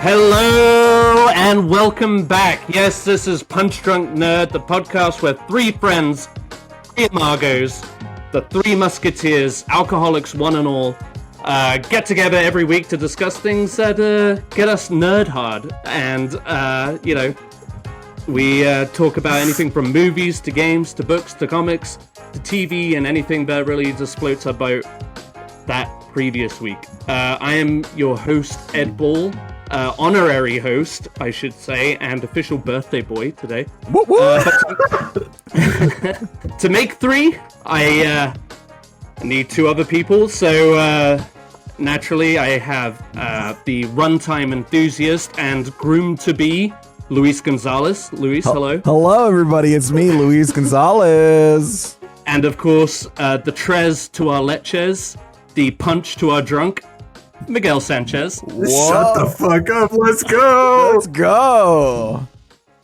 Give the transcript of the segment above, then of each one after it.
Hello and welcome back. Yes, this is Punch Drunk Nerd, the podcast where three friends, three Margos, the three musketeers, alcoholics one and all, get together every week to discuss things that get us nerd hard. And, we talk about anything from movies to games to books to comics to TV and anything that really just floats our boat that previous week. I am your host, Ed Ball. Honorary host, I should say, and official birthday boy today. To make three, I need two other people, so naturally I have the runtime enthusiast and groom-to-be, Luis Gonzalez. Luis, hello. Hello, everybody. It's me, Luis Gonzalez. And of course, the Trez to our leches, the Punch to our drunk, Miguel Sanchez. Whoa. Shut the fuck up. Let's go. Let's go.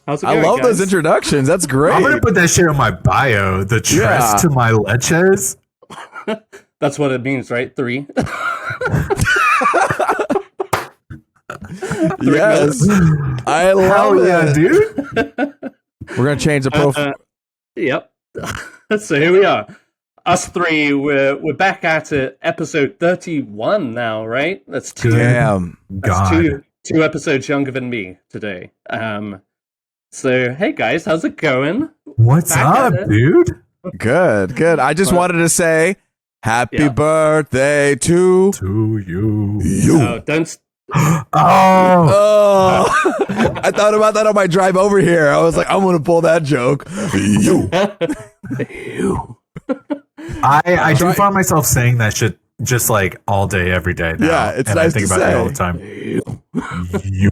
How's it going, I love guys? those introductions. That's great. I'm going to put that shit on my bio. The Tress to my leches. That's what it means, right? Three. Yes. I love it. Dude. We're going to change the profile. Yep. So here we are. Us three, we're back at it. Episode 31 now, right? That's two. Damn. That's two episodes younger than me today. So hey guys, how's it going? What's up, dude? Good. I just wanted to say happy birthday to you. No, don't. Oh. I thought about that on my drive over here. I was like, I'm going to pull that joke. You. I do find myself saying that shit just like all day, every day now. Yeah, it's and nice I think to about say. it all the time. You.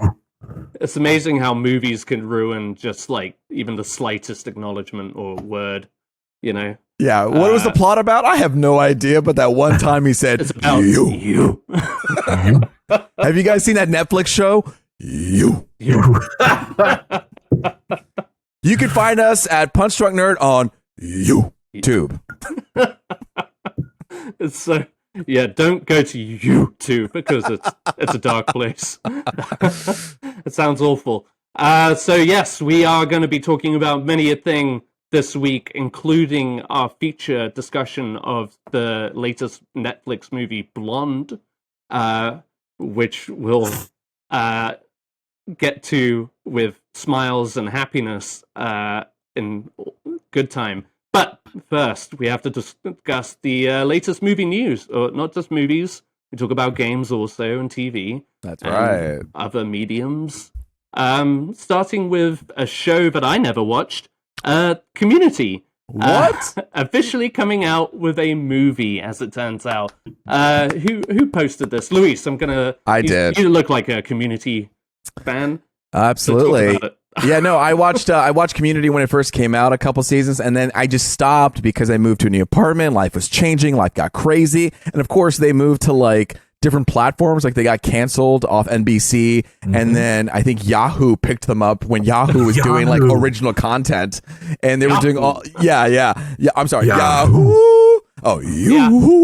It's amazing how movies can ruin just like even the slightest acknowledgement or word, you know? Yeah, what was the plot about? I have no idea, but that one time he said, it's about you. Have you guys seen that Netflix show? You. You can find us at Punch Drunk Nerd on YouTube. It's so don't go to YouTube because it's a dark place. It sounds awful. So yes, we are going to be talking about many a thing this week, including our feature discussion of the latest Netflix movie Blonde, which we'll get to with smiles and happiness in good time. But first, we have to discuss the latest movie news, or not just movies. We talk about games also and TV. That's right. Other mediums. Starting with a show that I never watched, Community. What? Officially coming out with a movie, as it turns out. Who posted this? Luis, I did. You look like a Community fan. Absolutely. So talk about it. Yeah, no, I watched Community when it first came out a couple seasons, and then I just stopped because I moved to a new apartment. Life was changing. Life got crazy. And of course, they moved to like different platforms. Like they got canceled off NBC. And then I think Yahoo picked them up when Yahoo was doing like original content. And they were doing all. Yeah. I'm sorry. Yahoo. Oh, you.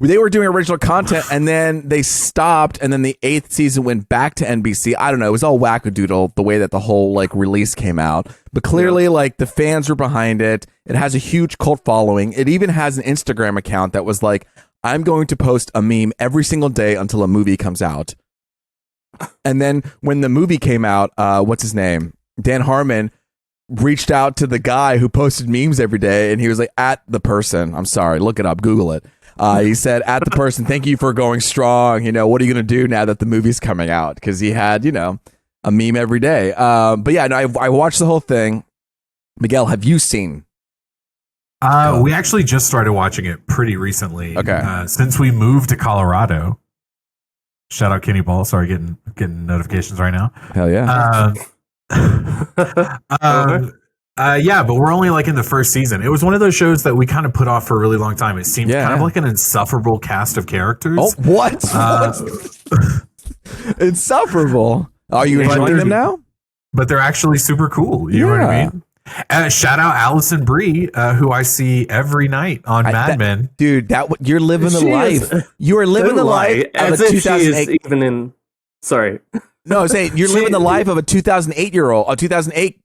They were doing original content, and then they stopped, and then the 8th season went back to NBC. I don't know. It was all wackadoodle the way that the whole like release came out. But clearly, like the fans were behind it. It has a huge cult following. It even has an Instagram account that was like, I'm going to post a meme every single day until a movie comes out. And then when the movie came out, what's his name? Dan Harmon reached out to the guy who posted memes every day, and he was like, at the person, I'm sorry, look it up, Google it. He said, at the person, thank you for going strong. You know, what are you going to do now that the movie's coming out? Because he had, a meme every day. But yeah, no, I watched the whole thing. Miguel, have you seen? We actually just started watching it pretty recently. Okay. Since we moved to Colorado. Shout out Kenny Ball. Sorry, getting notifications right now. Hell yeah. Yeah, but we're only like in the first season. It was one of those shows that we kind of put off for a really long time. It seemed kind of like an insufferable cast of characters. Oh, what? Insufferable. Are you enjoying them now? But they're actually super cool. You know what I mean? Shout out Allison Brie, who I see every night on Mad Men. Dude, you're living the life. You are living the life of as a if she 2008. is even in Sorry. No, I'm saying you're living the life of a 2008-year-old, a 2008,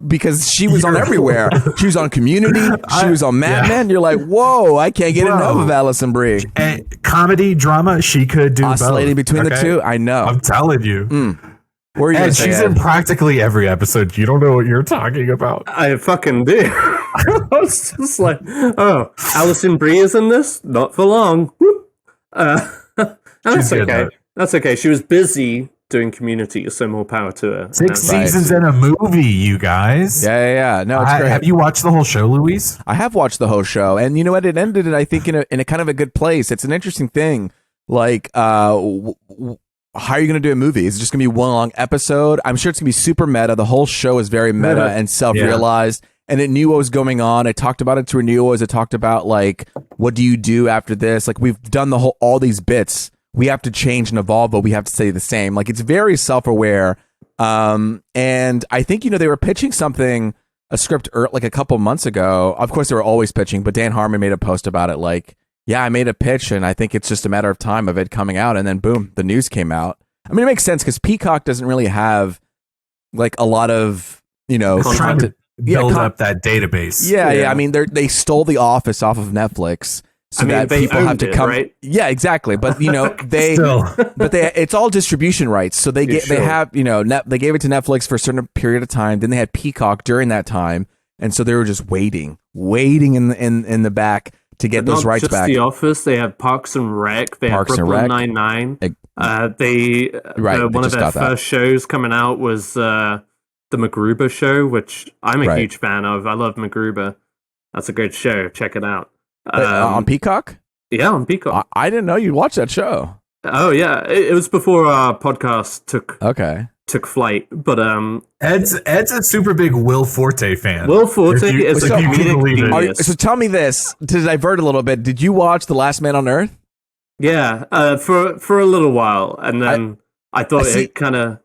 because she was on everywhere. She was on Community. She was on Mad Men. You're like, whoa, I can't get enough of Alison Brie. And comedy, drama, she could do oscillating both, between the two. I know. I'm telling you. Where are you and she's in practically every episode. You don't know what you're talking about. I fucking do. I was just like, oh, Alison Brie is in this? Not for long. That's okay. That's okay. She was busy doing Community, so more power to her. 6 seasons in a movie, you guys. Yeah. No, it's great. Have you watched the whole show, Luis? I have watched the whole show, and you know what? It ended, I think, in a kind of a good place. It's an interesting thing. Like, how are you going to do a movie? Is it just going to be one long episode? I'm sure it's going to be super meta. The whole show is very meta and self-realized, and it knew what was going on. It talked about it to renewals. It talked about, like, what do you do after this? Like, we've done all these bits. We have to change and evolve, but we have to stay the same. Like, it's very self-aware. And I think, they were pitching a script like a couple months ago. Of course, they were always pitching, but Dan Harmon made a post about it. Like, yeah, I made a pitch, and I think it's just a matter of time of it coming out. And then, boom, the news came out. I mean, it makes sense because Peacock doesn't really have, like, a lot of, trying to build up that database. Yeah. I mean, they stole The Office off of Netflix. So that people have to come, right? Yeah, exactly. But it's all distribution rights. So they have they gave it to Netflix for a certain period of time. Then they had Peacock during that time, and so they were just waiting in the back to get those rights back. The Office, they have Parks and Rec, they have Brooklyn Nine-Nine. One of their first shows coming out was the MacGruber Show, which I'm a huge fan of. I love MacGruber. That's a great show. Check it out. On Peacock? Yeah, on Peacock. I didn't know you'd watch that show. Oh yeah, it was before our podcast took flight. But Ed's a super big Will Forte fan. Will Forte is a comedic genius. So tell me this, to divert a little bit, did you watch The Last Man on Earth? Yeah, for a little while, and then I thought it kind of.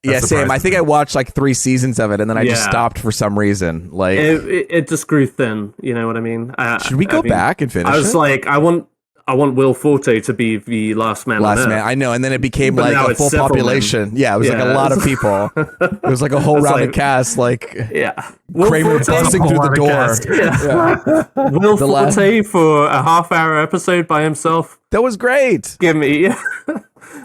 Yeah, same. I think I watched like 3 seasons of it, and then I just stopped for some reason. Like it just grew thin. You know what I mean? Should we go back and finish? I was like, I want Will Forte to be the last man. I know, and then it became like a full population. Yeah, it was like a lot of people. It was like a whole rounded cast. Like Kramer busting through the door. Will Forte for a half-hour episode by himself. That was great. Give me,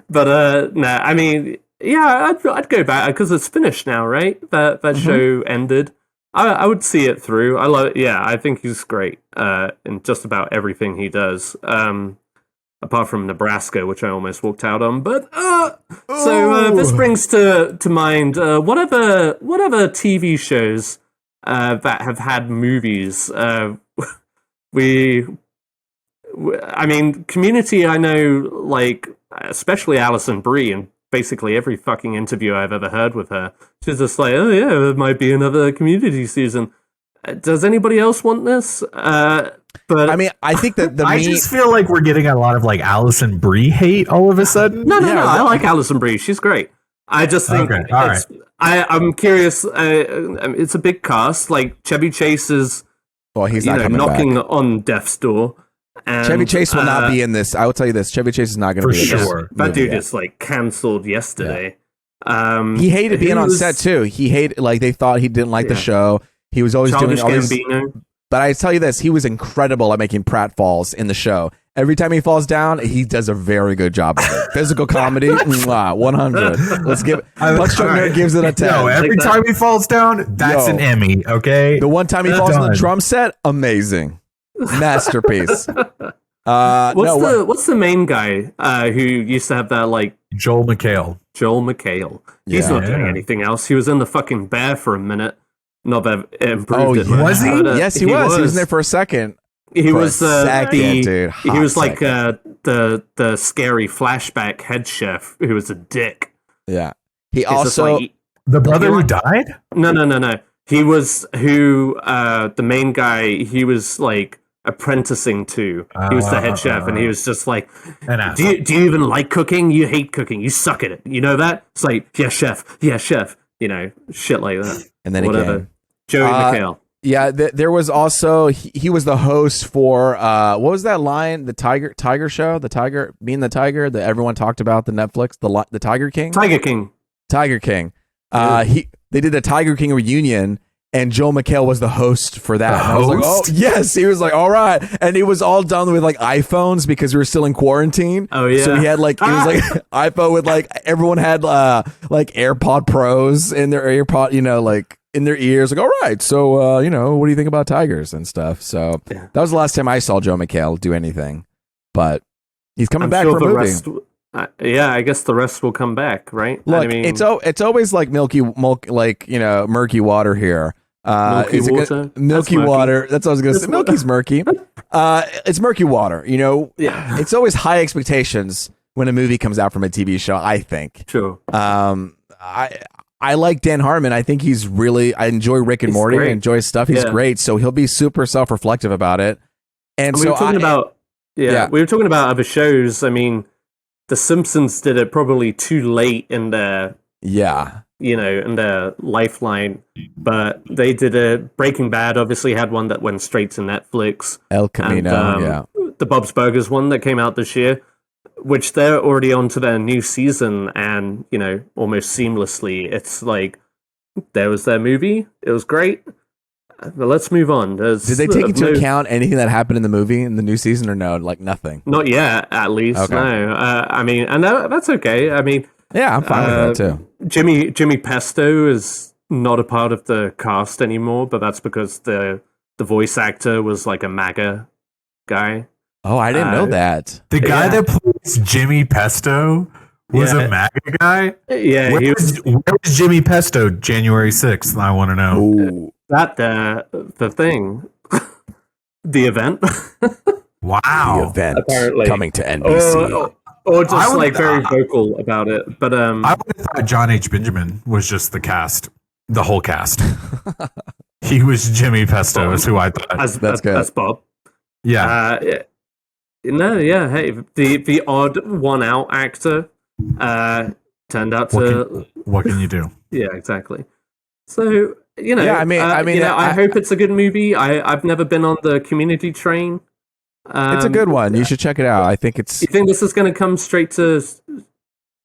but I mean. Yeah, I'd go back because it's finished now, right? That show ended. I would see it through. I love it. Yeah, I think he's great in just about everything he does. Apart from Nebraska, which I almost walked out on. But so this brings to mind whatever TV shows that have had movies. I mean, Community. I know, like especially Alison Brie and. Basically every fucking interview I've ever heard with her, she's just like, oh yeah, there might be another Community season. Does anybody else want this? But I mean, I think that I just feel like we're getting a lot of like Alison Brie hate all of a sudden. No, I like Alison Brie. She's great. I just think I'm curious. It's a big cast. Like Chevy Chase is, he's not knocking back on death's door. And, Chevy Chase will not be in this. I will tell you this: Chevy Chase is not going to be in this. Sure. That dude is like canceled yesterday. Yeah. He hated being on set too. He hated they thought he didn't like the show. He was always doing all these. But I tell you this: he was incredible at making pratfalls in the show. Every time he falls down, he does a very good job of it. Physical comedy, 100. Let's give. Punch Drunk Nerd gives it a 10. No, every time he falls down, that's an Emmy. Okay. The one time he falls on the drum set, amazing. Masterpiece. What's the main guy who used to have that like Joel McHale? He's not doing anything else. He was in the fucking Bear for a minute. Not that it improved it. Was he? Yes, he was. He was in there for a second. He was dude. He was like the scary flashback head chef who was a dick. Yeah. He also the brother who died? No. He was the main guy. He was like apprenticing to. He was the head chef, and he was just like, do you even like cooking? You hate cooking. You suck at it. You know that? It's like, yeah, chef. You know, shit like that. And then whatever. Again. Joey McHale. Yeah, there was also he was the host for what was that line? The Tiger show, the Tiger being the Tiger that everyone talked about, the Netflix, the Tiger King. Tiger King. They did the Tiger King reunion, and Joel McHale was the host for that. And I was like, oh yes, he was like, all right, and it was all done with like iPhones because we were still in quarantine. Oh yeah, so he had like it was like iPhone with like everyone had like AirPod Pros in their AirPod, like in their ears, like, all right, so what do you think about tigers and stuff? So that was the last time I saw Joel McHale do anything, but he's coming back for a movie. I guess the rest will come back, right? Look, it's always like murky water here. Milky water. That's what I was going to say. Milky's murky. It's murky water. Yeah. It's always high expectations when a movie comes out from a TV show, I think. Sure. I like Dan Harmon. I think I enjoy Rick and Morty. I enjoy his stuff. He's great. So he'll be super self-reflective about it. And we were talking about other shows. I mean, The Simpsons did it probably too late in their in their lifeline, but they did it. Breaking Bad obviously had one that went straight to Netflix. El Camino, the Bob's Burgers one that came out this year, which they're already on to their new season, and almost seamlessly, it's like there was their movie. It was great. But let's move on. Did they take into account anything that happened in the movie in the new season, or no? Like nothing. Not yet, at least. Okay. No. And that's okay. I mean, yeah, I'm fine with that too. Jimmy Pesto is not a part of the cast anymore, but that's because the voice actor was like a MAGA guy. Oh, I didn't know that. The guy that plays Jimmy Pesto was a MAGA guy? Yeah. Where was Jimmy Pesto January 6th? I want to know. Ooh. That the thing. The event. Wow. The event apparently coming to NBC. Or just very vocal about it. But I would have thought John H. Benjamin was just the cast. The whole cast. He was Jimmy Pesto is who I thought. That's good. That's Bob. Yeah. Hey, the odd one out actor turned out to. What can you do? Yeah, exactly. So I hope it's a good movie. I've never been on the Community train. It's a good one. You should check it out. I think it's. You think this is going to come straight to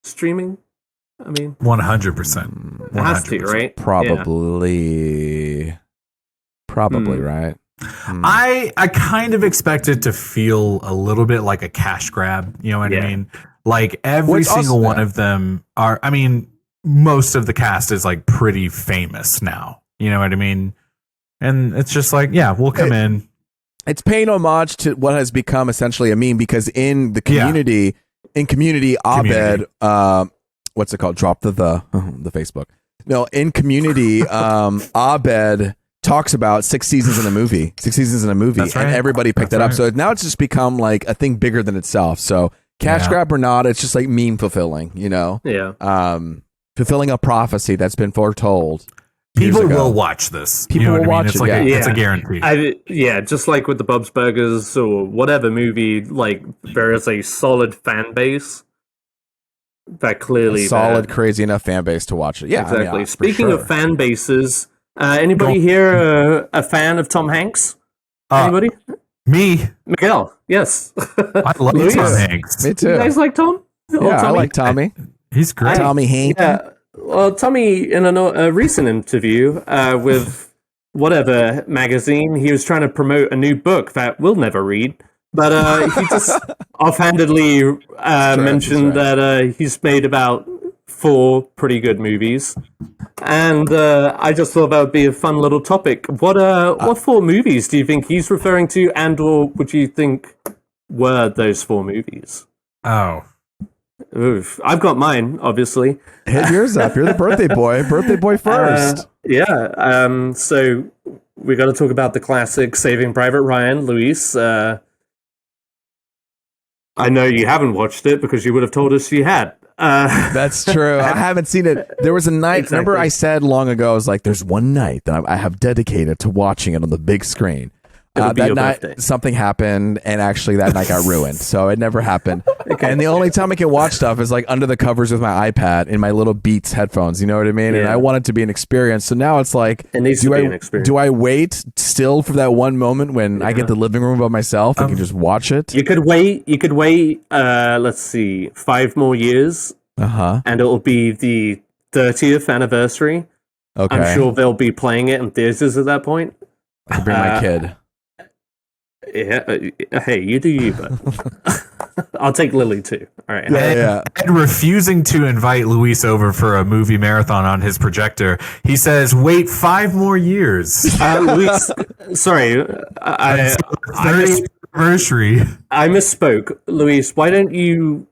streaming? I mean, 100%. It has to, right? Probably, right? I kind of expect it to feel a little bit like a cash grab. You know what I mean? Like every single one of them are. I mean, most of the cast is like pretty famous now. You know what I mean? And it's just like, we'll come in. It's paying homage to what has become essentially a meme, because in the community, Abed, what's it called? Drop the Facebook. No, in Community, Abed talks about 6 seasons in a movie. 6 seasons in a movie, and everybody picked that up. So now it's just become like a thing bigger than itself. So cash grab or not, it's just like meme fulfilling. Fulfilling a prophecy that's been foretold. People will watch this. People will watch it. It's a guarantee. Just like with the Bob's Burgers or whatever movie, like there is a solid fan base that clearly crazy enough fan base to watch it. Yeah, exactly. Speaking of fan bases, anybody here a fan of Tom Hanks? Anybody? Me, Miguel. Yes, I love Tom Hanks. Me too. You guys like Tom? Yeah, I like Tommy. He's great. Tommy Hanks. Yeah. Well, Tommy, in a recent interview with whatever magazine, he was trying to promote a new book that we'll never read, but he just offhandedly mentioned that he's made about 4 pretty good movies, and I just thought that would be a fun little topic. What 4 movies do you think he's referring to, and/or would you think were those 4 movies? Oh. Oof. I've got mine, obviously. Hit yours up. You're the birthday boy. Birthday boy first. So we got to talk about the classic Saving Private Ryan, Luis. I know you haven't watched it because you would have told us you had. That's true. I haven't seen it. There was a night. Exactly. Remember, I said long ago, I was like, "There's one night that I have dedicated to watching it on the big screen." It'll be that your night, birthday. something happened, and actually that night got ruined, so it never happened. Okay. And the only time I can watch stuff is like under the covers with my iPad in my little Beats headphones. You know what I mean? And Yeah. I want it to be an experience. So now it's like, It needs to be an experience. do I wait still for that one moment when I get the living room by myself and can just watch it? You could wait. Let's see, 5 more years, and it'll be the 30th anniversary. Okay. I'm sure they'll be playing it in theaters at that point. I'll bring my kid. Yeah, hey, you do you, but I'll take Lily too. All right. Yeah. And refusing to invite Luis over for a movie marathon on his projector, he says, "Wait 5 more years." Luis, sorry, I 30th anniversary. misspoke. Luis, why don't you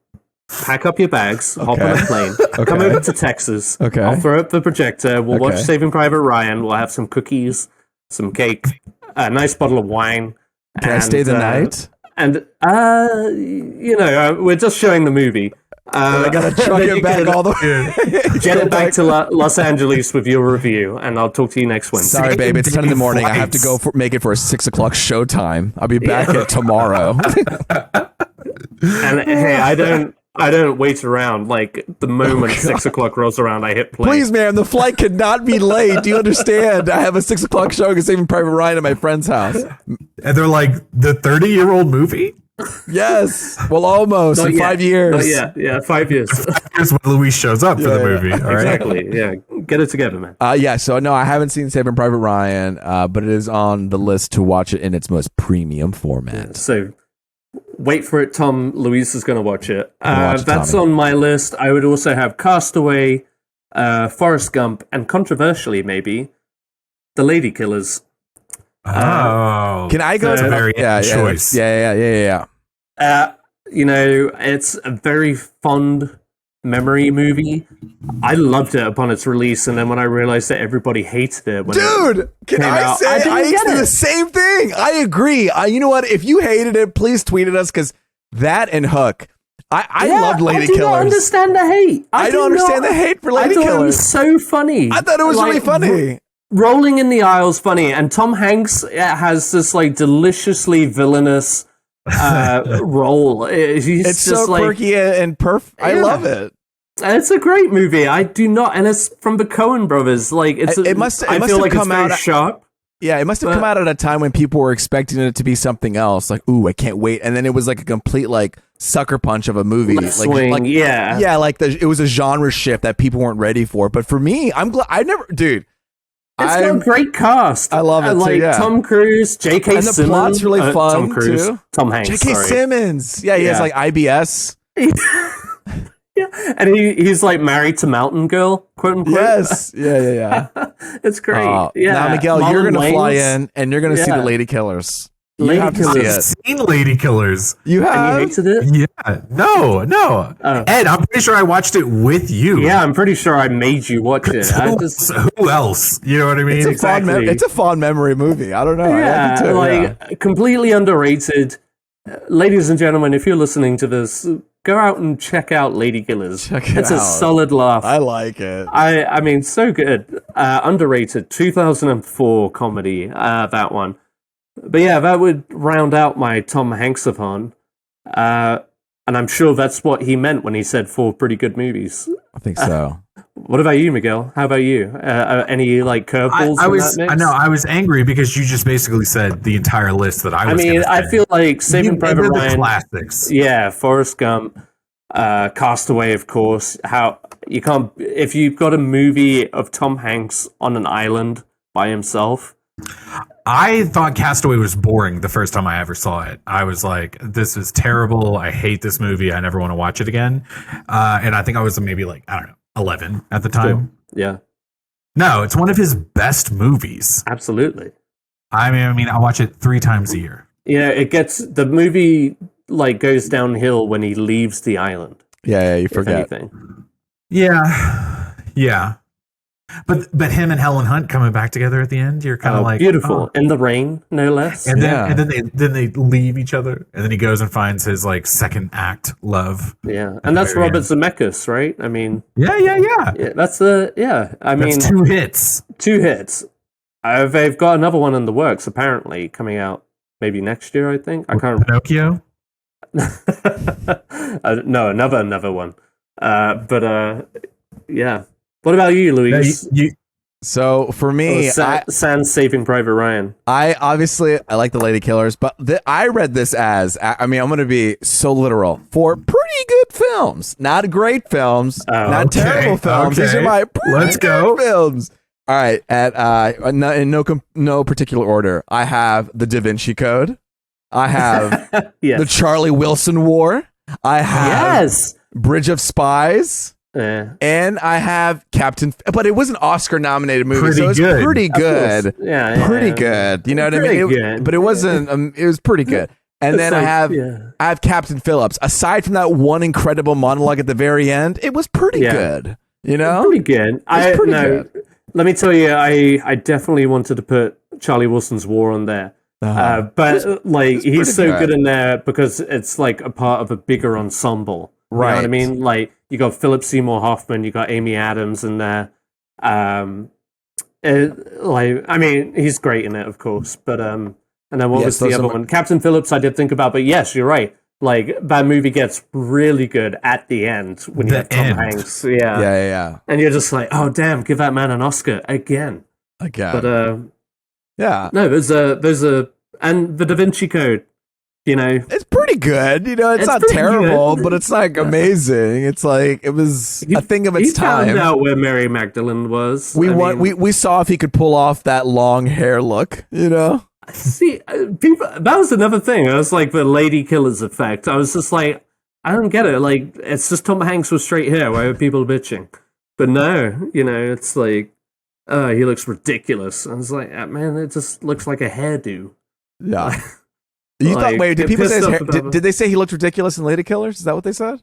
pack up your bags, hop on a plane, come over to Texas. Okay. I'll throw up the projector. We'll watch Okay. Saving Private Ryan. We'll have some cookies, some cake, a nice bottle of wine. Can I stay the night? And we're just showing the movie. I gotta truck then it you back can all the way. Jet it back to Los Angeles with your review, and I'll talk to you next Wednesday. Sorry, babe. It's 10 in the morning. I have to Flights. go make it for a 6 o'clock showtime. I'll be back at tomorrow. And hey, I don't wait around. Like the moment 6 o'clock rolls around, I hit play. Please, man, the flight could not be late. Do you understand? I have a 6 o'clock show at Saving Private Ryan at my friend's house. And they're like, the 30-year-old movie? Yes. Well, almost Not in yet. 5 years. Not yet. Yeah, 5 years. Here's when Luis shows up for the movie. All right. Exactly. Yeah, get it together, man. Yeah. So no, I haven't seen Saving Private Ryan, but it is on the list to watch it in its most premium format. So wait for it, Tom. Luis is going to watch it. Watch it, That's Tommy. on my list. I would also have Castaway, Forrest Gump, and controversially, maybe The Lady Killers. Can I go? That's a very choice. Yeah. It's a very fond memory movie. I loved it upon its release, and then when I realized that everybody hated it, when Dude, can came I out, say I didn't I used get to do it. the same thing? I agree. You know what? If you hated it, please tweet at us because that and Hook. I loved Lady I do not Killers. understand the hate. I don't understand the hate for Lady I thought it Killers. was so funny. I thought it was really funny. Rolling in the Aisle's funny, and Tom Hanks has this like deliciously villainous role. He's It's just so like quirky and perfect. I Yeah. love it. it's a great movie. I do not, and it's from the Coen brothers. Like it's, It must I have feel like come it's very out- sharp. Yeah, it must have But- come out at a time when people were expecting it to be something else. Like, ooh, I can't wait. And then it was like a complete like sucker punch of a movie. Left swing, yeah. Yeah, like it was a genre shift that people weren't ready for. But for me, I'm glad dude. It's got a great cast. I love it too, Like yeah. Tom Cruise, J.K. And the Simmons. plot's really fun, Tom Cruise. too. Tom Hanks. J.K. sorry. Simmons. Yeah, he has Yeah. like IBS. Yeah, and he's like married to Mountain Girl, quote unquote. Yes. Yeah. It's great. Yeah. Now, Miguel, you're Marlon going to fly Wayans. in and you're going to see Yeah. the Lady Killers. You Lady have to see Killers. it. Seen Lady Killers. You And have? you hated it? Yeah. No. Oh. Ed, I'm pretty sure I watched it with you. Yeah, I'm pretty sure I made you watch it. I just, Who else? You know what I mean? It's a fond memory movie. I don't know. I yeah, like it too, like completely underrated. Ladies and gentlemen, if you're listening to this, go out and check out Lady Killers. Check it It's a out. solid laugh. I like it. I mean, so good. Underrated. 2004 comedy, that one. But yeah, that would round out my Tom Hanks-a-thon. And I'm sure that's what he meant when he said 4 pretty good movies. I think so. What about you, Miguel? How about you? Any like curveballs? I was angry because you just basically said the entire list that I was. I mean, gonna I say. feel like Saving Private They're the Ryan. classics. Yeah, Forrest Gump, Castaway, of course. How you can't if you've got a movie of Tom Hanks on an island by himself. I thought Castaway was boring the first time I ever saw it. I was like, this is terrible. I hate this movie. I never want to watch it again. And I think I was maybe like, I don't know, 11 at the time. Yeah, No, it's one of his best movies. absolutely. I mean, I watch it 3 times a year. Yeah, the movie like goes downhill when he leaves the island. Yeah, you If forget. anything. Yeah. But him and Helen Hunt coming back together at the end, you're kind of like beautiful oh. in the rain, no less. And then Yeah. and then they leave each other, and then he goes and finds his like second act love. Yeah, and that's very Robert end. Zemeckis, right? I mean, Yeah. yeah, that's the I mean, That's 2 hits. 2 hits. They've got another one in the works apparently coming out maybe next year. I think I can't. Pinocchio. No, another one. Yeah. What about you, Luis? So for me, Sans Saving Private Ryan. I like the Lady Killers, but I read this as, I mean, I'm going to be so literal, for pretty good films, not great films, not terrible films. These are my pretty good films. All right, in no particular order, I have the Da Vinci Code. I have the Charlie Wilson War. I have Bridge of Spies. And I have Captain, but it was an Oscar-nominated movie, so it was pretty good. Pretty good. You know what I mean? But it wasn't. It was pretty good. And then I have Captain Phillips. Aside from that one incredible monologue at the very end, it was pretty good. You know, pretty good. Good. Let me tell you, I definitely wanted to put Charlie Wilson's War on there. But like he's so good in there because it's like a part of a bigger ensemble. Right. You know what I mean? Like you got Philip Seymour Hoffman, you got Amy Adams in there. He's great in it, of course. But and then what was the other one? Captain Phillips, I did think about, but yes, you're right. Like that movie gets really good at the end when you have Tom Hanks. Yeah. And you're just like, oh damn, give that man an Oscar again. But no, there's a and the Da Vinci Code. You know, it's pretty good. You know, it's not terrible, but it's like amazing. It's like it was a thing of its time. He found out where Mary Magdalene was. We saw if he could pull off that long hair look. You know, see, people. That was another thing. I was like the Lady Killers effect. I was just like, I don't get it. Like, it's just Tom Hanks with straight hair. Why are people bitching? But no, you know, it's like, he looks ridiculous. I was like, man, it just looks like a hairdo. Yeah. You thought? Wait, did people say? Did they say he looked ridiculous in Lady Killers? Is that what they said?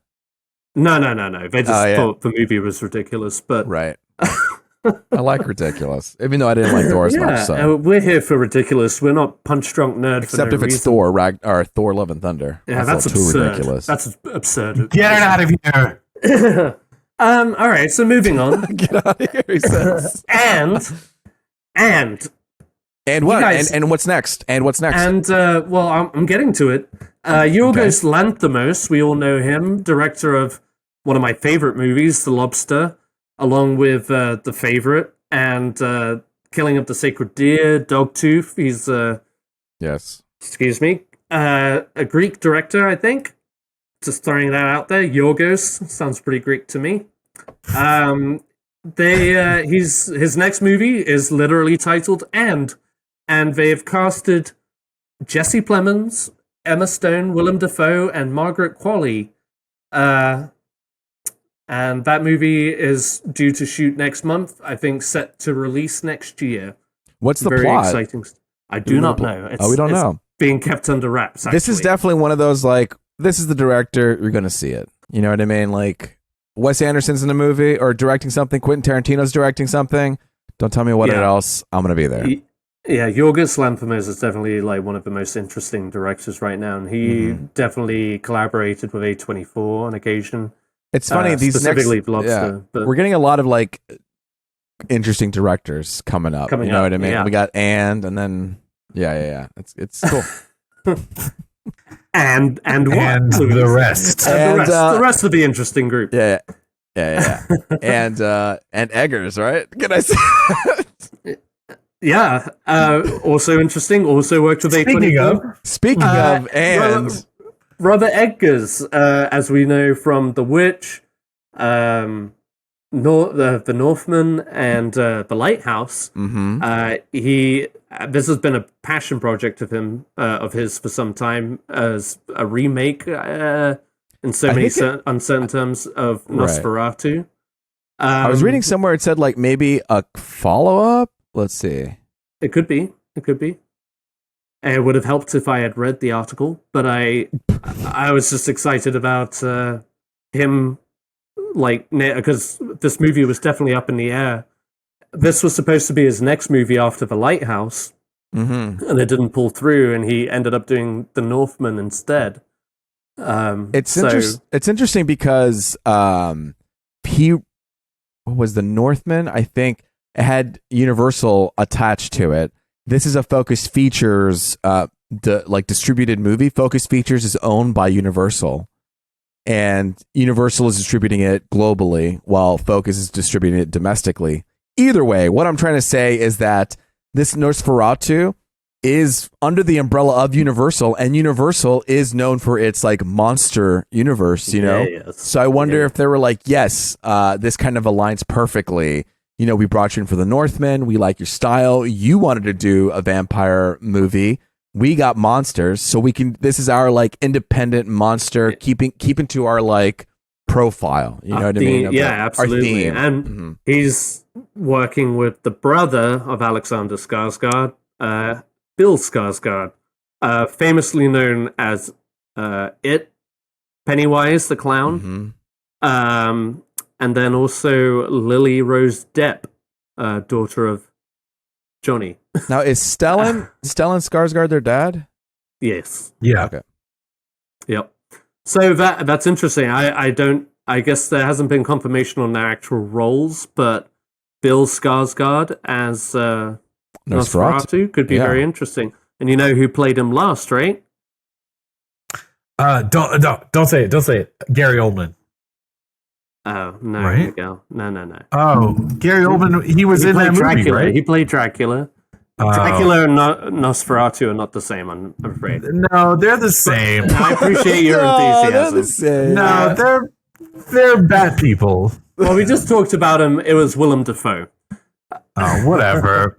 No. They just thought the movie was ridiculous. But right, I like ridiculous, even though I didn't like Thor as much. So we're here for ridiculous. We're not punch drunk nerd. Except if it's Thor, or Thor: Love and Thunder. Yeah, that's absurd. Too ridiculous. That's absurd. Get it out of here. All right. So moving on. Get out of here. He says. And what? And what's next? And what's next? And, I'm getting to it. Yorgos Lanthimos, we all know him, director of one of my favorite movies, The Lobster, along with The Favorite, and Killing of the Sacred Deer, Dogtooth. He's, yes. Excuse me. A Greek director, I think. Just throwing that out there. Yorgos. Sounds pretty Greek to me. His next movie is literally titled And they have casted Jesse Plemons, Emma Stone, Willem Dafoe, and Margaret Qualley. And that movie is due to shoot next month. I think set to release next year. What's the Very plot? Exciting. I do not know. We don't know. Being kept under wraps. Actually. This is definitely one of those, like, this is the director, you're going to see it. You know what I mean? Like, Wes Anderson's in a movie or directing something, Quentin Tarantino's directing something. Don't tell me what else. I'm going to be there. Yeah, Yorgos Lanthimos is definitely like one of the most interesting directors right now, and he definitely collaborated with A24 on occasion. It's funny, these specifically Lobster. But we're getting a lot of like interesting directors coming up. You know what I mean? Yeah. We got and then it's cool. and what? And the rest. The rest of the interesting group. Yeah. And Eggers, right? Can I say? Yeah. Also interesting. Also worked with A24. Speaking of, and Robert Eggers, as we know from The Witch, the Northman, and The Lighthouse. This has been a passion project of his for some time as a remake in so many uncertain terms of Nosferatu. I was reading somewhere it said like maybe a follow-up. Let's see. It could be. It would have helped if I had read the article, but I was just excited about him, like, because this movie was definitely up in the air. This was supposed to be his next movie after The Lighthouse, and it didn't pull through, and he ended up doing The Northman instead. It's interesting because he was The Northman, I think. It had Universal attached to it. This is a Focus Features distributed movie. Focus Features is owned by Universal, and Universal is distributing it globally while Focus is distributing it domestically. Either way, what I'm trying to say is that this Nosferatu is under the umbrella of Universal, and Universal is known for its like monster universe, you know? Yes. So I wonder if they were like, yes, this kind of aligns perfectly. You know, we brought you in for the Northmen. We like your style. You wanted to do a vampire movie. We got monsters. So we can, this is our like independent monster, keeping to our like profile. You know what I mean? Yeah, absolutely. And he's working with the brother of Alexander Skarsgård, Bill Skarsgård, famously known as It, Pennywise the Clown, and then also Lily Rose Depp, daughter of Johnny. Now, is Stellan Skarsgård their dad? Yes. Yeah. Okay. Yep. So that's interesting. I guess there hasn't been confirmation on their actual roles, but Bill Skarsgård as Nosferatu could be very interesting. And you know who played him last, right? Don't say it. Don't say it. Gary Oldman. Oh, no, Right? Miguel. No. Oh, Gary Oldman. He was in that movie, Dracula. right? He played Dracula. Dracula and Nosferatu are not the same, I'm afraid. No, they're the same. I appreciate your enthusiasm. The same. No, they're bad people. Well, we just talked about him. It was Willem Dafoe. Oh, whatever.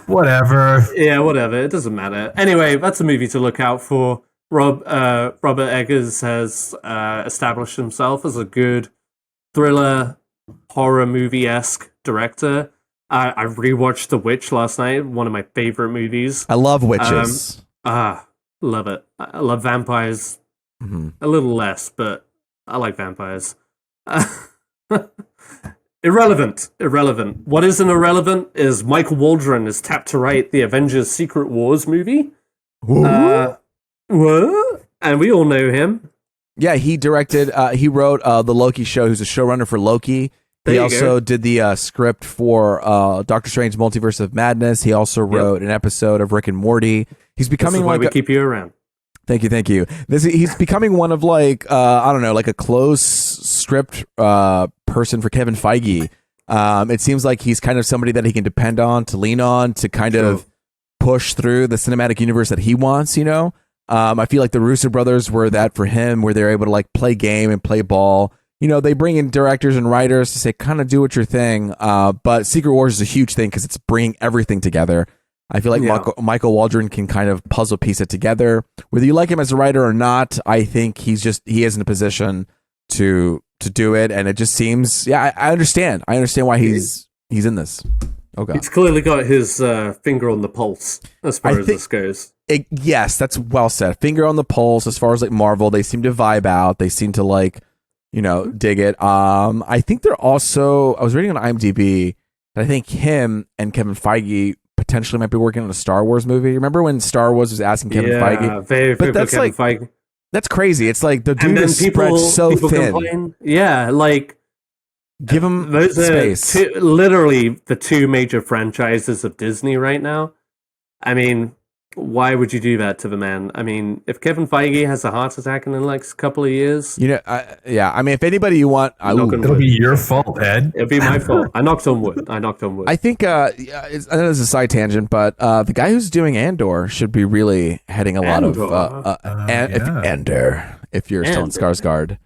Whatever. Yeah, whatever. It doesn't matter. Anyway, that's a movie to look out for. Robert Eggers has established himself as a good thriller, horror movie-esque director. I rewatched The Witch last night, one of my favorite movies. I love witches. Love it. I love vampires a little less, but I like vampires. Irrelevant. What isn't irrelevant is Michael Waldron is tapped to write the Avengers Secret Wars movie. What? And we all know him. Yeah, he directed, he wrote The Loki Show. He was a showrunner for Loki. He also did the script for Doctor Strange Multiverse of Madness. He also wrote an episode of Rick and Morty. He's becoming why we keep you around. Thank you. He's becoming one of like I don't know, like a close script person for Kevin Feige. It seems like he's kind of somebody that he can depend on, to lean on, to kind of push through the cinematic universe that he wants. You know, I feel like the Russo brothers were that for him, where they're able to like play game and play ball. You know, they bring in directors and writers to say, kind of do what your thing. But Secret Wars is a huge thing because it's bringing everything together. I feel like Michael Waldron can kind of puzzle piece it together. Whether you like him as a writer or not, I think he is in a position to do it. And it just seems, I understand. I understand why he's in this. Okay. He's clearly got his finger on the pulse as far as this goes. Yes, that's well said. Finger on the pulse as far as like Marvel. They seem to vibe out. They seem to like, you know, dig it. I think they're also, I was reading on IMDb that I think him and Kevin Feige potentially might be working on a Star Wars movie. Remember when Star Wars was asking Kevin Feige? But that's Kevin like, Feige. That's crazy. It's like the dude is spread so thin. Complain. Yeah, like give him those space. Are literally the two major franchises of Disney right now. I mean, why would you do that to the man? I mean, if Kevin Feige has a heart attack in the next couple of years, you know, I mean, if anybody you want, it'll be your fault, Ed. It'll be my fault. I knocked on wood. I think, I know it's a side tangent, but the guy who's doing Andor should be really heading a lot of Andor. If you're still in Skarsgård,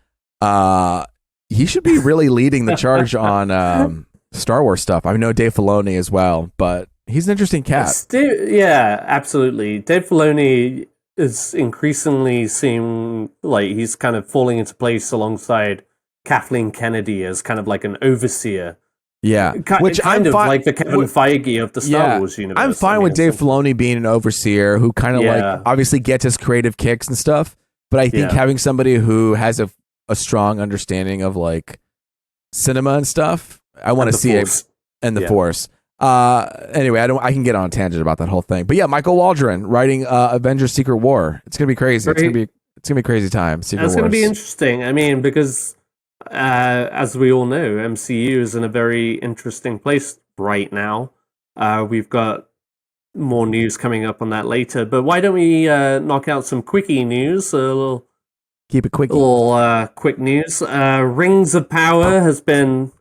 he should be really leading the charge on Star Wars stuff. I know Dave Filoni as well, but he's an interesting cat. Yeah, absolutely. Dave Filoni is increasingly seem like he's kind of falling into place alongside Kathleen Kennedy as kind of like an overseer. Yeah, which kind of like the Kevin Feige of the Star Wars universe. I'm fine with Dave Filoni being an overseer who kind of like obviously gets his creative kicks and stuff. But I think having somebody who has a strong understanding of like cinema and stuff, I want to see it and the Force. Anyway, I can get on a tangent about that whole thing. But yeah, Michael Waldron writing Avengers Secret War. It's gonna be crazy. It's gonna be a crazy time. It's gonna be interesting. I mean, because as we all know, MCU is in a very interesting place right now. We've got more news coming up on that later. But why don't we knock out some quickie news? A little, keep it quick. Quick news. Rings of Power has been,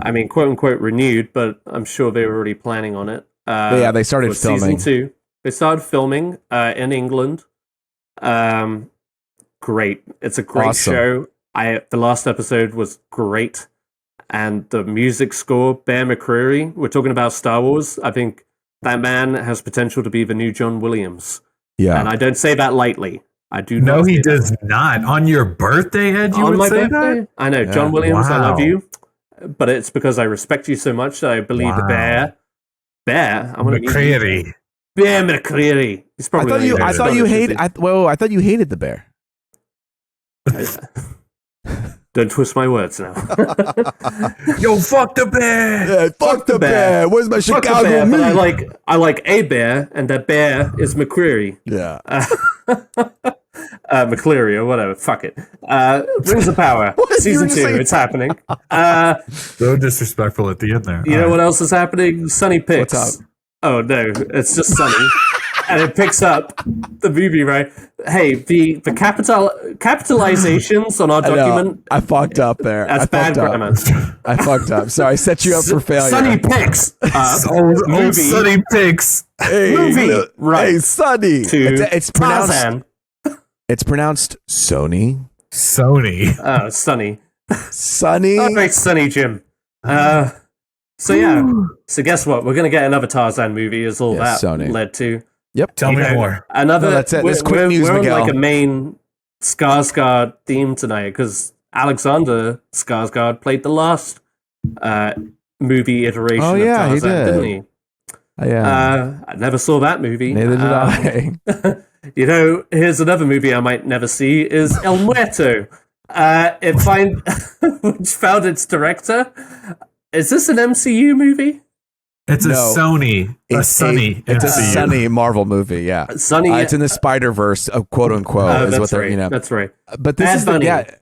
I mean, quote unquote renewed, but I'm sure they were already planning on it. Yeah, they started filming. Season 2. They started filming in England. Great. It's a great show. The last episode was great. And the music score, Bear McCreary, we're talking about Star Wars. I think that man has potential to be the new John Williams. Yeah. And I don't say that lightly. I do not. No, he does not. On your birthday, Ed, you would say that? I know. Yeah. John Williams, I love you. But it's because I respect you so much that I believe Bear. I'm going to McCreary. Bear McCreary. He's probably I thought you hated the bear. Don't twist my words now. Yo, fuck the bear. Yeah, fuck the bear. Where's my Chicago meat? But I like a bear, and that bear is McCreary. Yeah. McCleary or whatever. Fuck it. Rings of Power. Season 2. It's happening. So disrespectful at the end there. You know what else is happening? Sunny picks. What's up? Oh, no. It's just Sunny. And it picks up the movie, right? Hey, the capitalizations on our document. I fucked up there. That's bad grammar. I fucked up. So I set you up for failure. Sunny picks. Old Sunny picks. Hey, movie. Right. Hey, Sunny. It's pronounced. Tarzan. It's pronounced Sony. Sony. Oh, Sunny. Sunny. Not very Sunny, Jim. So guess what? We're gonna get another Tarzan movie. Is all that Sony led to? Yep. Tell me more. Another. No, that's it. This quick news, we're Miguel. on like a main Skarsgård theme tonight because Alexander Skarsgård played the last movie iteration of Tarzan, didn't he? Yeah. I never saw that movie. Neither did I. You know, here's another movie I might never see is El Muerto. Which found its director. Is this an MCU movie? It's a Sony. It's a Sony Marvel movie, yeah. Sony. It's in the Spider-Verse, quote unquote. That's right. That's right. But this is Bunny. Bad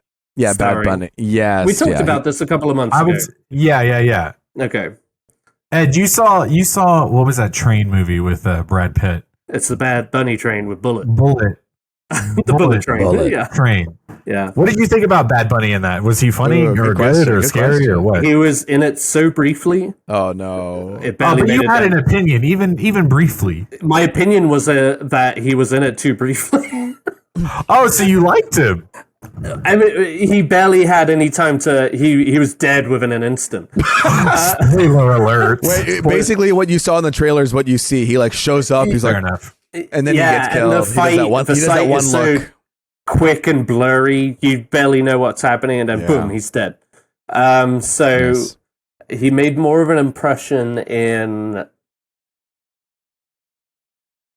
Bunny. Yes. We talked about this a couple of months ago. Yeah. Okay. Ed, you saw what was that train movie with Brad Pitt? It's the Bad Bunny train with Bullet. The Bullet train. Train. Yeah. What did you think about Bad Bunny in that? Was he funny or good or scary or what? He was in it so briefly. Oh no! But you had an opinion, even briefly. My opinion was that he was in it too briefly. Oh, so you liked him? I mean, he barely had any time to. He was dead within an instant. Spoiler alert! Wait, basically, what you saw in the trailer is what you see. He shows up. He's Fair enough. And then he gets killed. And the fight, he does that one look. So quick and blurry, you barely know what's happening, and then boom, he's dead. He made more of an impression in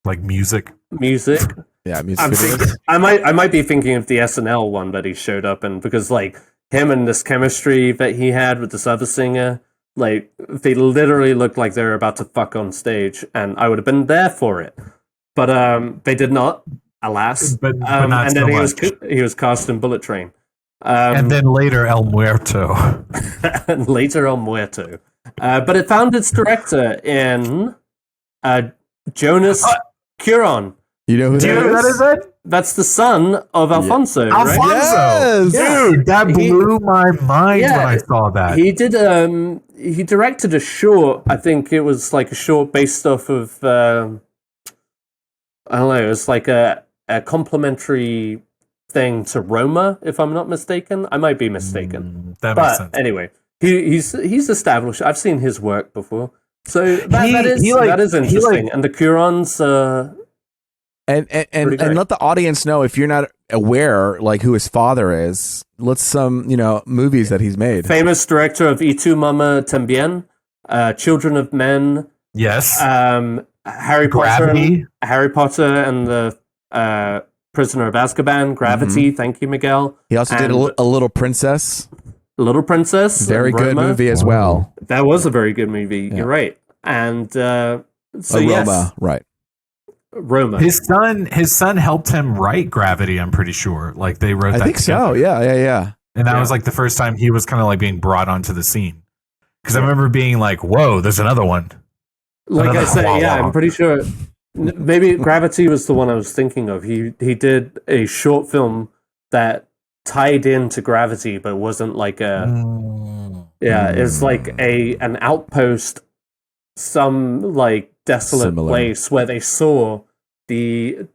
like music. Yeah, music. I might be thinking of the SNL one that he showed up in, because like him and this chemistry that he had with this other singer, like they literally looked like they were about to fuck on stage, and I would have been there for it. But they did not, alas. But not and so then much. he was cast in Bullet Train. And then later El Muerto. And later El Muerto. But it found its director in Jonas Cuaron. You know who that is? That's the son of Alfonso. Yeah. Alfonso, right? Yes. Dude, that blew my mind when I saw that. He did. He directed a short. I think it was like a short based off of. I don't know. It was like a complimentary thing to Roma, if I'm not mistaken. I might be mistaken. That makes sense. Anyway, he's established. I've seen his work before, so that is interesting. And the Curons. And let the audience know, if you're not aware, like who his father is. Let's some movies that he's made. Famous director of Y Tu Mama Tambien, Children of Men. Yes. Harry Potter and the Prisoner of Azkaban. Gravity. Mm-hmm. Thank you, Miguel. He also did a Little Princess. Little Princess. Very good movie as well. That was a very good movie. Yeah. You're right. And Roma, right. Roma. His son helped him write Gravity, I'm pretty sure. Like they wrote that. I think together. so. Yeah. And that was like the first time he was kind of like being brought onto the scene. Because I remember being like, whoa, there's another one. Like I said, yeah, I'm pretty sure. Maybe Gravity was the one I was thinking of. He did a short film that tied into Gravity, but wasn't like it's like an outpost, some like desolate place where they saw the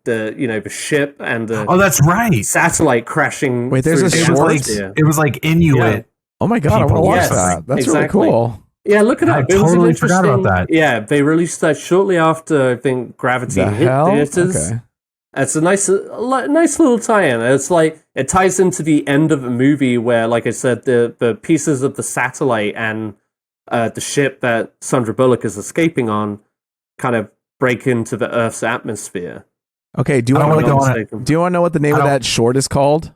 ship and the that's right, satellite crashing. Wait, there's a short. It was like Inuit. Oh my god, I want to watch that. That's really cool. Yeah, look it up. I totally forgot about that. Yeah, they released that shortly after I think Gravity hit theaters. Okay. It's a nice little tie-in. It's like it ties into the end of a movie where, like I said, the pieces of the satellite and the ship that Sandra Bullock is escaping on kind of break into the Earth's atmosphere. Okay, do you want to know what the name of that short is called?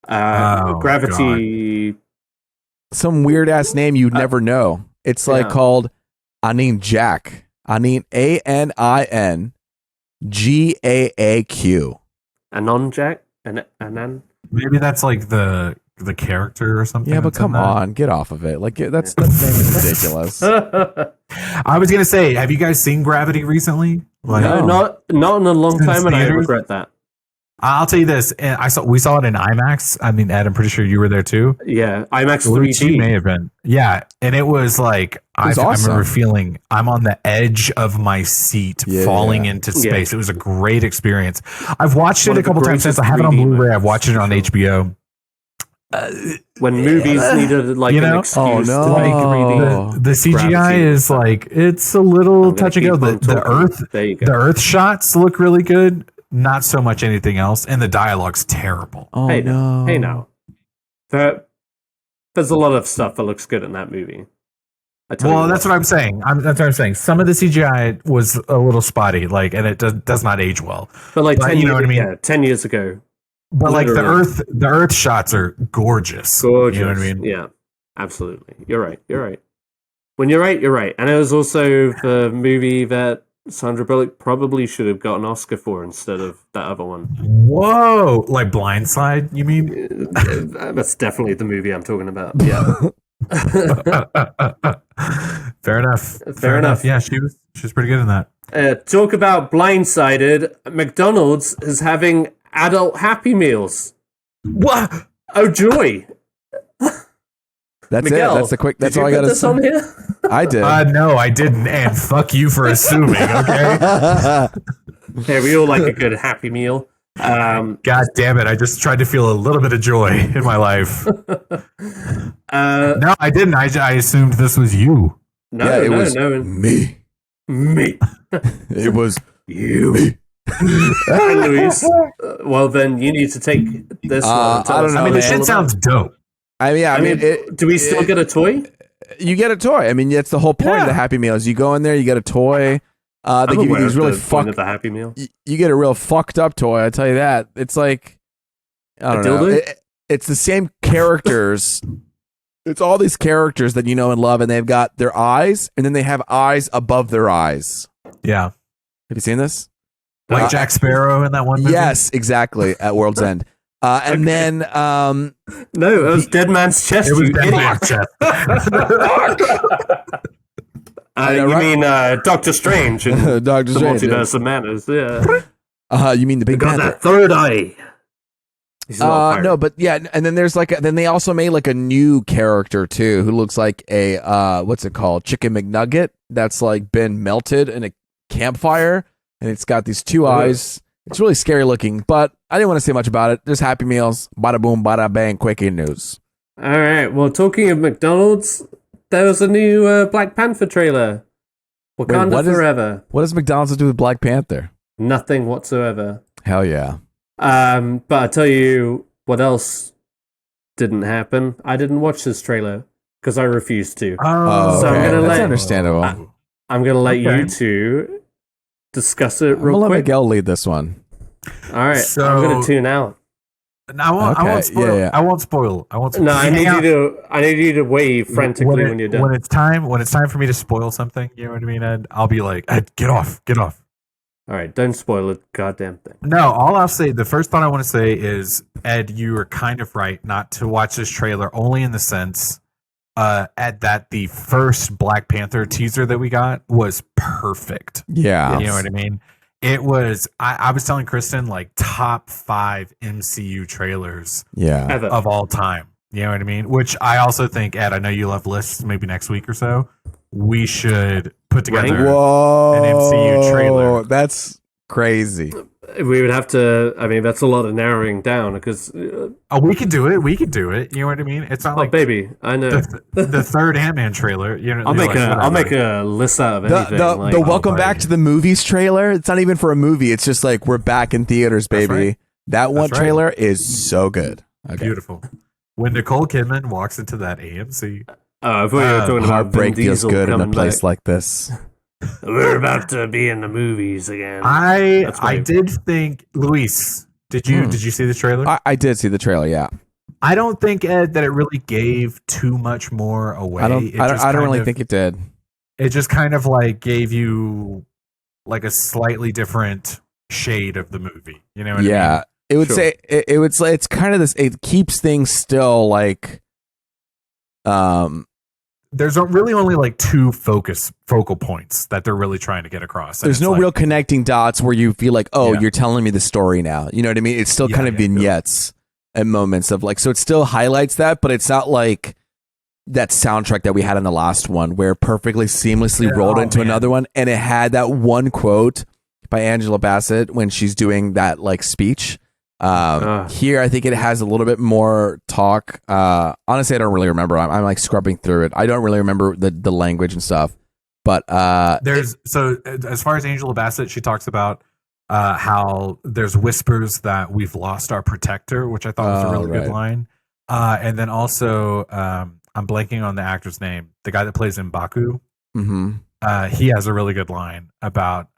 Gravity. God. Some weird ass name you'd never know. It's like called Anin Jack. Anin ANIN GAAQ. Anon Jack? Anan? Maybe that's like the character or something. Yeah, but come on, get off of it. Like that name is ridiculous. I was gonna say, have you guys seen Gravity recently? Like, no, not in a long time, and I regret that. I'll tell you this: we saw it in IMAX. I mean, Ed, I'm pretty sure you were there too. Yeah, IMAX 3D may have been. Yeah, and it was like awesome. I remember feeling I'm on the edge of my seat, falling into space. It was a great experience. I've watched it a couple times since. I have it on Blu-ray. I've watched it on HBO. When movies needed like an excuse to make 3D, the CGI is like it's a little touch and go. The Earth shots look really good. Not so much anything else, and the dialogue's terrible. Oh, no. Hey, now. There's a lot of stuff that looks good in that movie. That's what I'm saying. That's what I'm saying. Some of the CGI was a little spotty, like, and it does not age well. But like 10 years, what I mean? Yeah, 10 years ago. But literally. Like the Earth shots are gorgeous. Gorgeous. You know what I mean? Yeah, absolutely. You're right. When you're right, you're right. And it was also the movie that Sandra Bullock probably should have got an Oscar for instead of that other one. Whoa! Like Blindside, you mean? That's definitely the movie I'm talking about. Yeah. Fair enough. Fair enough. Yeah, she was pretty good in that. Talk about Blindsided. McDonald's is having adult Happy Meals. What? Oh joy! That's Miguel, it. That's the quick. That's all I got to say. On here? I did. No, I didn't. And fuck you for assuming. Okay. Hey, we all like a good Happy Meal. God damn it! I just tried to feel a little bit of joy in my life. No, I didn't. I assumed this was you. No, it was me. It was you. Me. Luis. Well, then you need to take this one. I don't know. I mean, this shit sounds dope. I mean, do we still get a toy? You get a toy. I mean, that's the whole point of the Happy Meals. You go in there, you get a toy. They give you these really fucked. The Happy Meal. You get a real fucked up toy. I tell you that. It's like I don't know. It's the same characters. It's all these characters that you know and love, and they've got their eyes, and then they have eyes above their eyes. Yeah. Have you seen this? Like Jack Sparrow in that one movie? Yes, exactly. At World's End. And then no, it was Dead Man's Chest. It was Dead Man's Chest. You mean Doctor Strange? And Doctor Strange. Multiverse of Madness. Yeah. You mean the Big Panther? Got that third eye. No, but yeah, and then there's then they also made like a new character too, who looks like a what's it called, Chicken McNugget that's like been melted in a campfire, and it's got these two eyes. It's really scary looking, but I didn't want to say much about it. There's Happy Meals, bada boom, bada bang, quickie news. All right. Well, talking of McDonald's, there was a new Black Panther trailer. Wakanda Forever. What does McDonald's do with Black Panther? Nothing whatsoever. Hell yeah. But I tell you what else didn't happen. I didn't watch this trailer because I refused to. Oh, so okay. That's understandable. I'm gonna let you two discuss it real quick. I'm gonna let Miguel lead this one. All right, so I'm gonna tune out. I won't spoil. Yeah. I won't spoil. No, I need you to wave frantically when you're done. When it's time for me to spoil something, you know what I mean, Ed? I'll be like, Ed, get off. All right, don't spoil it, goddamn thing. No, all I'll say, the first thought I want to say is, Ed, you are kind of right not to watch this trailer, only in the sense at that the first Black Panther teaser that we got was perfect. Yeah. You know what I mean? It was, I was telling Kristen, like, top 5 MCU trailers Ever. of all time. You know what I mean? Which I also think, Ed, I know you love lists, maybe next week or so. We should put together an MCU trailer. That's crazy. We would have to. I mean, that's a lot of narrowing down because. We could do it. We could do it. You know what I mean? It's not like baby. I know the third Ant-Man trailer. You know, I'll make a list out of anything. The welcome back to the movies trailer. It's not even for a movie. It's just like we're back in theaters, baby. Right. That one trailer is so good. Okay. Beautiful. When Nicole Kidman walks into that AMC. I thought you were talking about heartbreak feels good in a place back. Like this. We're about to be in the movies again. I did think, Luis, did you see the trailer? I did see the trailer, yeah. I don't think, Ed, that it really gave too much more away. I don't really think it did. It just kind of like gave you like a slightly different shade of the movie. You know what I mean? Yeah. It would say it would say it's kind of this, it keeps things still like there's really only like 2 focal points that they're really trying to get across. There's no real connecting dots where you feel like, you're telling me the story now. You know what I mean? It's still kind of vignettes and moments of like, so it still highlights that, but it's not like that soundtrack that we had in the last one where it perfectly seamlessly rolled into another one. And it had that one quote by Angela Bassett when she's doing that like speech. Here, I think it has a little bit more talk. Honestly, I don't really remember. I'm like scrubbing through it. I don't really remember the language and stuff. But so as far as Angela Bassett, she talks about how there's whispers that we've lost our protector, which I thought was a really good line. And then also, I'm blanking on the actor's name, the guy that plays M'Baku. Mm-hmm. He has a really good line about.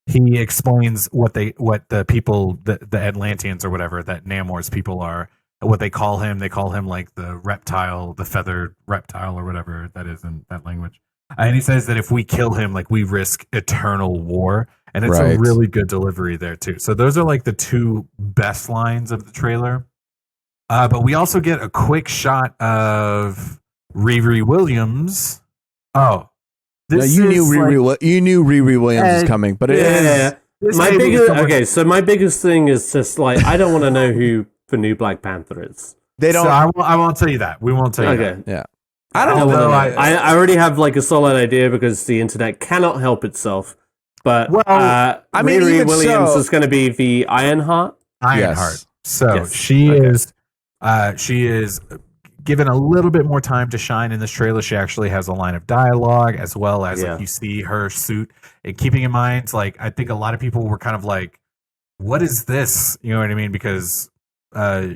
He explains what the people, the Atlanteans or whatever, that Namor's people are, what they call him. They call him like the reptile, the feathered reptile or whatever that is in that language. And he says that if we kill him, like we risk eternal war. And it's a really good delivery there too. So those are like the 2 best lines of the trailer. But we also get a quick shot of Riri Williams. Oh. You knew Riri Williams is coming, but so my biggest thing is just like I don't want to know who the new Black Panther is. They don't. So I won't tell you that. We won't tell you that. Yeah. I don't know. I already have like a solid idea because the internet cannot help itself. But Riri Williams is going to be the Ironheart. Ironheart. So she is given a little bit more time to shine in this trailer. She actually has a line of dialogue as well as like, you see her suit. And keeping in mind, like I think a lot of people were kind of like, "What is this?" You know what I mean? Because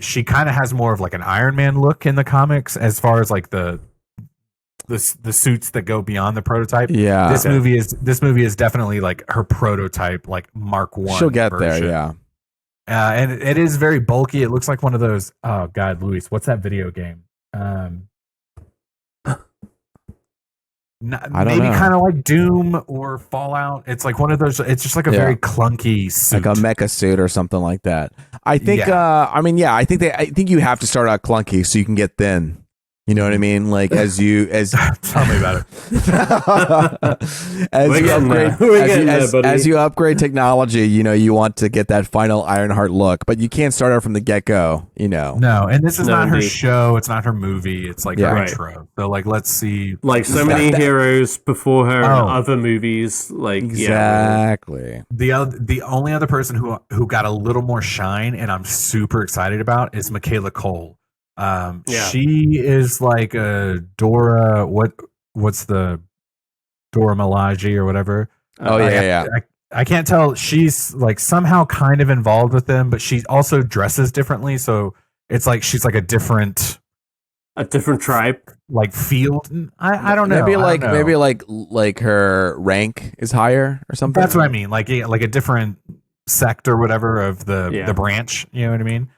she kind of has more of like an Iron Man look in the comics as far as like the suits that go beyond the prototype. Yeah, this movie is definitely like her prototype, like Mark 1. She'll get version. there, yeah. And it is very bulky. It looks like one of those. Oh God, Luis, what's that video game? Maybe kind of like Doom or Fallout. It's like one of those. It's just like a very clunky suit, like a mecha suit or something like that. I think. I think you have to start out clunky so you can get thin. You know what I mean? Like as tell me about it. As you upgrade technology, you know, you want to get that final Ironheart look, but you can't start out from the get-go, you know. No, and this is not her show, it's not her movie, it's like her intro. So like let's see, like so many heroes before her in other movies, like exactly. The only other person who got a little more shine and I'm super excited about is Michaela Cole. She is like a Dora. What's the Dora Milaje or whatever? I can't tell. She's like somehow kind of involved with them, but she also dresses differently. So it's like she's like a different tribe, like field. I don't know. Maybe like her rank is higher or something. That's what I mean. Like a different sect or whatever of the branch. You know what I mean?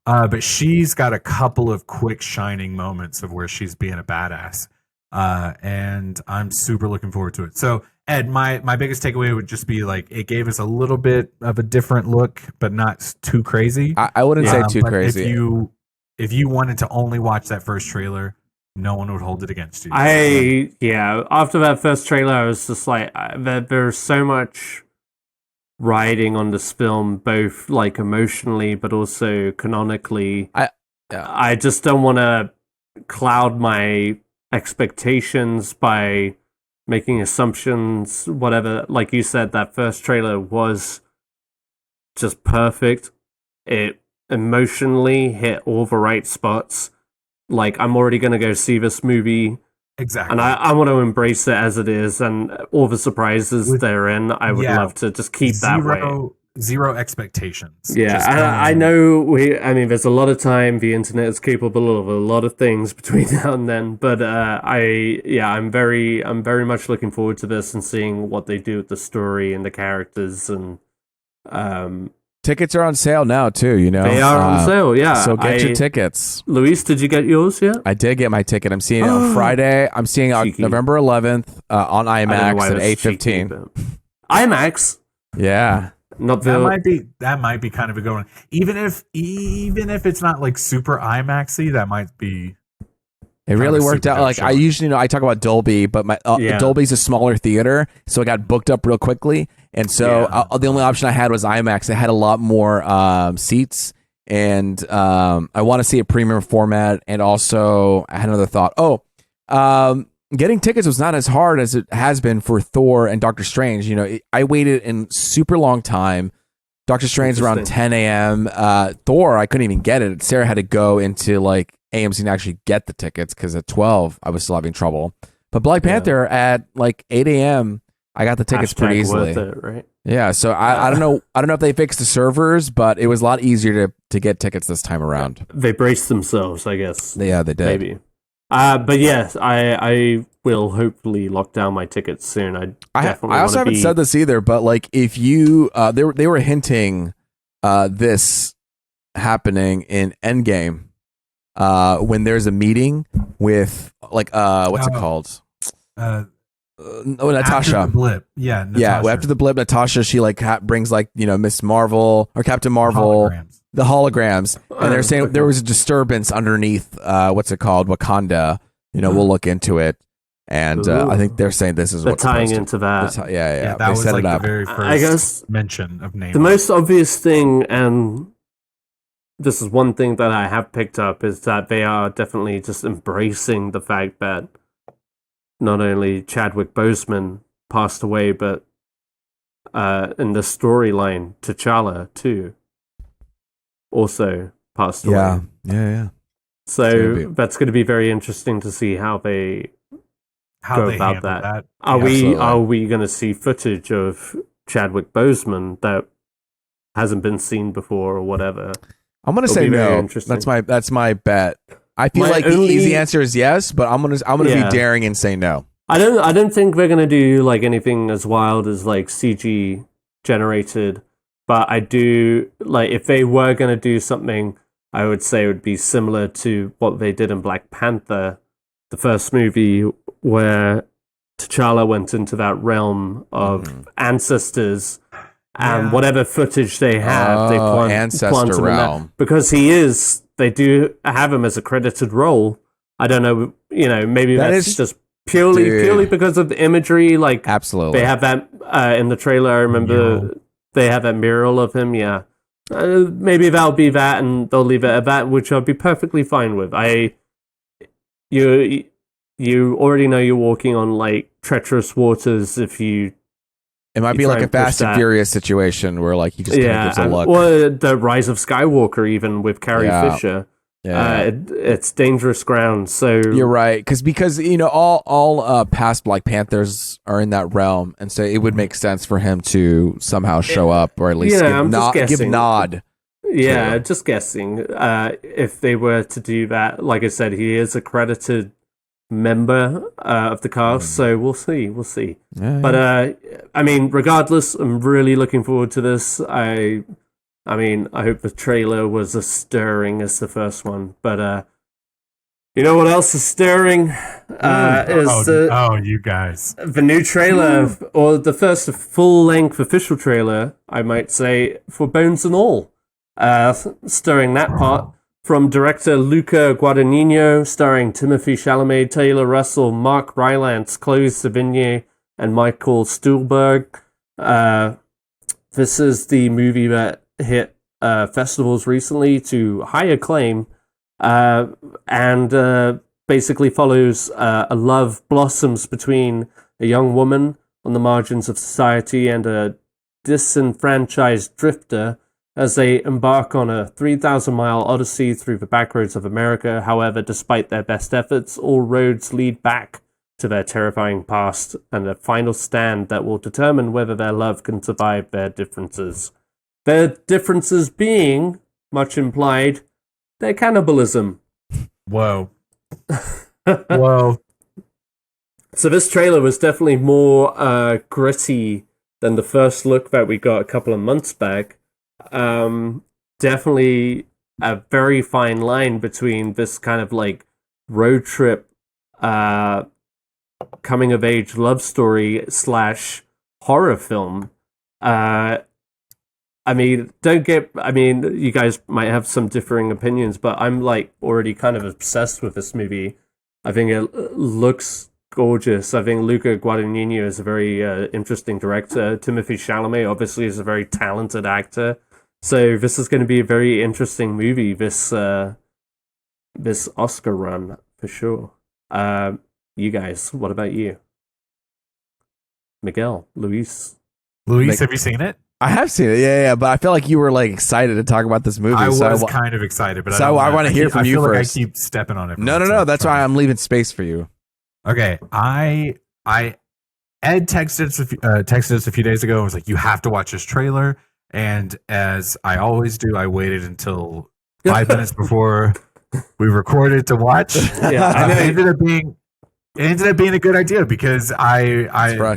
But she's got a couple of quick shining moments of where she's being a badass. And I'm super looking forward to it. So, Ed, my biggest takeaway would just be like it gave us a little bit of a different look, but not too crazy. I wouldn't say too crazy. If you wanted to only watch that first trailer, no one would hold it against you. After that first trailer, I was just like, there's so much riding on this film, both like emotionally, but also canonically. I just don't want to cloud my expectations by making assumptions, whatever. Like you said, that first trailer was just perfect. It emotionally hit all the right spots. Like, I'm already going to go see this movie. Exactly. And I want to embrace it as it is, and all the surprises therein, I would love to just keep that way. Zero expectations. Yeah, I know. There's a lot of time. The internet is capable of a lot of things between now and then. But I'm very much looking forward to this and seeing what they do with the story and the characters. And tickets are on sale now too. They are on sale. Yeah, so get your tickets. Luis, did you get yours yet? I did get my ticket. I'm seeing it on Friday. I'm seeing it on November 11th on IMAX at 8:15. IMAX. Yeah. That might be kind of a good one. Even if it's not like super IMAX-y, that might be. It really worked out. Like I usually I talk about Dolby, but my Dolby's a smaller theater, so I got booked up real quickly, and so the only option I had was IMAX. It had a lot more seats, and I want to see a premium format. And also, I had another thought. Getting tickets was not as hard as it has been for Thor and Doctor Strange. I waited in super long time. Doctor Strange around 10 a.m. Thor, I couldn't even get it. Sarah had to go into like AMC and actually get the tickets because at 12 I was still having trouble. But Black Panther at like 8 a.m. I got the tickets pretty easily. Worth it, right? Yeah, so I don't know. I don't know if they fixed the servers, but it was a lot easier to get tickets this time around. They braced themselves, I guess. Yeah, they did. Maybe. But yes, I will hopefully lock down my tickets soon. I also haven't said this either, but like if you, they were hinting this happening in Endgame when there's a meeting with like what's it called? Natasha. After the blip. Yeah, Natasha. Yeah. After the blip, Natasha, she like brings like Miss Marvel or Captain Marvel. The holograms, and they're saying there was a disturbance underneath. What's it called? Wakanda. We'll look into it, and I think they're saying this is what's tying into that. Yeah, that was like the very first mention of name. The most obvious thing, and this is one thing that I have picked up, is that they are definitely just embracing the fact that not only Chadwick Boseman passed away, but in the storyline, T'Challa too also passed away. Yeah. So that's going to be very interesting to see how they go about that. Are we going to see footage of Chadwick Boseman that hasn't been seen before or whatever? I'm going to say no. That's my bet. I feel like the easy answer is yes, but I'm gonna be daring and say no. I don't think they're going to do like anything as wild as like CG generated. But I do, like, if they were going to do something, I would say it would be similar to what they did in Black Panther, the first movie, where T'Challa went into that realm of ancestors, and whatever footage they have, they plant him in that. Because they do have him as a credited role. I don't know, maybe that's just purely because of the imagery. Like, absolutely. They have that in the trailer, I remember... They have that mural of him, yeah. Maybe that'll be that, and they'll leave it at that, which I'll be perfectly fine with. You already know you're walking on like treacherous waters if you. It might be like a Fast and Furious situation where like he just kind of gives a look. Or the Rise of Skywalker, even with Carrie Fisher. Yeah. It's dangerous ground. So you're right, because all past Black Panthers are in that realm, and so it would make sense for him to somehow show up or at least give nod. Yeah, just guessing. If they were to do that, like I said, he is a credited member of the cast, so we'll see. Yeah, but regardless, I'm really looking forward to this. I hope the trailer was as stirring as the first one. But you know what else is stirring? You guys. The new trailer, or the first full-length official trailer, I might say, for Bones and All. Stirring that part from director Luca Guadagnino, starring Timothée Chalamet, Taylor Russell, Mark Rylance, Chloe Sevigny, and Michael Stuhlbarg. This is the movie that hit festivals recently to high acclaim, and basically follows a love blossoms between a young woman on the margins of society and a disenfranchised drifter as they embark on a 3,000-mile odyssey through the backroads of America. However, despite their best efforts, all roads lead back to their terrifying past and a final stand that will determine whether their love can survive their differences. Their differences being, much implied, their cannibalism. Whoa. Whoa. So this trailer was definitely more gritty than the first look that we got a couple of months back. Definitely a very fine line between this kind of like road trip coming of age love story / horror film. I mean, you guys might have some differing opinions, but I'm like already kind of obsessed with this movie. I think it looks gorgeous. I think Luca Guadagnino is a very interesting director. Timothée Chalamet obviously is a very talented actor. So this is going to be a very interesting movie, this Oscar run, for sure. You guys, what about you? Miguel, Luis, have you seen it? I have seen it, yeah, but I feel like you were like excited to talk about this movie. I was kind of excited, but I want to hear from you first. Like I keep stepping on it. No. That's why I'm leaving space for you. Okay, Ed texted us a few days ago and was like, "You have to watch this trailer." And as I always do, I waited until 5 minutes before we recorded to watch. Yeah, it ended up being a good idea because I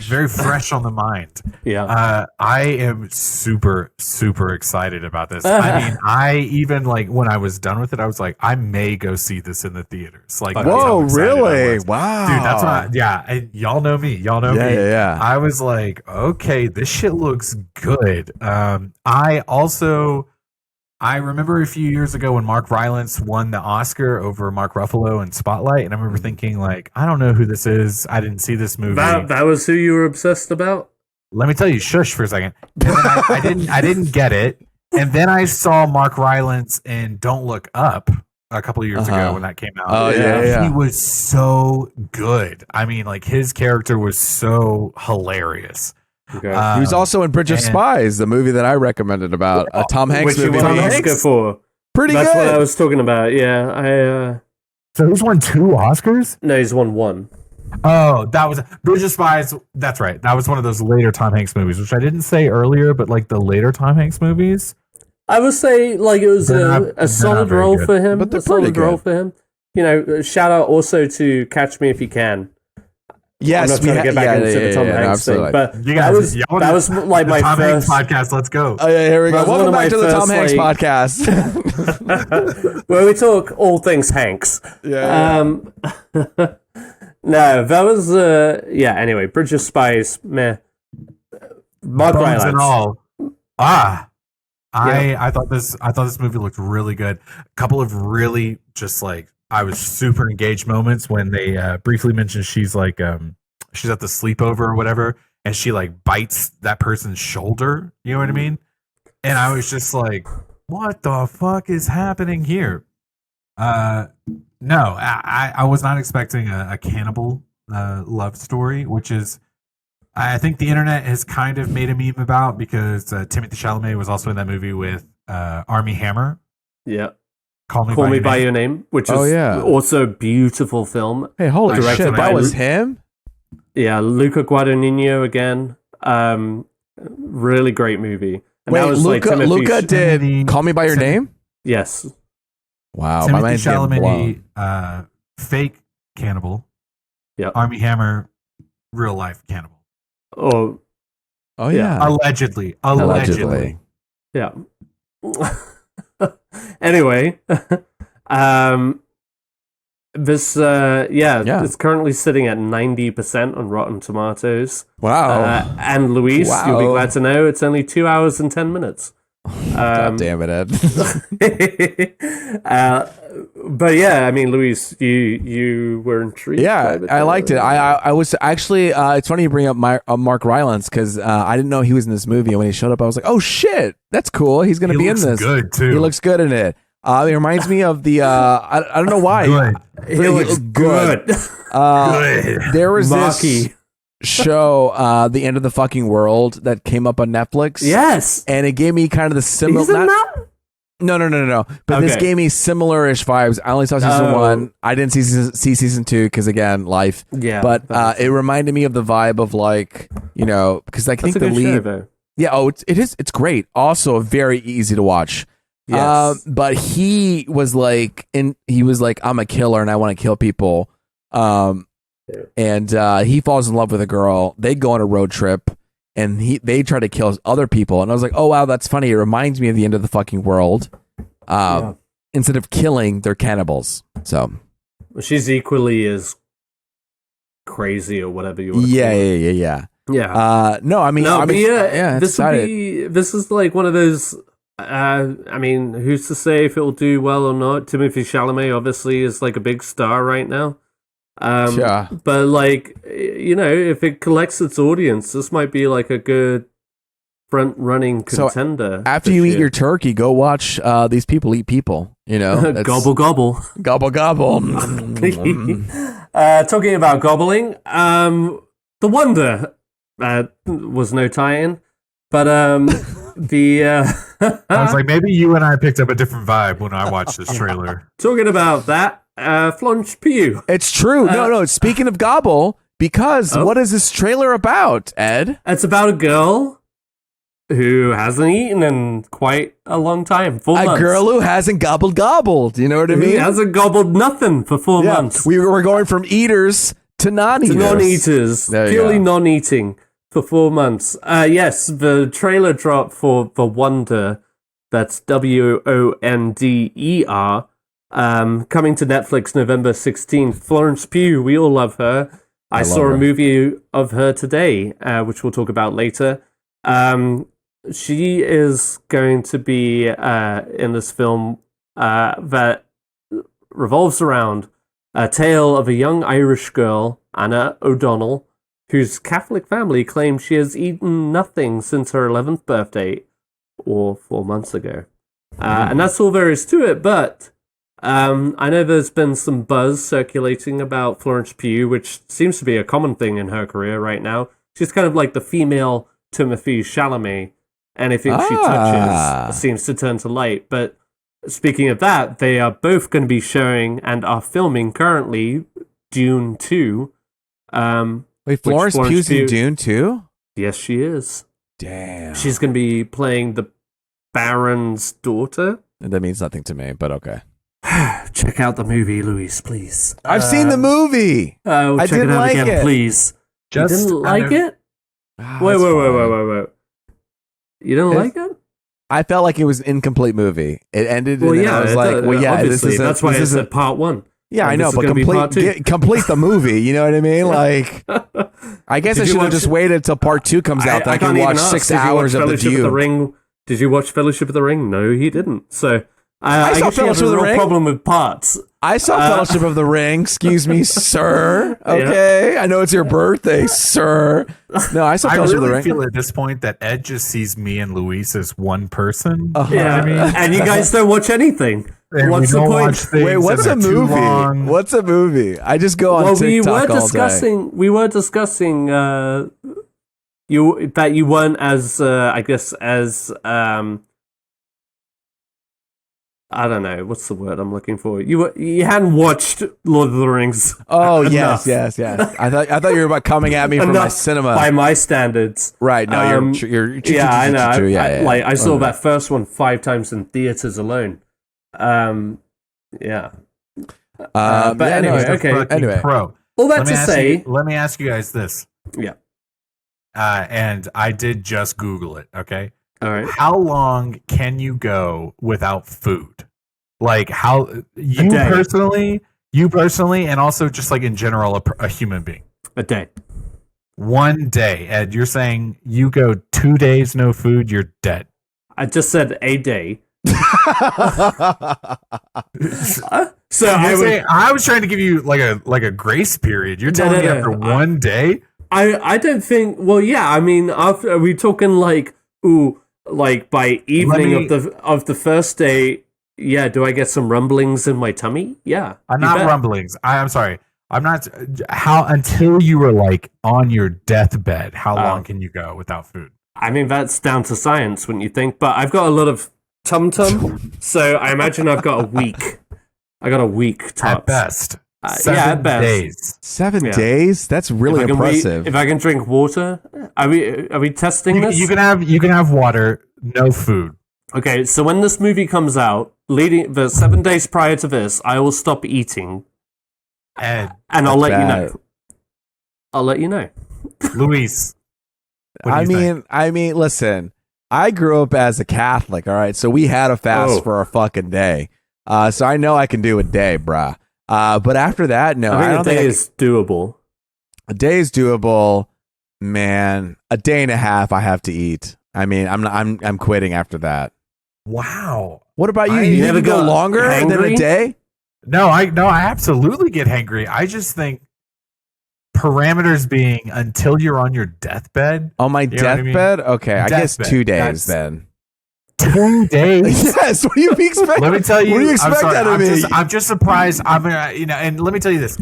very fresh on the mind. Yeah. I am super, super excited about this. I mean, I even like when I was done with it, I was like, I may go see this in the theaters. Like, whoa, really? Wow. Dude, that's not, y'all know me. Me. Yeah. I was like, okay, this shit looks good. I remember a few years ago when Mark Rylance won the Oscar over Mark Ruffalo in Spotlight, and I remember thinking, like, I don't know who this is. I didn't see this movie. That was who you were obsessed about? Let me tell you, shush for a second. And then I didn't get it, and then I saw Mark Rylance in Don't Look Up a couple of years ago when that came out. Oh yeah. He was so good. I mean, like his character was so hilarious. Okay. He was also in Bridge of Spies, the movie that I recommended about Tom Hanks movie. Which you won an Oscar for. Pretty That's good. That's what I was talking about. Yeah, So he's won 2 Oscars? No, he's won 1. Oh, that was Bridge of Spies. That's right. That was one of those later Tom Hanks movies, which I didn't say earlier, but like the later Tom Hanks movies. I would say like it was a solid role for him. But they're a solid pretty good. role for him. You know, shout out also to Catch Me If You Can. Yes, I'm not trying to get back into the Tom Hanks thing, but you guys, that was like my Tom first Hanks podcast. Let's go. Oh yeah, here we go. That was Welcome back to the Tom Hanks like- podcast. where we talk all things Hanks. Yeah. No, that was Anyway, Bridge of Spies, meh. Mark Bones and Rylance. all. I thought this movie looked really good. A couple of really just like I was super engaged moments when they briefly mentioned she's like she's at the sleepover or whatever, and she like bites that person's shoulder. You know what I mean? And I was just like, what the fuck is happening here? No, I was not expecting a cannibal love story, which is I think the internet has kind of made a meme about because Timothée Chalamet was also in that movie with Armie Hammer. Yeah. Call Me by Your Name, which is also a beautiful film. Hey, holy Directed shit, by that was him? Yeah, Luca Guadagnino again. Really great movie. And Wait, that was Luca did Call Me by Your Name? Yes. Wow, my mind's getting blown. Chalamet, fake cannibal. Yeah. Armie Hammer, real life cannibal. Oh yeah. Allegedly. Yeah. Anyway, this it's currently sitting at 90% on Rotten Tomatoes. Wow. And Luis, you'll be glad to know it's only 2 hours and 10 minutes. God damn it, Ed. But yeah, I mean, Luis, you were intrigued. Yeah, I liked it. I was actually. It's funny you bring up Mark Rylance because I didn't know he was in this movie, and when he showed up, I was like, "Oh shit, that's cool. He's going to be in this." Good too. He looks good in it. It reminds me of the. I don't know why. Good. He looks good. Good. There was Marky. this show, The End of the Fucking World, that came up on Netflix. Yes, and it gave me kind of the similar. He's in that? No. But this gave me similar-ish vibes. I only saw season 1. I didn't see season 2 because, again, life. Yeah. But it reminded me of the vibe of, like, because I think the lead. Show, yeah. It is. It's great. Also, very easy to watch. Yes. But he was like, I'm a killer and I want to kill people. And he falls in love with a girl. They go on a road trip. And they try to kill other people. And I was like, oh, wow, that's funny. It reminds me of The End of the Fucking World. Instead of killing, they're cannibals. So she's equally as crazy or whatever you want to yeah. This is like one of those. I mean, who's to say if it'll do well or not? Timothy Chalamet obviously is like a big star right now. But like, if it collects its audience, this might be like a good front-running contender. So after you eat your turkey, go watch these people eat people. Gobble gobble, gobble gobble. Talking about gobbling, The Wonder was no tie-in, but the I was like, maybe you and I picked up a different vibe when I watched this trailer. Talking about that. Florence Pugh. It's true. No. Speaking of gobble, because what is this trailer about, Ed? It's about a girl who hasn't eaten in quite a long time. 4 months. A girl who hasn't gobbled. You know what I mean? Who hasn't gobbled nothing for 4 months. We were going from eaters to non-eaters. Non-eaters. Purely non-eating for 4 months. Yes, the trailer dropped for The Wonder. That's WONDER. Coming to Netflix November 16th. Florence Pugh, we all love her. I saw a movie of her today, which we'll talk about later. She is going to be in this film that revolves around a tale of a young Irish girl, Anna O'Donnell, whose Catholic family claims she has eaten nothing since her 11th birthday, or 4 months ago. And that's all there is to it, but I know there's been some buzz circulating about Florence Pugh, which seems to be a common thing in her career right now. She's kind of like the female Timothy Chalamet. Anything she touches seems to turn to light. But speaking of that, they are both going to be showing and are filming currently Dune 2. Wait, Florence Pugh's in Dune 2? Yes, she is. Damn. She's going to be playing the Baron's daughter. That means nothing to me, but okay. Check out the movie, Luis, please. I've seen the movie. Oh, check it out again, please. You didn't like it? Wait. You didn't like it? I felt like it was an incomplete movie. It ended, and I was like, obviously, that's why I said part 1. Yeah, I know, but complete the movie. You know what I mean? Like, I guess I should have just waited till part 2 comes out. I can watch 6 hours of the Dune. Did you watch Fellowship of the Ring? No, he didn't. So I saw guess you have Fellowship of the a real Ring. problem with parts. I saw Fellowship of the Ring. Excuse me, sir. Okay, I know it's your birthday, sir. No, I saw Fellowship of the Ring. I feel at this point that Ed just sees me and Luis as one person. Yeah, I mean? And you guys don't watch anything. What's the point? Wait, what's a movie? What's a movie? I just go on TikTok all day. We were discussing that you weren't as I guess as I don't know what's the word I'm looking for. You hadn't watched Lord of the Rings. Oh yes. I thought you were coming at me from my cinema by my standards. Right? No, you're yeah, I know. Yeah. Like I saw that first one 5 times in theaters alone. Yeah. But anyway, okay. Anyway, pro. All that to say, let me ask you guys this. Yeah. And I did just Google it. Okay. All right. How long can you go without food? Like how you personally, and also just like in general, a human being. A day. 1 day. Ed, you're saying you go 2 days no food, you're dead. I just said a day. So I was trying to give you like a grace period. You're telling me after one day? I don't think. Well, yeah. I mean, are we talking like by evening of the first day? Yeah. Do I get some rumblings in my tummy? Yeah. Not rumblings. I'm sorry. I'm not. How until you were like on your deathbed? How long can you go without food? I mean, that's down to science, wouldn't you think? But I've got a lot of tum, so I imagine I've got a week. I got a week tops. At best. 7 at best. Days. 7 days? That's really impressive. If I can drink water, are we testing this? You can have water, no food. Okay, so when this movie comes out, the 7 days prior to this, I will stop eating, and I'll let you know. I'll let you know, Luis. I mean, listen. I grew up as a Catholic. All right, so we had a fast for a fucking day. So I know I can do a day, bruh. But after that, no, I don't think a day is doable. A day is doable, man. A day and a half, I have to eat. I mean, I'm quitting after that. Wow. What about you? You never go longer than a day? No, I absolutely get hangry. I just think parameters being until you're on your deathbed. On my deathbed? I mean? Okay, I guess 2 days then. 2 days? Yes. What do you expect? Let me tell you. What do you expect out of me? I'm just surprised. And let me tell you this.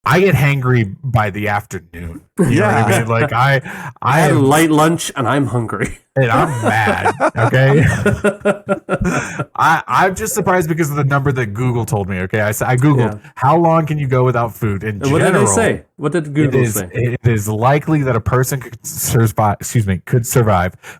I get hangry by the afternoon. You know what I mean? Like I had a light lunch and I'm hungry. And I'm mad. Okay. I'm just surprised because of the number that Google told me. Okay. I Googled how long can you go without food in general. What did they say? What did Google say? It is likely that a person could survive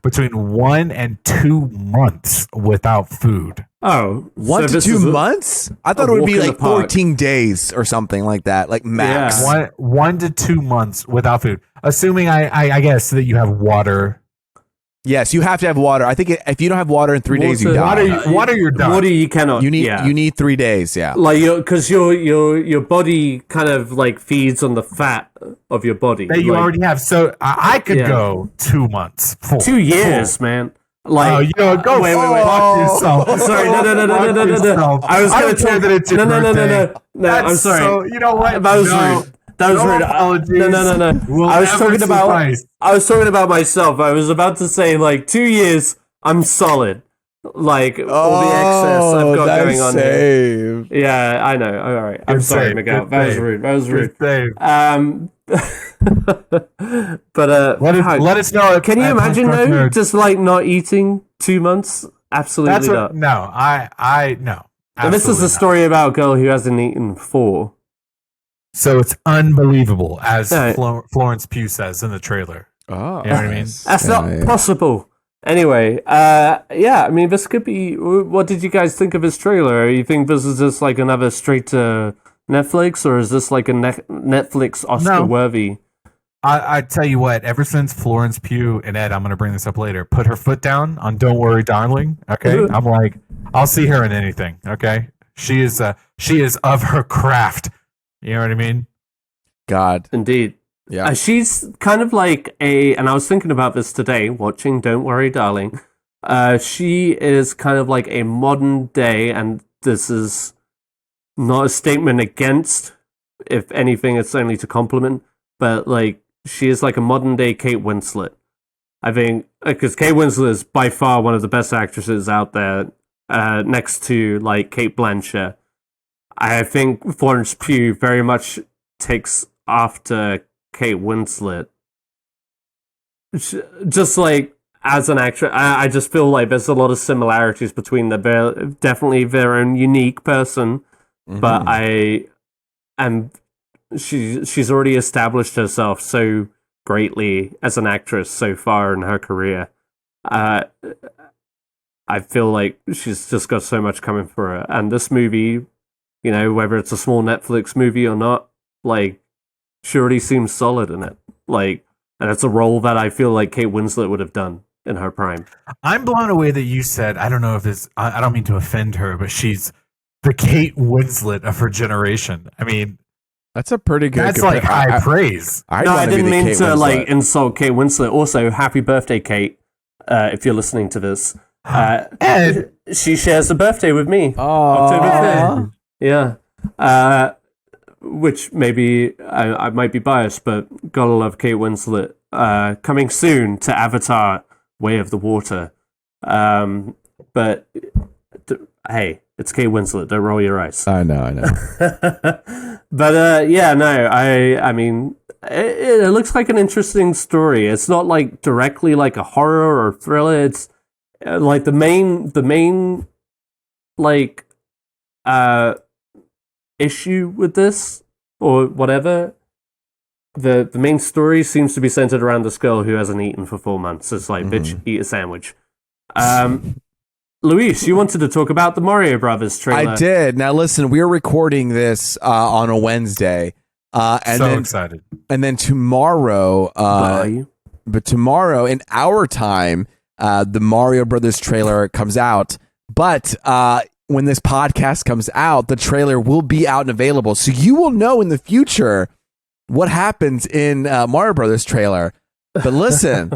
between 1 and 2 months without food. Oh, 1 to 2 months? I thought it would be like 14 days or something like that, like max. Yeah. 1 to 2 months without food, assuming I guess that you have water. Yes, you have to have water. I think if you don't have water in 3 days, you die. Water, you're done. Water, you cannot. You need 3 days. Yeah, like because your body kind of like feeds on the fat of your body that you already have. So I could go 2 months, 2 years, man. Like, go wait. Fuck yourself. Sorry, no. I was going to tell that it's your birthday. No. I'm sorry. So, you know what? That was rude. That was rude. Apologies. No. I was talking about myself. I was about to say like 2 years. I'm solid. Like all the excess I've got going on here. Yeah, I know. All right. I'm sorry, Miguel. That was rude. But let us know. Can you imagine though, just like not eating 2 months? Absolutely not. No, I no. And this is a story about a girl who hasn't eaten 4. So it's unbelievable, as Florence Pugh says in the trailer. Oh, you know what I mean? That's not possible. Anyway, I mean, this could be. What did you guys think of this trailer? You think this is just like another straight to Netflix, or is this like a Netflix Oscar-worthy? I tell you what, ever since Florence Pugh and Ed, I'm going to bring this up later, put her foot down on "Don't Worry, Darling." Okay, I'm like, I'll see her in anything. Okay, she is of her craft. You know what I mean? God, indeed. Yeah, she's kind of like and I was thinking about this today, watching "Don't Worry, Darling." She is kind of like a modern day, and this is not a statement against. If anything, it's only to compliment. But like, she is like a modern day Kate Winslet. I think because Kate Winslet is by far one of the best actresses out there, next to like Kate Blanchett. I think Florence Pugh very much takes after Kate Winslet. Just like as an actress, I just feel like there's a lot of similarities between them. They're definitely their own unique person, but she's already established herself so greatly as an actress so far in her career. I feel like she's just got so much coming for her. And this movie, you know, whether it's a small Netflix movie or not, like, she already seems solid in it. Like, and it's a role that I feel like Kate Winslet would have done in her prime. I'm blown away that you said, I don't know if this, I don't mean to offend her, but she's the Kate Winslet of her generation. I mean, that's a pretty good. That's like high praise. I didn't mean to like insult Kate Winslet. Also, happy birthday, Kate! If you're listening to this, Ed. She shares a birthday with me. Oh, October 5th. Yeah. Which maybe I might be biased, but gotta love Kate Winslet. Coming soon to Avatar: Way of the Water. But hey, it's Kate Winslet. Don't roll your eyes. I know. But yeah, no. I mean, it looks like an interesting story. It's not like directly like a horror or thriller. It's like the main like issue with this or whatever. The main story seems to be centered around this girl who hasn't eaten for 4 months. It's like, bitch, eat a sandwich. Luis, you wanted to talk about the Mario Brothers trailer. I did. Now listen, we're recording this on a Wednesday. Excited. And then tomorrow, but tomorrow in our time, the Mario Brothers trailer comes out. But when this podcast comes out, the trailer will be out and available. So you will know in the future what happens in Mario Brothers trailer. But listen,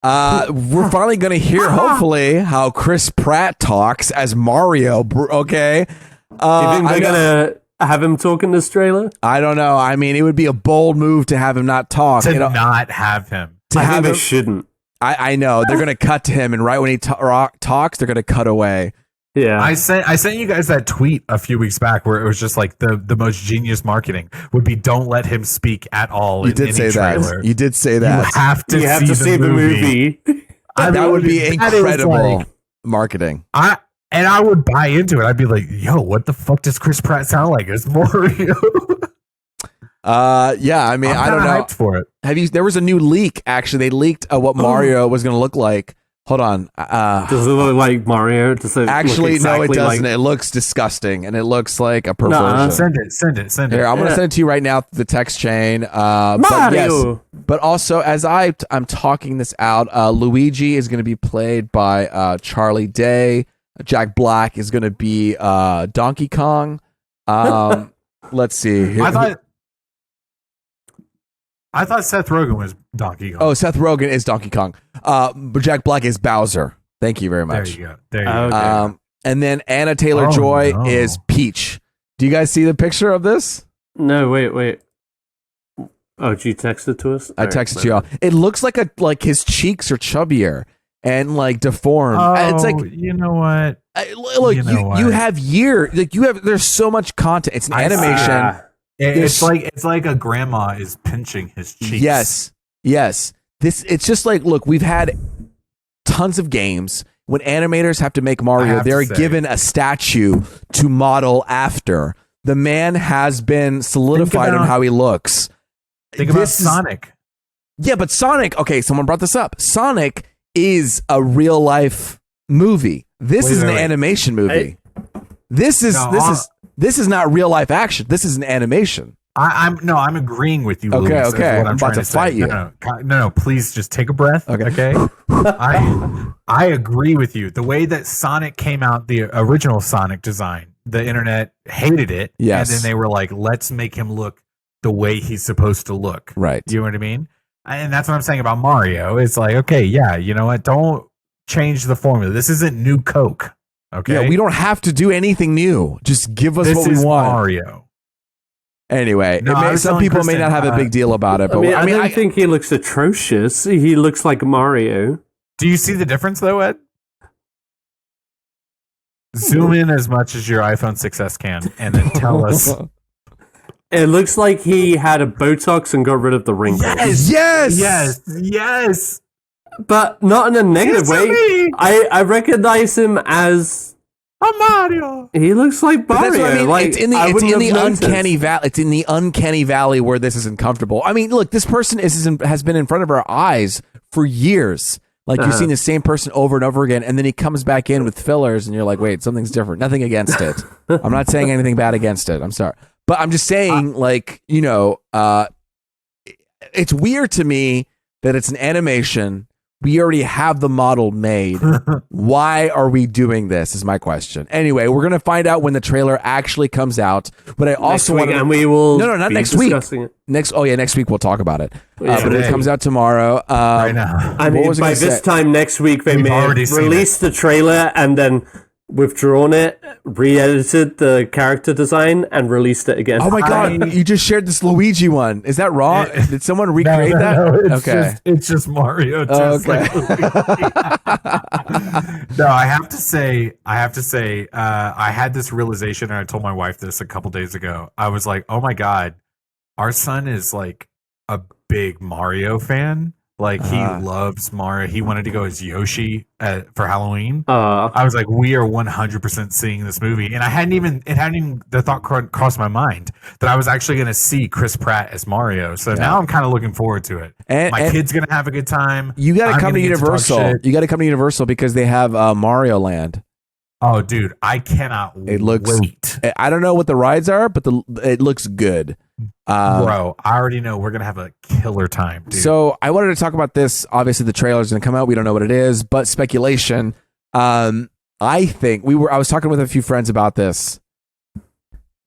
we're finally going to hear, hopefully, how Chris Pratt talks as Mario. Okay. Do you think they're going to have him talk in this trailer? I don't know. I mean, it would be a bold move to have him not talk. Not have him. I think they shouldn't. I know. They're going to cut to him, and right when he talks, they're going to cut away. Yeah, I sent you guys that tweet a few weeks back where it was just like the most genius marketing would be don't let him speak at all. You did say that. You did say that. You have to see the movie. That would be incredible marketing. I would buy into it. I'd be like, yo, what the fuck does Chris Pratt sound like? It's Mario. Yeah, I mean, I don't know. Hyped for it. There was a new leak. Actually, they leaked what Mario was going to look like. Hold on. Does it look like Mario? Actually, exactly no, it doesn't. Like... It looks disgusting, and it looks like a perversion. Send it. Here, I'm going to send it to you right now through the text chain. Mario! But yes, but also, as I'm talking this out, Luigi is going to be played by Charlie Day. Jack Black is going to be Donkey Kong. Let's see. Here. I thought Seth Rogen was Donkey Kong. Oh, Seth Rogen is Donkey Kong. But Jack Black is Bowser. Thank you very much. There you go. And then Anna Taylor-Joy is Peach. Do you guys see the picture of this? No, wait. Oh, did you text it to us? I texted you all. It looks like his cheeks are chubbier and like deformed. It's like, you know what? Look, you have years. Like there's so much content. It's an animation. It's like a grandma is pinching his cheeks. Yes. It's just like, look, we've had tons of games. When animators have to make Mario, they're given a statue to model after. The man has been solidified on how he looks. Think about Sonic. Yeah, but Sonic, okay, someone brought this up. Sonic is a real life movie. This is an animation movie. This is not real life action. This is an animation. I'm agreeing with you. Okay, Louis, okay. I'm about to fight you. No, please just take a breath. Okay. I agree with you. The way that Sonic came out, the original Sonic design, the internet hated it. Yes. And then they were like, let's make him look the way he's supposed to look. Right. You know what I mean? And that's what I'm saying about Mario. It's like, okay, yeah, you know what? Don't change the formula. This isn't new Coke. Okay. Yeah, we don't have to do anything new. Just give us what we want. Mario. Anyway, some people may not have a big deal about it, but I think he looks atrocious. He looks like Mario. Do you see the difference, though, Ed? Zoom in as much as your iPhone 6s can, and then tell us. It looks like he had a Botox and got rid of the wrinkles. Yes. But not in a negative way. I recognize him as Mario. He looks like Mario. That's what I mean. Like, it's in the uncanny valley. It's in the uncanny valley where this isn't comfortable. I mean, look, this person has been in front of our eyes for years. Like you've seen the same person over and over again, and then he comes back in with fillers, and you're like, wait, something's different. Nothing against it. I'm not saying anything bad against it. I'm sorry, but I'm just saying, it's weird to me that it's an animation We already have the model made. Why are we doing this is my question. Anyway, we're going to find out when the trailer actually comes out. But I also want to... And we will not next week. Next week we'll talk about it. But it comes out tomorrow. Right now. I mean, by this time next week, they may have released the trailer and then withdrawn it, re-edited the character design, and released it again. Oh my god! You just shared this Luigi one. Is that wrong? Did someone recreate that? No, it's just Mario. Like No, I have to say, I had this realization, and I told my wife this a couple days ago. I was like, oh my god, our son is like a big Mario fan. Like he loves Mario. He wanted to go as Yoshi for Halloween. I was like, we are 100% seeing this movie, and the thought crossed my mind that I was actually going to see Chris Pratt as Mario. So now I'm kind of looking forward to it. And my kid's going to have a good time. You got to come to Universal. You got to come to Universal because they have Mario Land. Oh, dude, I cannot wait. I don't know what the rides are, but it looks good. Bro, I already know we're going to have a killer time, dude. So I wanted to talk about this. Obviously, the trailer's going to come out. We don't know what it is, but speculation. I think I was talking with a few friends about this.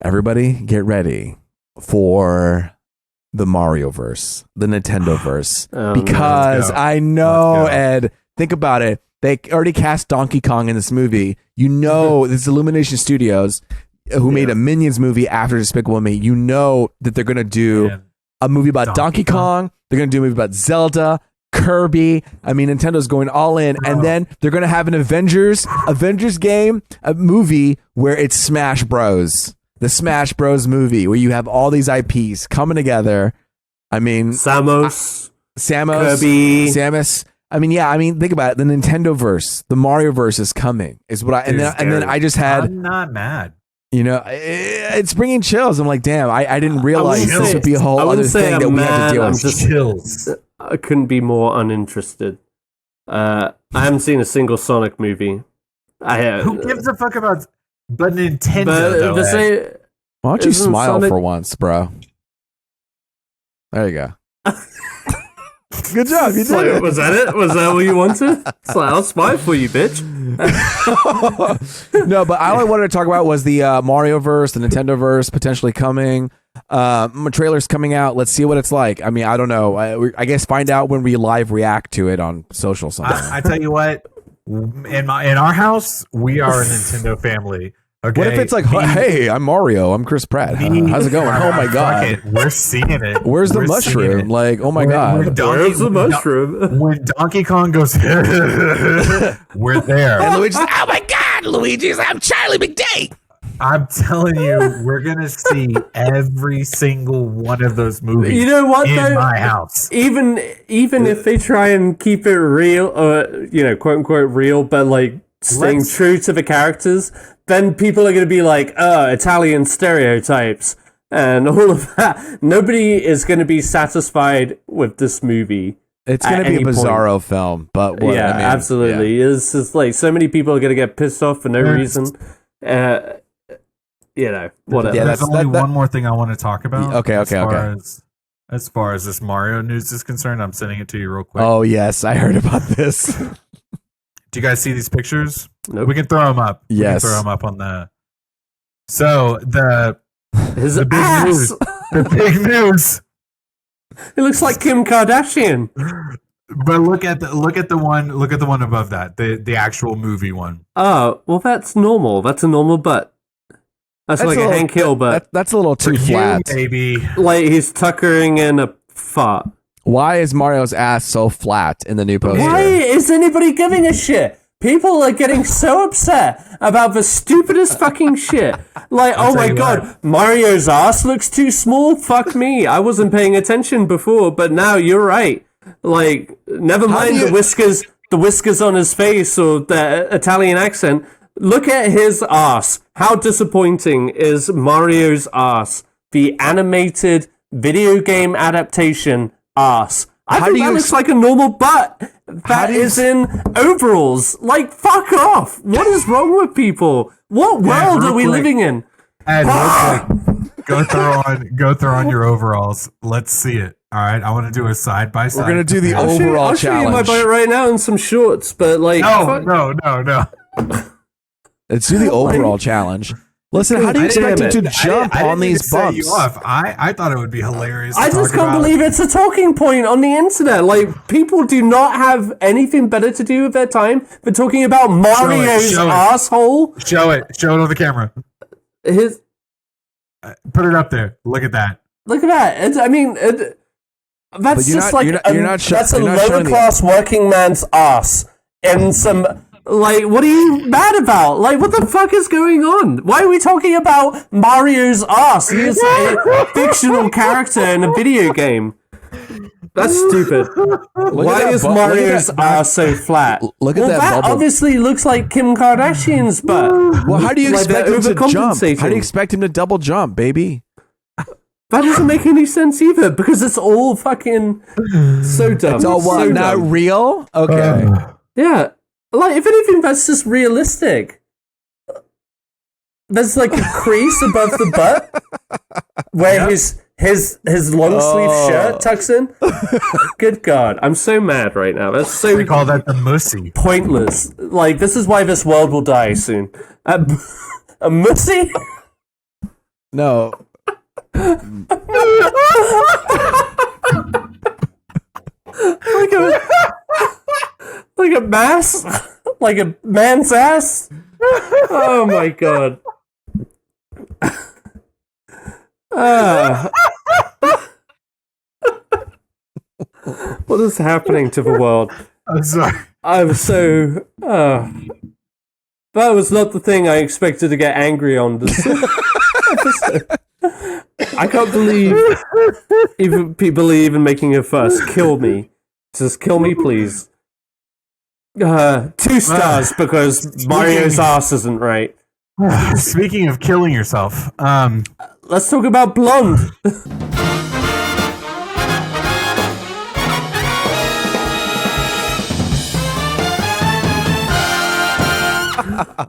Everybody get ready for the Mario-verse, the Nintendo-verse. Because I know, Ed, think about it. They already cast Donkey Kong in this movie. You know, this is Illumination Studios, who made a Minions movie after Despicable Me. You know that they're going to do a movie about Donkey Kong. They're going to do a movie about Zelda, Kirby. I mean, Nintendo's going all in. Bro. And then they're going to have an Avengers game, a movie where it's Smash Bros. The Smash Bros movie where you have all these IPs coming together. I mean... Samus, Kirby. Samus... think about it. The Nintendo-verse, the Mario-verse is coming. Is what and then I just had... I'm not mad. You know, it's bringing chills. I'm like, damn, I didn't realize this would be a whole other thing that we had to deal with. Just chills. I couldn't be more uninterested. I haven't seen a single Sonic movie. Who gives a fuck about... But Nintendo, why don't you smile for once, bro? There you go. Good job, you did it. Was that it? Was that what you wanted? It's like, I'll smile for you, bitch. No, but all I wanted to talk about was the Mario-verse, the Nintendo-verse potentially coming. Trailer's coming out. Let's see what it's like. I mean, I don't know. I guess find out when we live react to it on social sometime. I tell you what, in our house, we are a Nintendo family. Okay. What if it's like, hey, I'm Mario. I'm Chris Pratt. How's it going? Oh my god, we're seeing it. Where's the mushroom? Like, oh my god, where's the mushroom? When Donkey Kong goes, we're there. And Luigi's, oh my god, Luigi's, I'm Charlie Bday. I'm telling you, we're gonna see every single one of those movies. You know what? In my house, even if they try and keep it real, quote unquote real, but like staying true to the characters, then people are going to be like, Italian stereotypes and all of that. Nobody is going to be satisfied with this movie. It's going to be a bizarro film, but absolutely. Yeah. It's just like so many people are going to get pissed off for no reason. Whatever. Yeah, there's only one more thing I want to talk about. Okay. As far as this Mario news is concerned, I'm sending it to you real quick. Oh, yes. I heard about this. Do you guys see these pictures? Nope. We can throw them up. Yes. We can throw them up on the... So, the big news. The big news. It looks like Kim Kardashian. But look at the one above that. The actual movie one. Oh, well, that's normal. That's a normal butt. That's like a Hank Hill butt. That's a little too flat. Baby. Like he's tuckering in a fart. Why is Mario's ass so flat in the new poster? Why is anybody giving a shit? People are getting so upset about the stupidest fucking shit. Like, oh my god, Mario's ass looks too small? Fuck me. I wasn't paying attention before, but now you're right. Like, never mind the whiskers on his face or the Italian accent. Look at his ass. How disappointing is Mario's ass? The animated video game adaptation ass. I think that looks like a normal butt that is in overalls. Like, fuck off. What is wrong with people? What world are we living in? Ed, Go throw on your overalls. Let's see it. All right, I want to do a side by side. We're gonna do the overall I'll challenge. show you my boat right now in some shorts, but like no. Let's do the overall challenge. Listen, how do you expect him to jump on these bumps? You off. I thought it would be hilarious. I just can't believe it's a talking point on the internet. Like, people do not have anything better to do with their time than talking about Mario's asshole. Show it on the camera. Put it up there. Look at that. Look at that. That's just that's a lower class working man's ass and some. Like, what are you mad about? Like, what the fuck is going on? Why are we talking about Mario's ass? He is a fictional character in a video game. That's stupid. Why is Mario's ass so flat? Look at that bubble. Obviously looks like Kim Kardashian's butt. Well, how do you expect him to jump? How do you expect him to double jump, baby? That doesn't make any sense either, because it's all fucking so dumb. It's all what? Not real? Okay. Yeah. Like, if anything, that's just realistic. There's like a crease above the butt where his long sleeve shirt tucks in. Good God, I'm so mad right now. That's so. We call that the mussy. Pointless. Like, this is why this world will die soon. A mussy? No. Like a mass? Like a man's ass? Oh my God. What is happening to the world? I'm sorry. I'm so... that was not the thing I expected to get angry on this episode. I can't believe even people are even making a fuss. Kill me. Just kill me, please. 2 stars because Mario's ass isn't right. Speaking of killing yourself, let's talk about Blonde.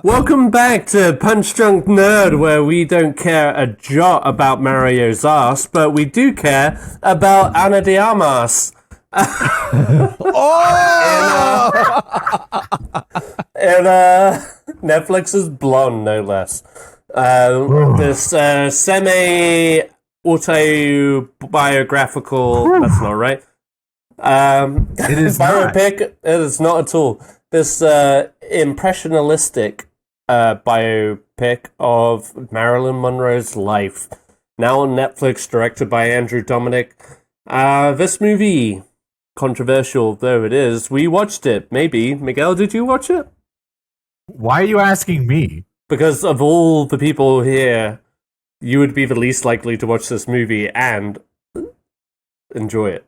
Welcome back to Punch Drunk Nerd, where we don't care a jot about Mario's ass, but we do care about Ana de Armas. And Netflix's Blonde, no less. This semi-autobiographical, that's not right. it is biopic. It is not at all. This impressionistic biopic of Marilyn Monroe's life, now on Netflix, directed by Andrew Domink. This movie, controversial though it is, we watched it. Maybe. Miguel, did you watch it? Why are you asking me? Because of all the people here, you would be the least likely to watch this movie and enjoy it.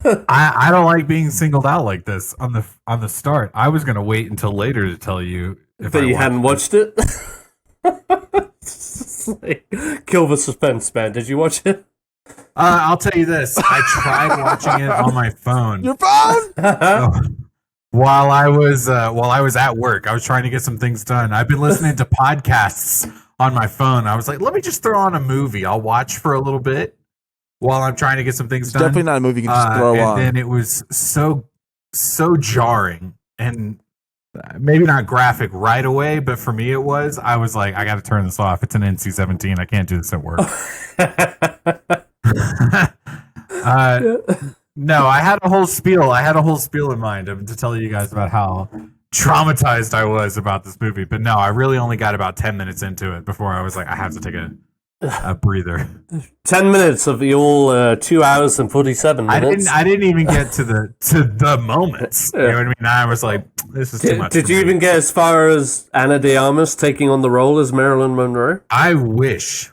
I don't like being singled out like this on the start. I was gonna wait until later to tell you if you hadn't watched it. Like, kill the suspense, man. Did you watch it? I'll tell you this. I tried watching it on my phone. Your phone? While I was at work, I was trying to get some things done. I've been listening to podcasts on my phone. I was like, let me just throw on a movie. I'll watch for a little bit while I'm trying to get some things done. Definitely not a movie you can just throw on. And then it was so jarring, and maybe not graphic right away, but for me it was. I was like, I got to turn this off. It's an NC-17. I can't do this at work. No, I had a whole spiel. In mind to tell you guys about how traumatized I was about this movie. But no, I really only got about 10 minutes into it before I was like, I have to take a breather. 10 minutes of your 2 hours and 47 minutes. I didn't even get to the moments. You know what I mean? I was like, this is too much. Did you even get as far as Ana de Armas taking on the role as Marilyn Monroe? I wish.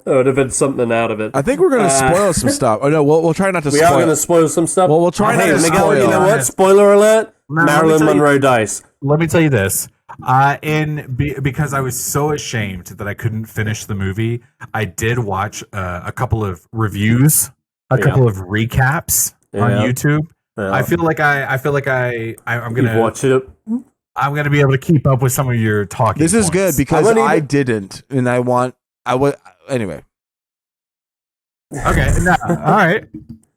There would have been something out of it. I think we're going to spoil some stuff. Oh no, we'll try not to. We spoil. are going to spoil some stuff. Well, we'll try not to Miguel, spoil. you know what? Spoiler alert: No, Marilyn Monroe dies. Let me tell you this. Because I was so ashamed that I couldn't finish the movie, I did watch a couple of reviews, couple of recaps on YouTube. Yeah. I feel like I'm gonna watch it. I'm gonna be able to keep up with some of your talking. This is good because I didn't, and I would anyway. Okay, no, all right.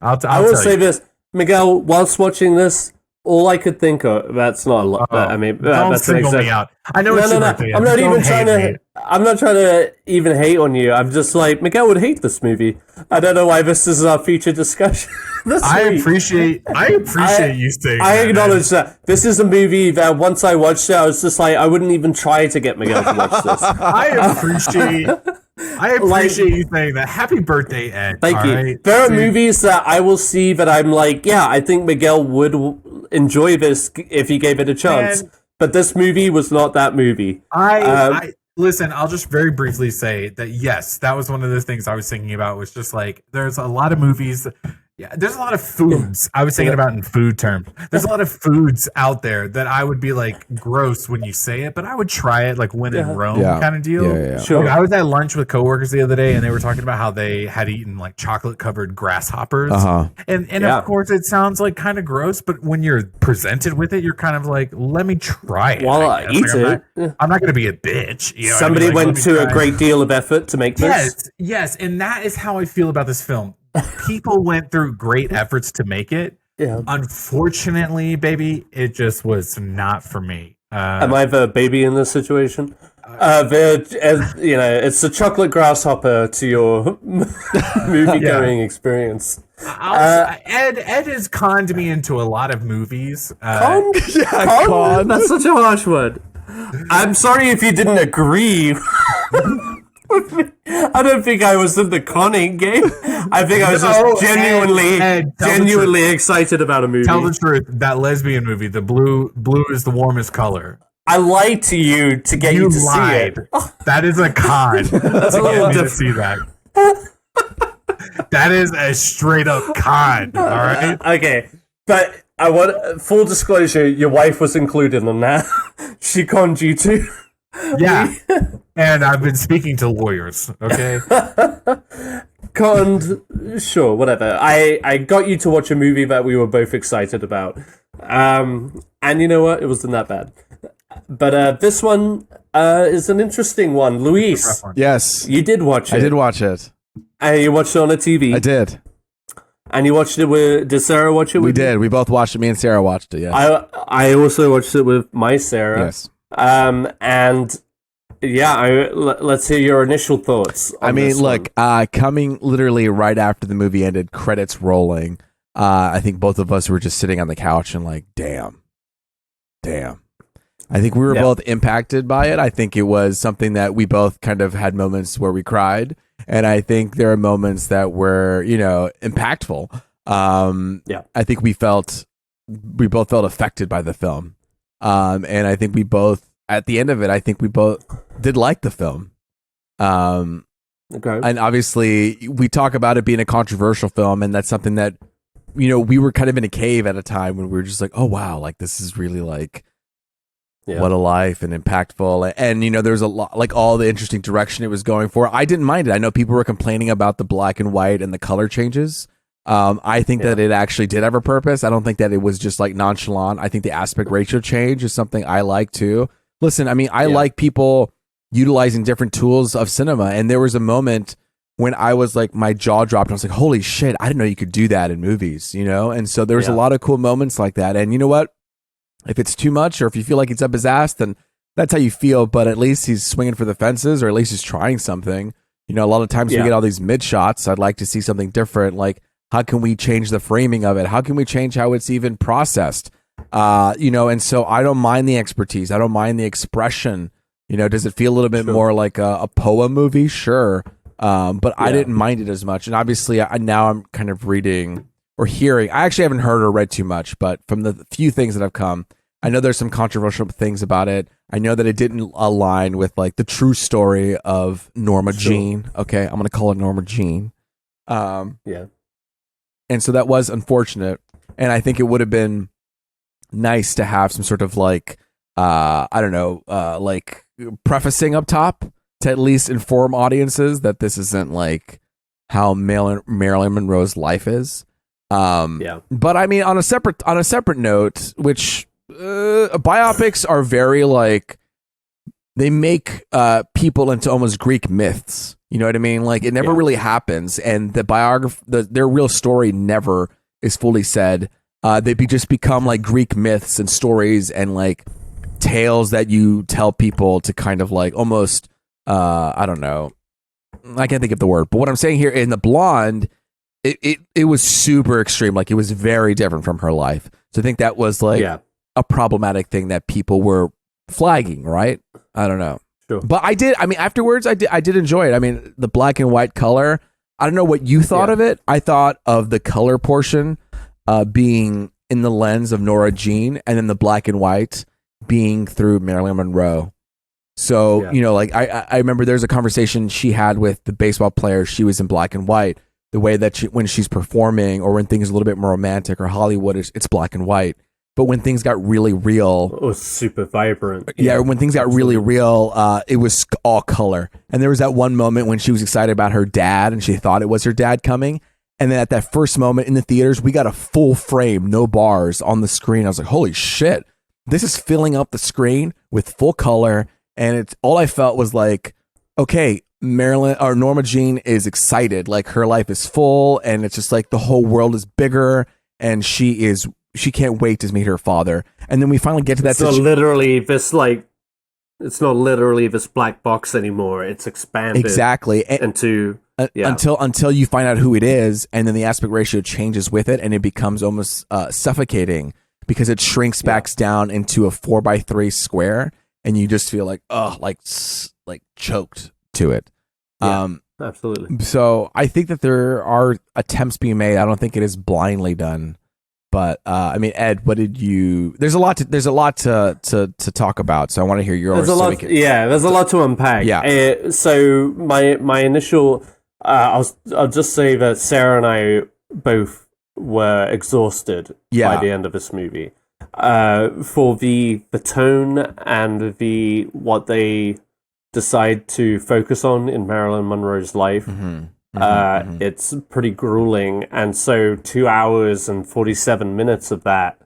I will say this, Miguel. Whilst watching this, all I could think of, that's not a lot. I mean, don't that's single me out. I know it's your birthday. I'm not even trying to. I'm not trying to even hate on you. I'm just like, Miguel would hate this movie. I don't know why this is our future discussion. I appreciate you saying I acknowledge that. This is a movie that once I watched it, I was just like, I wouldn't even try to get Miguel to watch this. I appreciate you saying that. Happy birthday, Ed. Thank you. Right? There are movies that I will see that I'm like, yeah, I think Miguel would enjoy this if he gave it a chance. But this movie was not that movie. Listen, I'll just very briefly say that, yes, that was one of the things I was thinking about, was just like, there's a lot of movies. Yeah, there's a lot of foods. I was thinking about in food terms. There's a lot of foods out there that I would be like gross when you say it, but I would try it like when in Rome kind of deal. Yeah. Sure. Like, I was at lunch with coworkers the other day, and they were talking about how they had eaten like chocolate covered grasshoppers. And of course, it sounds like kind of gross, but when you're presented with it, you're kind of like, let me try it. Well, eat it. I'm not going to be a bitch. You know, somebody went to a great deal of effort to make this. Yes, and that is how I feel about this film. People went through great efforts to make it. Yeah. Unfortunately, baby, it just was not for me. Am I the baby in this situation? It's the chocolate grasshopper to your movie-going experience. Ed has conned me into a lot of movies. Con? That's such a harsh word. I'm sorry if you didn't agree. I don't think I was in the conning game. I think I was just genuinely excited about a movie. Tell the truth. That lesbian movie, the blue is the warmest color. I lied to you to get you to lied. See it. That is a con. That's a little different. To see that. That is a straight up con. All right. Okay, but I want full disclosure. Your wife was included in that. She conned you too. Yeah. And I've been speaking to lawyers, okay? Conned, sure, whatever. I got you to watch a movie that we were both excited about. And you know what? It wasn't that bad. But this one is an interesting one. Luis. Yes. You did watch it. I did watch it. And you watched it on a TV. I did. And you watched it with... Did Sarah watch it with you? We did. We both watched it. Me and Sarah watched it, yes. I also watched it with my Sarah. Yes. And... Yeah, let's hear your initial thoughts. I mean, look, coming literally right after the movie ended, credits rolling, I think both of us were just sitting on the couch and like, damn. I think we were both impacted by it. I think it was something that we both kind of had moments where we cried. And I think there are moments that were, impactful. I think we both felt affected by the film. And I think we both, at the end of it, I think we both did like the film. Okay. And obviously, we talk about it being a controversial film, and that's something that, we were kind of in a cave at a time when we were just like, oh, wow, like this is really like, what a life and impactful. And, there's a lot, like all the interesting direction it was going for. I didn't mind it. I know people were complaining about the black and white and the color changes. I think that it actually did have a purpose. I don't think that it was just like nonchalant. I think the aspect ratio change is something I like too. Listen, I mean, I like people utilizing different tools of cinema. And there was a moment when I was like, my jaw dropped. And I was like, holy shit, I didn't know you could do that in movies, And so there was a lot of cool moments like that. And you know what? If it's too much or if you feel like it's up his ass, then that's how you feel. But at least he's swinging for the fences, or at least he's trying something. A lot of times we get all these mid shots. I'd like to see something different. Like, how can we change the framing of it? How can we change how it's even processed? And so I don't mind the expertise. I don't mind the expression. Does it feel a little bit more like a Poe movie? Sure. But I didn't mind it as much. And obviously now I'm kind of reading or hearing. I actually haven't heard or read too much, but from the few things that have come, I know there's some controversial things about it. I know that it didn't align with like the true story of Norma Jean. Okay. I'm going to call it Norma Jean. And so that was unfortunate. And I think it would have been nice to have some sort of like, like prefacing up top to at least inform audiences that this isn't like how Marilyn Monroe's life is. But I mean, on a separate note, which biopics are very like they make people into almost Greek myths. You know what I mean? Like it never really happens, and their real story never is fully said. They just become like Greek myths and stories and like tales that you tell people to kind of like almost I don't know. I can't think of the word, but what I'm saying here in The Blonde, it was super extreme. Like it was very different from her life. So I think that was like a problematic thing that people were flagging, right? I don't know. Sure. But afterwards I did enjoy it. I mean, the black and white color, I don't know what you thought of it. I thought of the color portion being in the lens of Nora Jean, and then the black and white being through Marilyn Monroe. So, you know, like I remember there's a conversation she had with the baseball player. She was in black and white. The way that when she's performing or when things are a little bit more romantic or Hollywood, it's black and white. But when things got really real, it was super vibrant. Yeah, when things got really real, it was all color. And there was that one moment when she was excited about her dad and she thought it was her dad coming. And then at that first moment in the theaters, we got a full frame, no bars on the screen. I was like, holy shit, this is filling up the screen with full color. And it's all I felt was like, okay, Marilyn or Norma Jean is excited. Like her life is full and it's just like the whole world is bigger and she can't wait to meet her father. And then we finally get to that. It's not literally this black box anymore. It's expanded exactly into until you find out who it is, and then the aspect ratio changes with it, and it becomes almost suffocating because it shrinks back down into a 4x3 square, and you just feel like like choked to it. Absolutely. So I think that there are attempts being made. I don't think it is blindly done. But I mean, Ed, what did you? There's a lot to talk about. So I want to hear yours. There's a lot to unpack. Yeah. So my initial, I'll just say that Sarah and I both were exhausted by the end of this movie. For the tone and what they decide to focus on in Marilyn Monroe's life. It's pretty grueling, and so 2 hours and 47 minutes of that.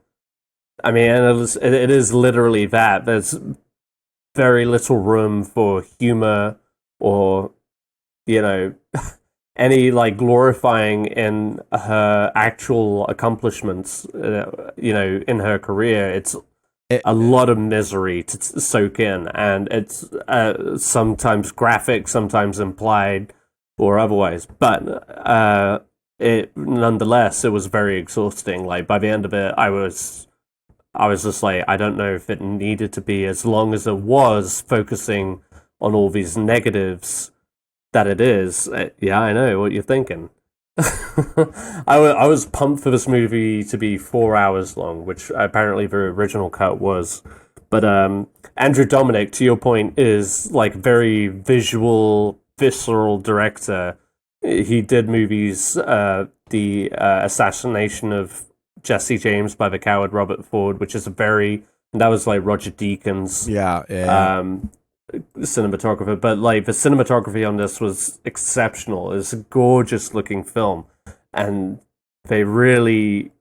I mean, it is literally that. There's very little room for humor or, you know, any like glorifying in her actual accomplishments. You know, in her career, it's a lot of misery to soak in, and it's sometimes graphic, sometimes implied, or otherwise, but nonetheless, it was very exhausting. Like by the end of it, I was just like, I don't know if it needed to be as long as it was, focusing on all these negatives that it is. Yeah, I know what you're thinking. I was pumped for this movie to be 4 hours long, which apparently the original cut was. But Andrew Domink, to your point, is like very visceral director. He did movies, the assassination of Jesse James by the coward Robert Ford, which is that was like Roger Deakins cinematographer, but like the cinematography on this was exceptional. It's a gorgeous looking film, and they really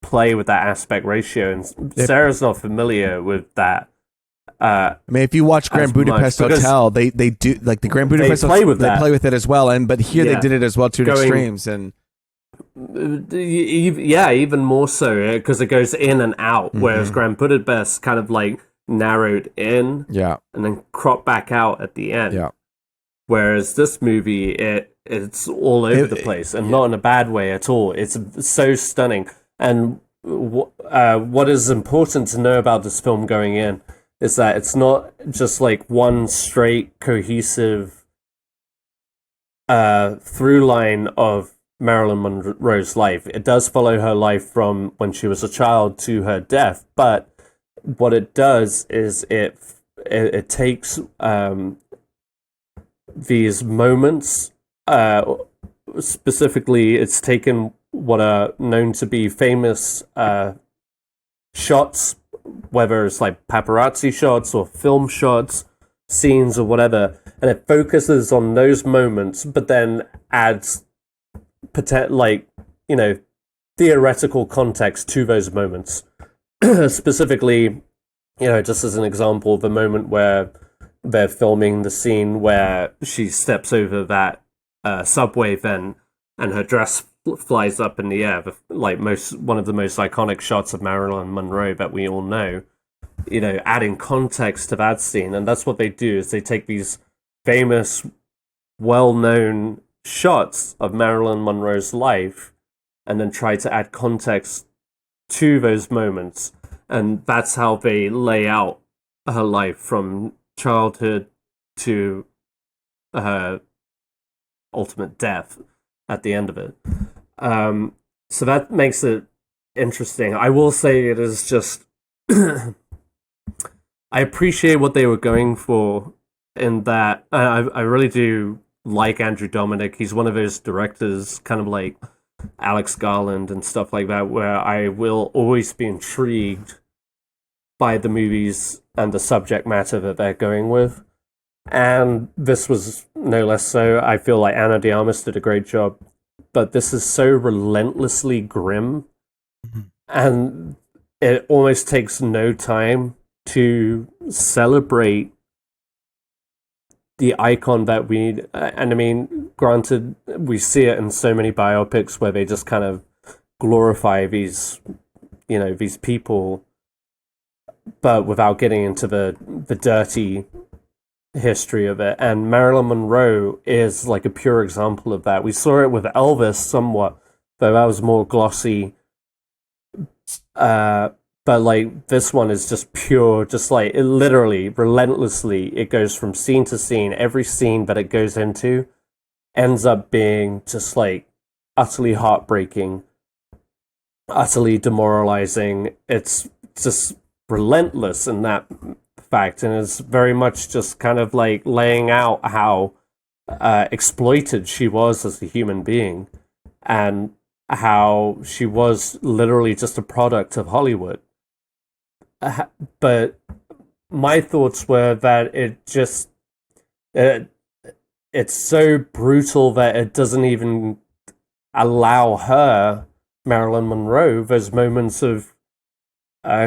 play with that aspect ratio, and Sarah's not familiar with that. I mean, if you watch Grand Budapest Hotel, they do like the Grand Budapest Hotel, they play with it as well, but here they did it as well to extremes, and even more so because it goes in and out, whereas Grand Budapest kind of like narrowed in, and then cropped back out at the end. Whereas this movie, it's all over the place, and not in a bad way at all. It's so stunning, and what is important to know about this film going in is that it's not just like one straight cohesive through line of Marilyn Monroe's life. It does follow her life from when she was a child to her death, but what it does is it takes these moments, specifically it's taken what are known to be famous shots, whether it's like paparazzi shots or film shots, scenes or whatever, and it focuses on those moments, but then adds theoretical context to those moments. specifically, just as an example, the moment where they're filming the scene where she steps over that subway vent and her dress flies up in the air, one of the most iconic shots of Marilyn Monroe that we all know. Adding context to that scene, and that's what they do, is they take these famous, well-known shots of Marilyn Monroe's life and then try to add context to those moments, and that's how they lay out her life from childhood to her ultimate death at the end of it. So that makes it interesting. I will say it is just I appreciate what they were going for in that. I really do like Andrew Domink. He's one of those directors, kind of like Alex Garland and stuff like that, where I will always be intrigued by the movies and the subject matter that they're going with. And this was no less so. I feel like Ana de Armas did a great job, but this is so relentlessly grim, and it almost takes no time to celebrate the icon that we need. And I mean, granted, we see it in so many biopics where they just kind of glorify these people, but without getting into the dirty history of it. And Marilyn Monroe is like a pure example of that. We saw it with Elvis somewhat, but that was more glossy. But like this one is just pure, just like it literally, relentlessly, it goes from scene to scene. Every scene that it goes into ends up being just like utterly heartbreaking, utterly demoralizing. It's just relentless in that fact, and it's very much just kind of like laying out how exploited she was as a human being, and how she was literally just a product of Hollywood. But my thoughts were that it's so brutal that it doesn't even allow her, Marilyn Monroe, those moments of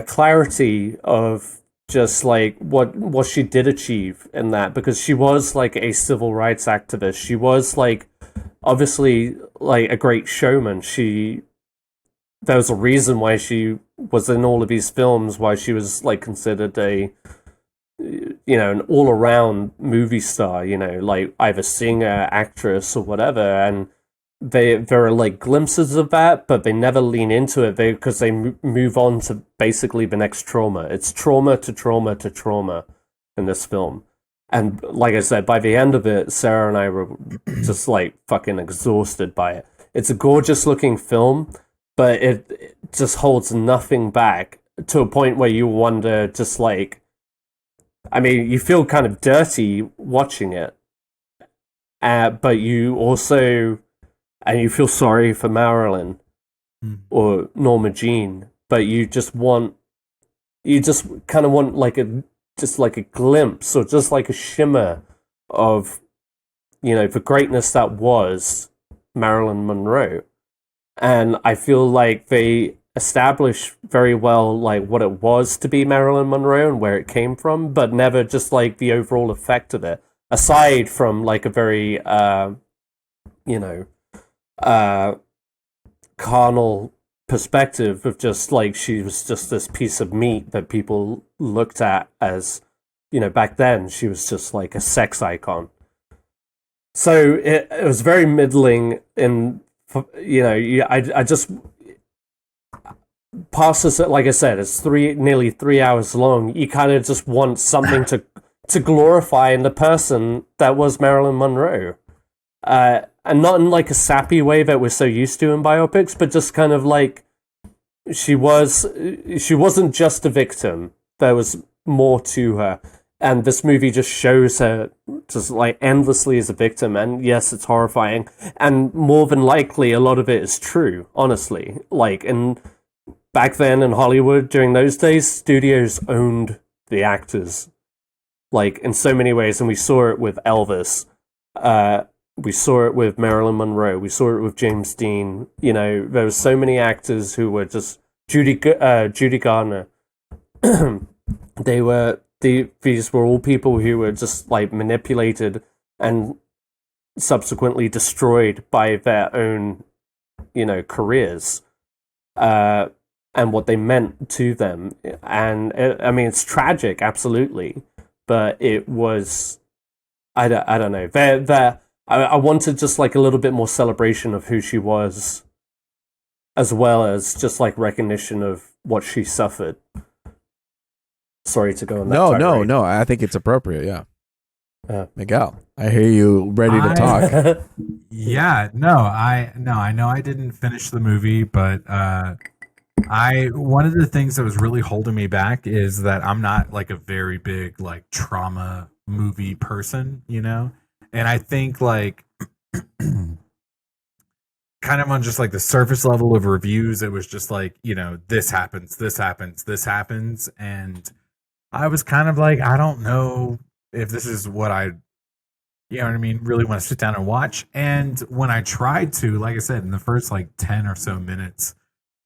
clarity of just like what she did achieve in that, because she was like a civil rights activist. She was like obviously like a great showman. There was a reason why she was in all of these films, why she was like considered an all-around movie star, like either singer, actress, or whatever. And there are like glimpses of that, but they never lean into it because they move on to basically the next trauma. It's trauma to trauma to trauma in this film. And like I said, by the end of it, Sarah and I were just like fucking exhausted by it. It's a gorgeous looking film, but it just holds nothing back to a point where you wonder, just like, I mean, you feel kind of dirty watching it, but you also, and you feel sorry for Marilyn or Norma Jean, but you just kind of want like a glimpse or just like a shimmer of, the greatness that was Marilyn Monroe. And I feel like they established very well like what it was to be Marilyn Monroe and where it came from, but never just like the overall effect of it, aside from like a very carnal perspective of just like she was just this piece of meat that people looked at as, back then she was just like a sex icon. So it was very middling in, I just past this, like I said, it's nearly 3 hours long. You kind of just want something to glorify in the person that was Marilyn Monroe. And not in like a sappy way that we're so used to in biopics, but just kind of like she wasn't just a victim. There was more to her. And this movie just shows her just like endlessly as a victim. And yes, it's horrifying. And more than likely, a lot of it is true, honestly. Like, back then in Hollywood, during those days, studios owned the actors. Like, in so many ways. And we saw it with Elvis. We saw it with Marilyn Monroe. We saw it with James Dean. There were so many actors who were just Judy Garner. These were all people who were just like manipulated and subsequently destroyed by their own, careers, and what they meant to them. And it's tragic, absolutely, but it was, I don't know. I wanted just like a little bit more celebration of who she was, as well as just like recognition of what she suffered. Sorry to go on that. No. I think it's appropriate. Yeah. Miguel, I hear you ready to talk. Yeah. No. I know I didn't finish the movie, but one of the things that was really holding me back is that I'm not like a very big like trauma movie person, and I think like kind of on just like the surface level of reviews, it was just like, this happens, and I was kind of like, I don't know if this is what I, really want to sit down and watch. And when I tried to, like I said, in the first like 10 or so minutes,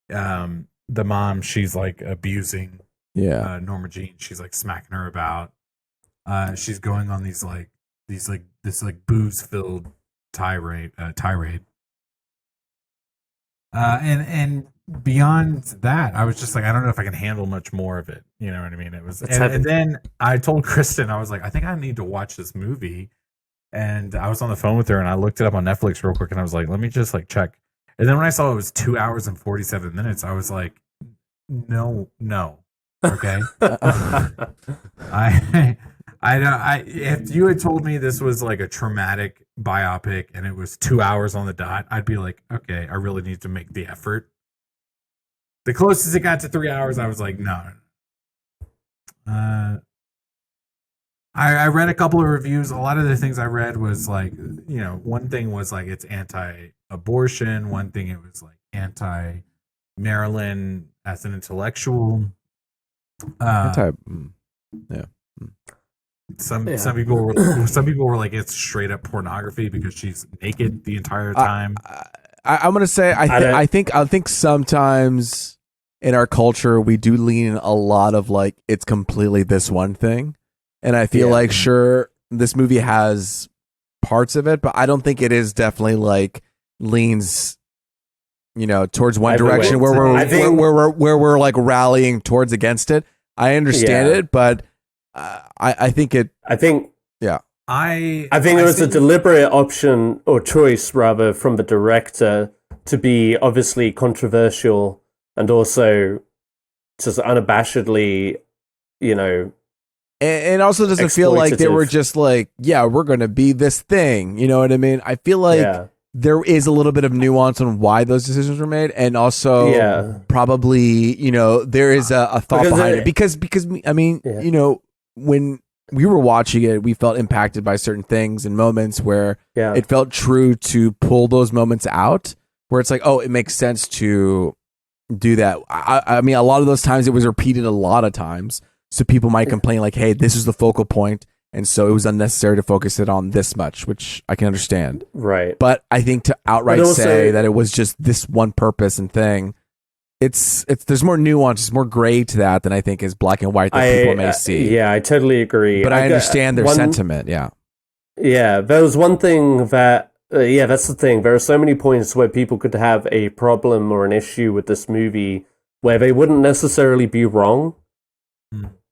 the mom, she's like abusing Norma Jean. She's like smacking her about. She's going on this booze filled tirade. And beyond that, I was just like, I don't know if I can handle much more of it. You know what I mean? It was, and then I told Kristen, I was like, I think I need to watch this movie. And I was on the phone with her, and I looked it up on Netflix real quick, and I was like, let me just like check. And then when I saw it was 2 hours and 47 minutes, I was like, no, okay. If you had told me this was like a traumatic biopic and it was 2 hours on the dot, I'd be like, okay, I really need to make the effort. The closest it got to 3 hours, I was like, no. I read a couple of reviews. A lot of the things I read was like, one thing was like it's anti-abortion. One thing it was like anti-Marilyn as an intellectual. Yeah. Some people were like it's straight up pornography because she's naked the entire time. I'm gonna say I think sometimes in our culture we do lean a lot of like it's completely this one thing, and I feel like sure this movie has parts of it, but I don't think it is definitely like leans towards one direction where we're like rallying towards against it. I understand it, but I think it was a deliberate option or choice rather from the director to be obviously controversial and also just unabashedly, and also doesn't feel like they were just like, we're going to be this thing. You know what I mean? I feel like there is a little bit of nuance on why those decisions were made, and also probably, there is a thought behind it because I mean, when we were watching it, we felt impacted by certain things and moments where it felt true to pull those moments out, where it's like, oh, it makes sense to do that. I mean, a lot of those times it was repeated a lot of times, so people might complain like, hey, this is the focal point, and so it was unnecessary to focus it on this much, which I can understand. Right. But I think to outright say that it was just this one purpose and thing, it's there's more nuance, there's more gray to that than I think is black and white that people may see. Yeah, I totally agree. But I understand their sentiment, Yeah, there was one thing that, that's the thing. There are so many points where people could have a problem or an issue with this movie where they wouldn't necessarily be wrong.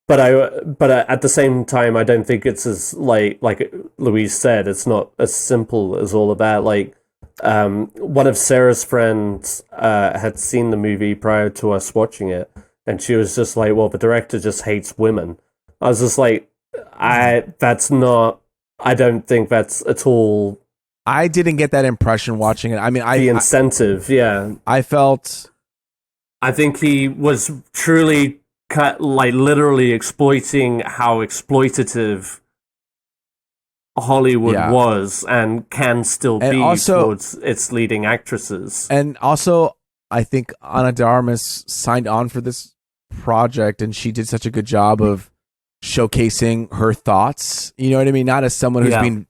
But at the same time, I don't think it's as like Louise said, it's not as simple as all of that. Like, one of Sarah's friends had seen the movie prior to us watching it, and she was just like, well, the director just hates women. I was just like, I don't think that's at all. I didn't get that impression watching it. I mean, the incentive, I felt. I think he was truly literally exploiting how exploitative Hollywood was and can still be towards its leading actresses. And also, I think Ana de Armas signed on for this project, and she did such a good job of showcasing her thoughts. You know what I mean? Not as someone who's been.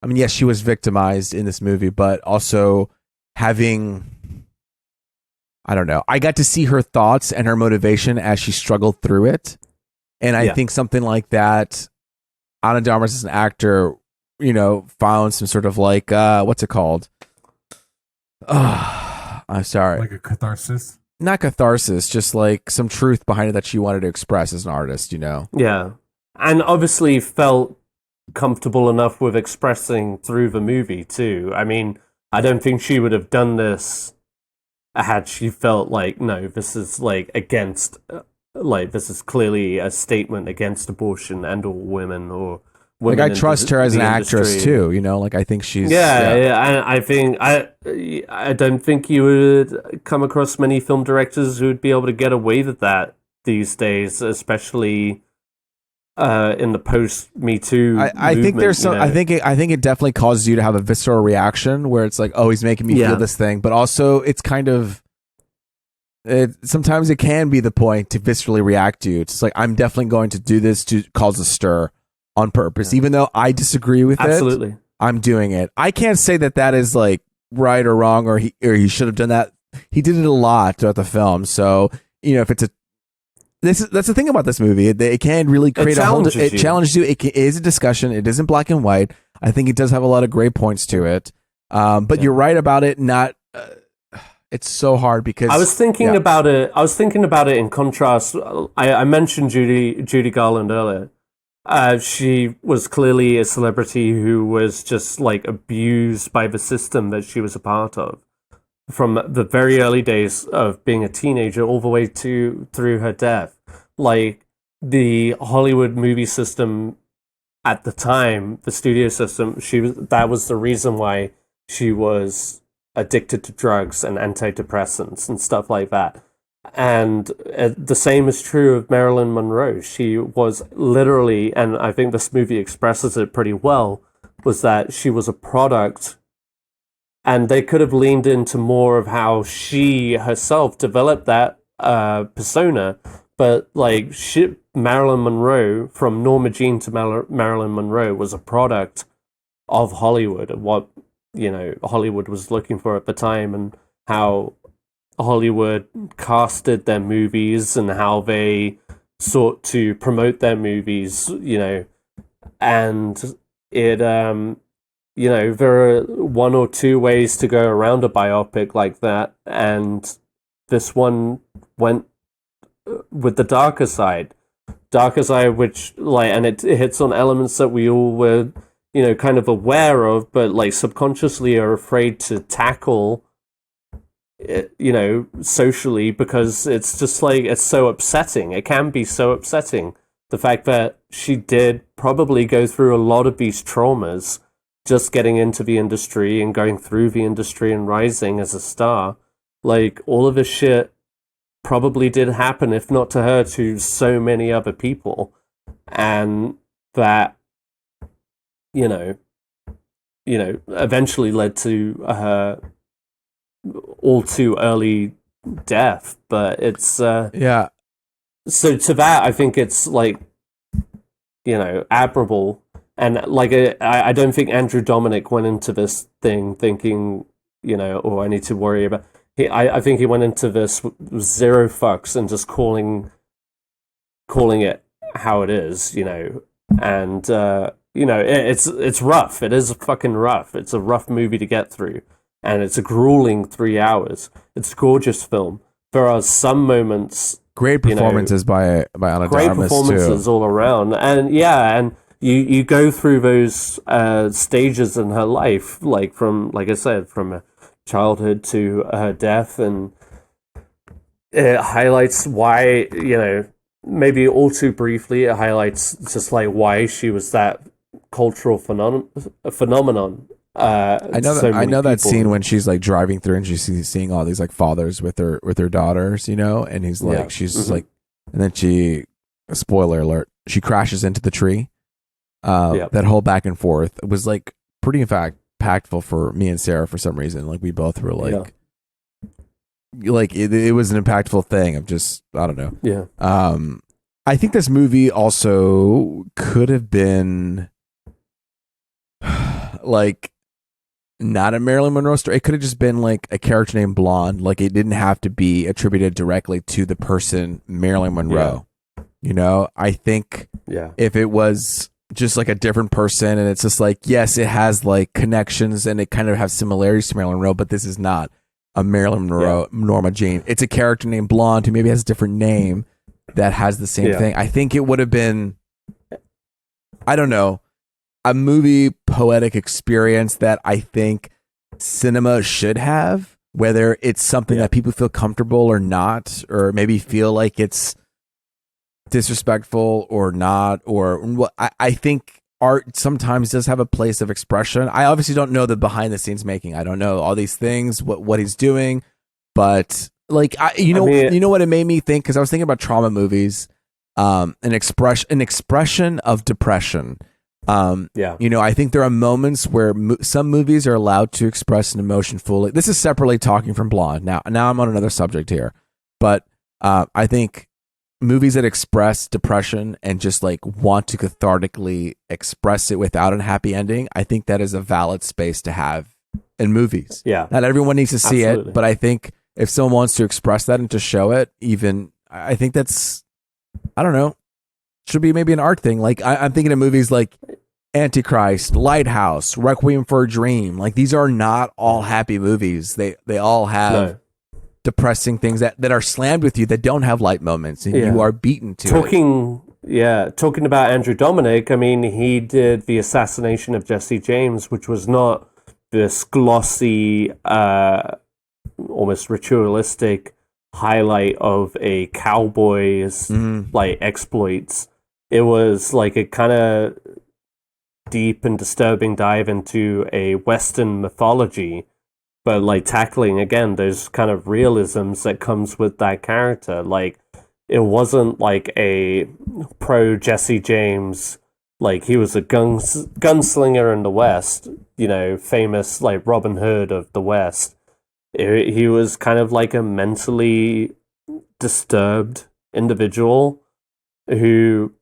I mean, yes, she was victimized in this movie, but also having. I don't know. I got to see her thoughts and her motivation as she struggled through it. And I think something like that, Ana de Armas as an actor, found some sort of like, what's it called? I'm sorry. Like a catharsis? Not catharsis, just like some truth behind it that she wanted to express as an artist, Yeah. And obviously felt comfortable enough with expressing through the movie too. I mean, I don't think she would have done this had she felt like, no, this is like against, like this is clearly a statement against abortion and all women or women. Like I trust her as an actress too, like I think she's I think I don't think you would come across many film directors who would be able to get away with that these days, especially in the post Me Too. I think there's some. I think it definitely causes you to have a visceral reaction where it's like, oh, he's making me feel this thing, but also it's kind of. Sometimes it can be the point to viscerally react to. It's like I'm definitely going to do this to cause a stir on purpose, even though I disagree with it. I'm doing it. I can't say that is like right or wrong, or he should have done that. He did it a lot throughout the film, so if it's that's the thing about this movie. It can really create it challenges you. It is a discussion. It isn't black and white. I think it does have a lot of great points to it. But you're right about it. Not. It's so hard because I was thinking about it. I was thinking about it in contrast. I mentioned Judy Garland earlier. She was clearly a celebrity who was just like abused by the system that she was a part of. From the very early days of being a teenager all the way through her death. Like the Hollywood movie system at the time, the studio system, that was the reason why she was addicted to drugs and antidepressants and stuff like that. And the same is true of Marilyn Monroe. She was literally, and I think this movie expresses it pretty well, was that she was a product. And they could have leaned into more of how she herself developed that persona. But like Marilyn Monroe, from Norma Jean to Marilyn Monroe, was a product of Hollywood, of what Hollywood was looking for at the time, and how Hollywood casted their movies and how they sought to promote their movies. And it there are one or two ways to go around a biopic like that, and this one went with the darker side, which and it hits on elements that we all were, kind of aware of, but like subconsciously are afraid to tackle, socially, because it's just like, it's so upsetting. It can be so upsetting. The fact that she did probably go through a lot of these traumas just getting into the industry and going through the industry and rising as a star. Like, all of this shit probably did happen, if not to her, to so many other people. And that, eventually led to her all too early death. But it's, So to that, I think it's like, admirable. And like, I don't think Andrew Domink went into this thing thinking, I need to worry about. I think he went into this with zero fucks and just calling it how it is, And it's rough. It is fucking rough. It's a rough movie to get through, and it's a grueling 3 hours. It's a gorgeous film. There are some moments, great performances by Ana de Armas, great performances all around, and You go through those stages in her life, like I said, from childhood to her death, and it highlights why, maybe all too briefly, it highlights just like why she was that cultural phenomenon. I know that scene when she's like driving through and she's seeing all these like fathers with her daughters, and he's like, she's like, and then spoiler alert, she crashes into the tree. That whole back and forth was like pretty impactful for me and Sarah for some reason. Like we both were like it was an impactful thing of just, I don't know. Yeah. I think this movie also could have been like not a Marilyn Monroe story. It could have just been like a character named Blonde. Like it didn't have to be attributed directly to the person Marilyn Monroe. Yeah. You know, I think if it was just like a different person and it's just like, yes, it has like connections and it kind of has similarities to Marilyn Monroe, but this is not a Marilyn Monroe, Norma Jean. It's a character named Blonde who maybe has a different name that has the same thing. I think it would have been, I don't know, a movie poetic experience that I think cinema should have, whether it's something that people feel comfortable or not, or maybe feel like it's disrespectful or not, or what I think art sometimes does have a place of expression. I obviously don't know the behind the scenes making. I don't know all these things, what he's doing, but like you know what it made me think, because I was thinking about trauma movies, an expression of depression. You know, I think there are moments where some movies are allowed to express an emotion fully. This is separately talking from Blonde. Now I'm on another subject here, but I think movies that express depression and just like want to cathartically express it without a happy ending, I think that is a valid space to have in movies. Yeah, not everyone needs to see it, but I think if someone wants to express that and to show it, even I think that's, I don't know, should be maybe an art thing. Like I'm thinking of movies like Antichrist, Lighthouse, Requiem for a Dream. Like these are not all happy movies. They all have depressing things that are slammed with you that don't have light moments, and you are beaten to it. Talking about Andrew Domink, I mean, he did The Assassination of Jesse James, which was not this glossy, almost ritualistic highlight of a cowboy's like exploits. It was like a kind of deep and disturbing dive into a Western mythology, but like tackling again those kind of realisms that comes with that character. Like it wasn't like a pro Jesse James, like he was a gunslinger in the West, you know, famous like Robin Hood of the West. He was kind of like a mentally disturbed individual who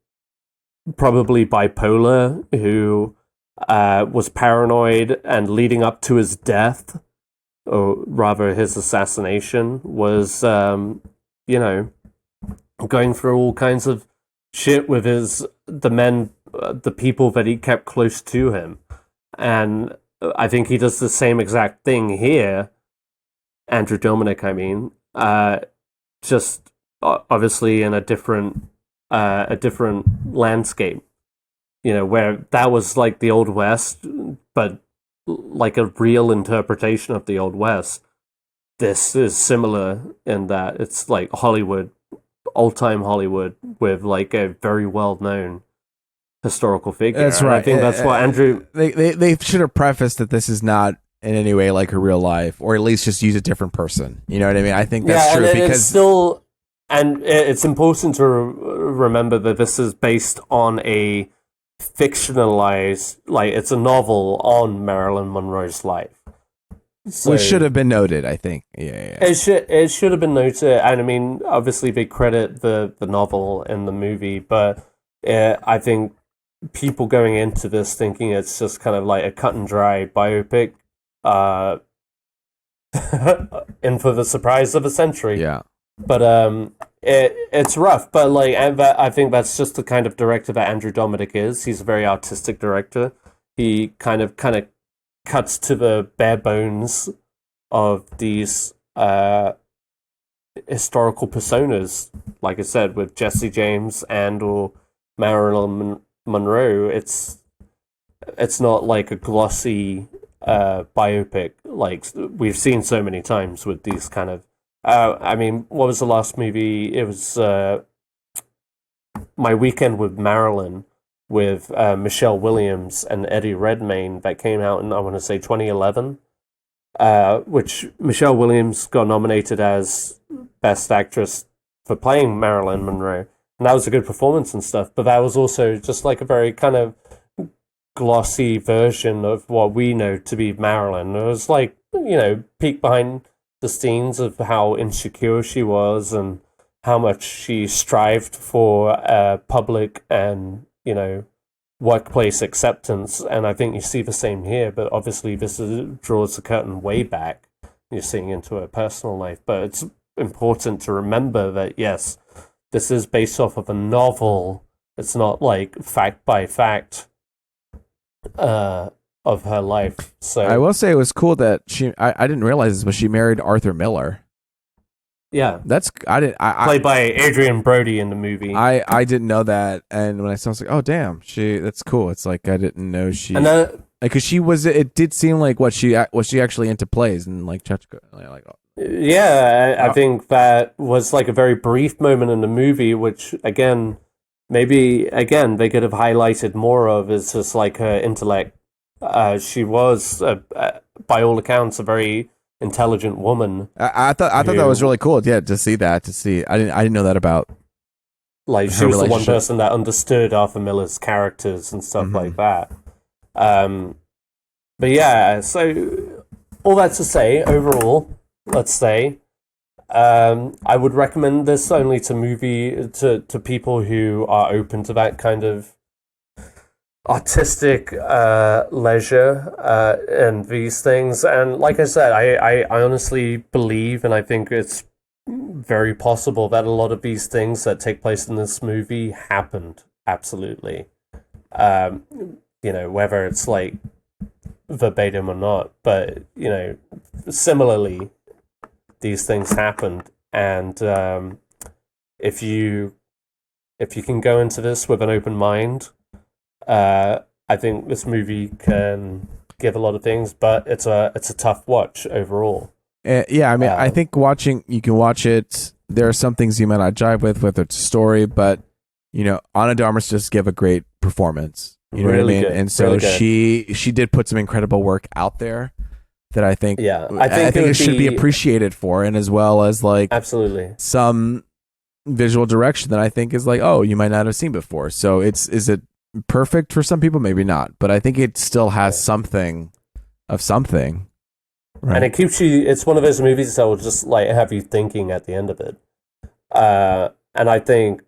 probably bipolar, who was paranoid, and leading up to his death, or rather his assassination, was, you know, going through all kinds of shit with the people that he kept close to him. And I think he does the same exact thing here. Andrew Domink, I mean, just obviously in a different landscape, you know, where that was like the Old West, but like a real interpretation of the Old West. This is similar in that it's like Hollywood, old-time Hollywood, with like a very well-known historical figure. That's right. And I think that's what Andrew... They should have prefaced that this is not in any way like her real life, or at least just use a different person. You know what I mean? I think that's true, because it's still, and it's important to remember that this is based on a fictionalized, like it's a novel on Marilyn Monroe's life. So, which should have been noted, I think. Yeah. It should have been noted, and I mean, obviously they credit the novel in the movie, but I think people going into this thinking it's just kind of like a cut and dry biopic, in for the surprise of a century. Yeah. But it's rough. But like, I think that's just the kind of director that Andrew Domink is. He's a very artistic director. He kind of cuts to the bare bones of these historical personas. Like I said, with Jesse James and or Marilyn Monroe, it's not like a glossy biopic like we've seen so many times with these kind of I mean, what was the last movie? It was My Weekend with Marilyn, with Michelle Williams and Eddie Redmayne, that came out in, I want to say, 2011, which Michelle Williams got nominated as Best Actress for playing Marilyn Monroe, and that was a good performance and stuff, but that was also just like a very kind of glossy version of what we know to be Marilyn. It was like, you know, peek behind the scenes of how insecure she was and how much she strived for public and, you know, workplace acceptance, and I think you see the same here. But obviously, draws the curtain way back. You're seeing into her personal life, but it's important to remember that yes, this is based off of a novel. It's not like fact by fact of her life. So I will say it was cool that I didn't realize this, but she married Arthur Miller. Yeah, played by Adrian Brody in the movie. I didn't know that, and when I saw, it, I was like, oh damn, that's cool. It's like I didn't know she, because she was. It did seem like was she actually into plays and like Chechka, like. Yeah, I think that was like a very brief moment in the movie, which again, maybe again they could have highlighted more of, is just like her intellect. She was, by all accounts, a very intelligent woman. I thought that was really cool. Yeah, to see that. I didn't know that about. Like she was the one person that understood Arthur Miller's characters and stuff like that. But yeah, so all that to say, overall, let's say, I would recommend this only to people who are open to that kind of artistic leisure and these things. And like I said, I honestly believe, and I think it's very possible that a lot of these things that take place in this movie happened. Absolutely. Whether it's like verbatim or not, but similarly, these things happened. And if you can go into this with an open mind, I think this movie can give a lot of things, but it's a tough watch overall. Yeah, I mean, I think you can watch it. There are some things you might not jive with, whether it's a story, but Ana de Armas just gave a great performance. You know really what I mean? Good. And so really she did put some incredible work out there that I think I think it should be appreciated for, and as well as like absolutely some visual direction that I think is like, oh, you might not have seen before. So is it perfect for some people? Maybe not, but I think it still has something of something. Right. And it keeps you. It's one of those movies that will just like have you thinking at the end of it. And I think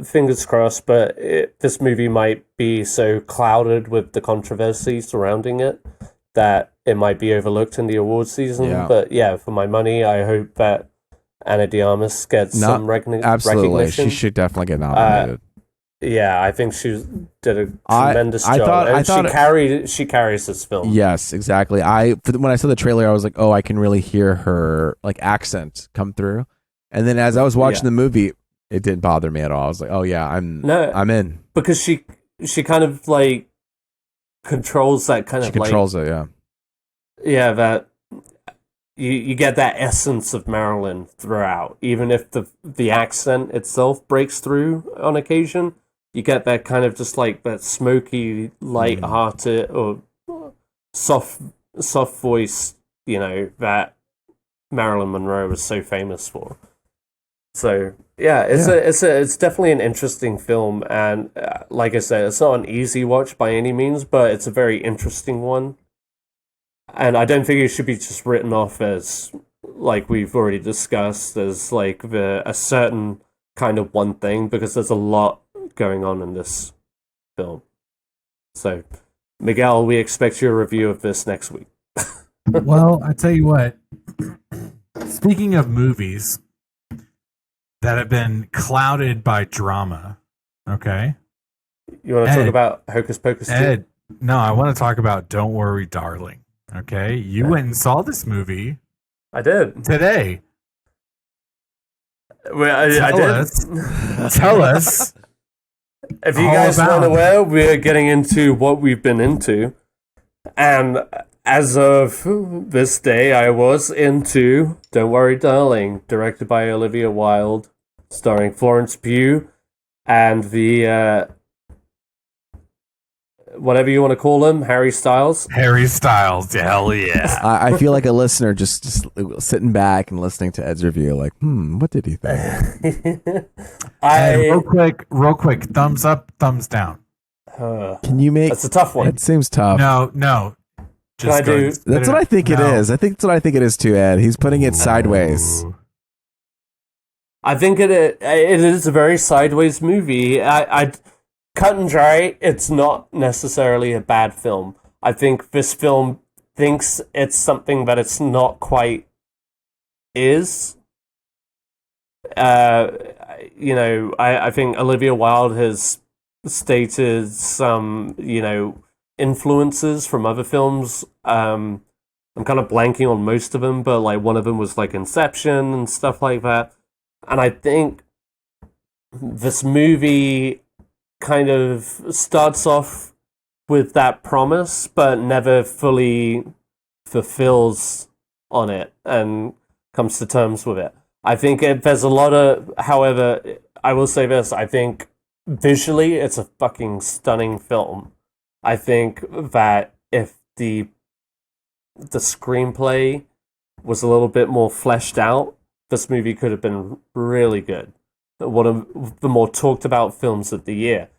fingers crossed, but this movie might be so clouded with the controversy surrounding it that it might be overlooked in the awards season. Yeah. But yeah, for my money, I hope that Ana de Armas gets some absolutely. recognition. She should definitely get nominated. Yeah, I think she did a tremendous job. She carries this film. Yes, exactly. When I saw the trailer, I was like, oh, I can really hear her like accent come through. And then as I was watching the movie, it didn't bother me at all. I was like, oh yeah, I'm in. Because she kind of like controls that kind of. She controls it, yeah. Yeah, that you get that essence of Marilyn throughout, even if the accent itself breaks through on occasion. You get that kind of just like that smoky, light-hearted or soft voice, that Marilyn Monroe was so famous for. So yeah, it's definitely an interesting film, and like I said, it's not an easy watch by any means, but it's a very interesting one. And I don't think it should be just written off as, like we've already discussed, as like a certain kind of one thing, because there's a lot going on in this film. So, Miguel, we expect your review of this next week. Well, I tell you what, speaking of movies that have been clouded by drama, okay? You want to talk about Hocus Pocus 2? Ed, no, I want to talk about Don't Worry, Darling. Okay, you went and saw this movie. I did. Today. Well, I did. Tell us. If you guys weren't aware, we're getting into what we've been into. And as of this day, I was into Don't Worry, Darling, directed by Olivia Wilde, starring Florence Pugh and the... whatever you want to call him, Harry Styles. Harry Styles, hell yeah. I feel like a listener just sitting back and listening to Ed's review, like, what did he think? Real quick, thumbs up, thumbs down. Can you make... That's a tough one. It seems tough. No. That's what I think it is. I think that's what I think it is too, Ed. He's putting it sideways. I think it is a very sideways movie. cut and dry, it's not necessarily a bad film. I think this film thinks it's something that it's not quite is. I think Olivia Wilde has stated some, influences from other films. I'm kind of blanking on most of them, but like one of them was like Inception and stuff like that. And I think this movie kind of starts off with that promise, but never fully fulfills on it and comes to terms with it. I think there's a lot of, however, I will say this, I think visually it's a fucking stunning film. I think that if the screenplay was a little bit more fleshed out, this movie could have been really good. One of the more talked about films of the year.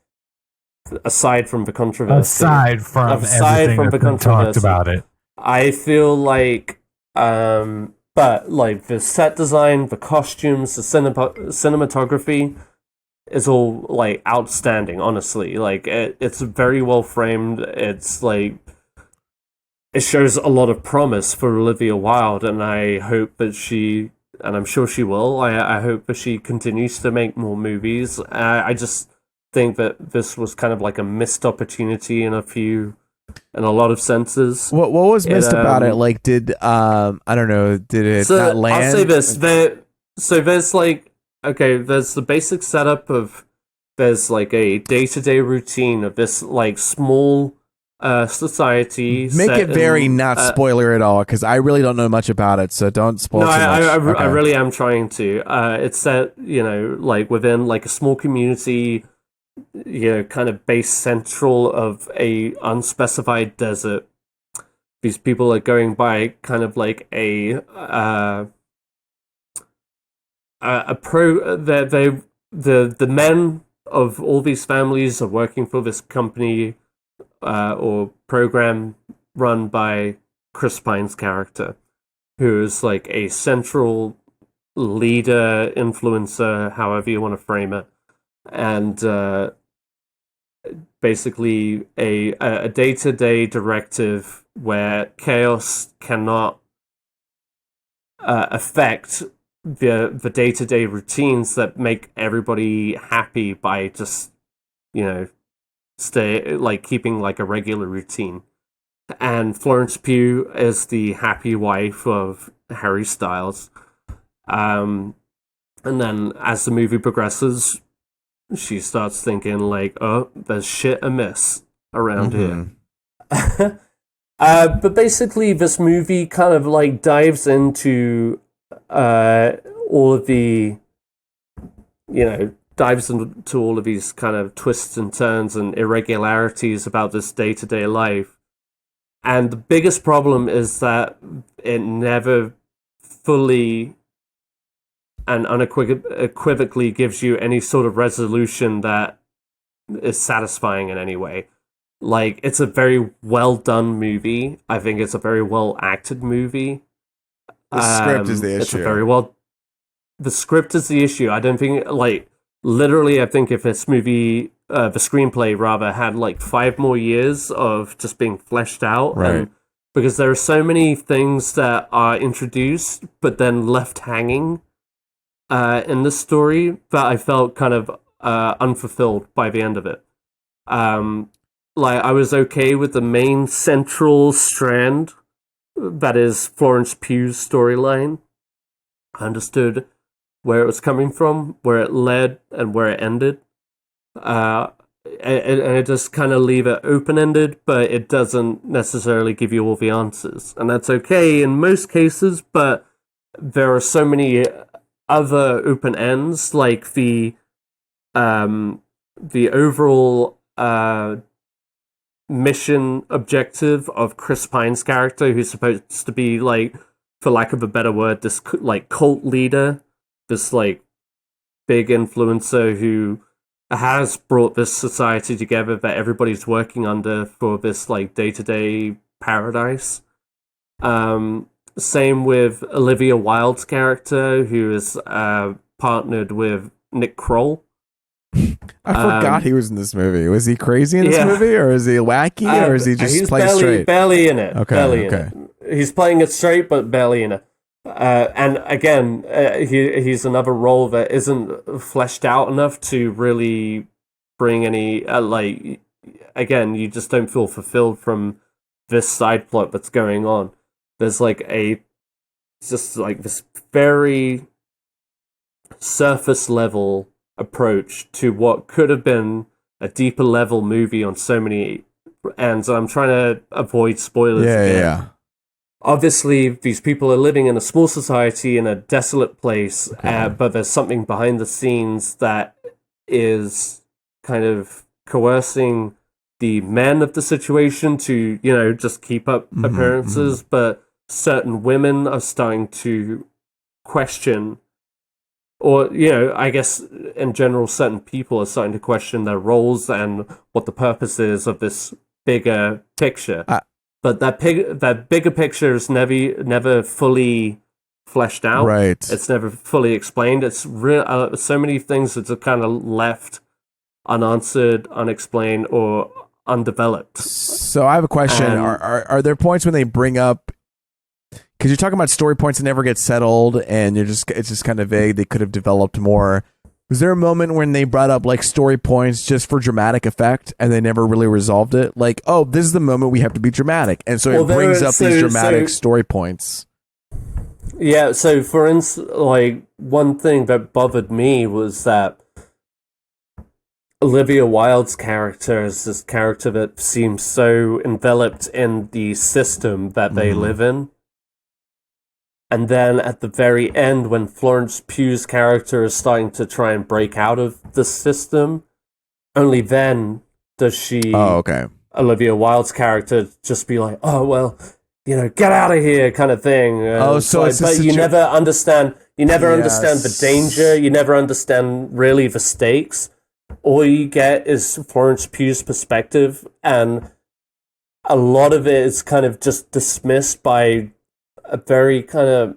Aside from the controversy. Aside from everything that's been talked about it. I feel like but like the set design, the costumes, the cinematography is all like outstanding, honestly. Like it's very well framed. It's like it shows a lot of promise for Olivia Wilde, and I hope that she, and I'm sure she will, I hope that she continues to make more movies. I just think that this was kind of like a missed opportunity in a lot of senses. What was missed about it? Like, did I don't know, did it not land? I'll say this. There's like, okay, there's the basic setup of, there's like a day-to-day routine of this like small society. Make it very not spoiler at all, because I really don't know much about it, so don't spoil too much. I really am trying to. It's set, like within like a small community, kind of base central of a unspecified desert. These people are going by kind of like the men of all these families are working for this company or program run by Chris Pine's character, who is like a central leader, influencer, however you want to frame it. And basically a day-to-day directive where chaos cannot affect the day-to-day routines that make everybody happy by just keeping like a regular routine. And Florence Pugh is the happy wife of Harry Styles. And then as the movie progresses, she starts thinking like, oh, there's shit amiss around here. But basically this movie kind of like dives into all of the, dives into all of these kind of twists and turns and irregularities about this day-to-day life. And the biggest problem is that it never fully and unequivocally gives you any sort of resolution that is satisfying in any way. Like, it's a very well done movie. I think it's a very well acted movie. The script is the issue. The script is the issue. I don't think, like, literally, I think if this movie, the screenplay rather, had like 5 more years of just being fleshed out, right? Because there are so many things that are introduced but then left hanging in the story that I felt kind of unfulfilled by the end of it. Like, I was okay with the main central strand, that is Florence Pugh's storyline. I understood where it was coming from, where it led, and where it ended. And it just kind of leave it open-ended, but it doesn't necessarily give you all the answers. And that's okay in most cases, but there are so many other open ends, like the overall mission objective of Chris Pine's character, who's supposed to be, like, for lack of a better word, this like cult leader, this like big influencer who has brought this society together that everybody's working under for this like day-to-day paradise. Same with Olivia Wilde's character, who is partnered with Nick Kroll. I forgot he was in this movie. Was he crazy in this movie, or is he wacky, or is he just playing straight? Barely in it. Okay, barely in it. He's playing it straight, but barely in it. And again, he's another role that isn't fleshed out enough to really bring any again, you just don't feel fulfilled from this side plot that's going on. There's like just like this very surface level approach to what could have been a deeper level movie on so many ends. I'm trying to avoid spoilers again. Yeah. Obviously, these people are living in a small society in a desolate place, but there's something behind the scenes that is kind of coercing the men of the situation to, just keep up appearances, but certain women are starting to question, or, I guess in general, certain people are starting to question their roles and what the purpose is of this bigger picture. But that bigger picture is never fully fleshed out. Right. It's never fully explained. It's so many things that are kind of left unanswered, unexplained, or undeveloped. So I have a question. Are there points when they bring up, because you're talking about story points that never get settled, and it's just kind of vague, they could have developed more. Was there a moment when they brought up like story points just for dramatic effect, and they never really resolved it? Like, oh, this is the moment we have to be dramatic, and so it brings up these dramatic story points. Yeah. So, for instance, like one thing that bothered me was that Olivia Wilde's character is this character that seems so enveloped in the system that they live in. And then at the very end, when Florence Pugh's character is starting to try and break out of the system, only then does she, Olivia Wilde's character, just be like, oh, well, get out of here kind of thing. But you never understand the danger. You never understand really the stakes. All you get is Florence Pugh's perspective, and a lot of it is kind of just dismissed by a very kind of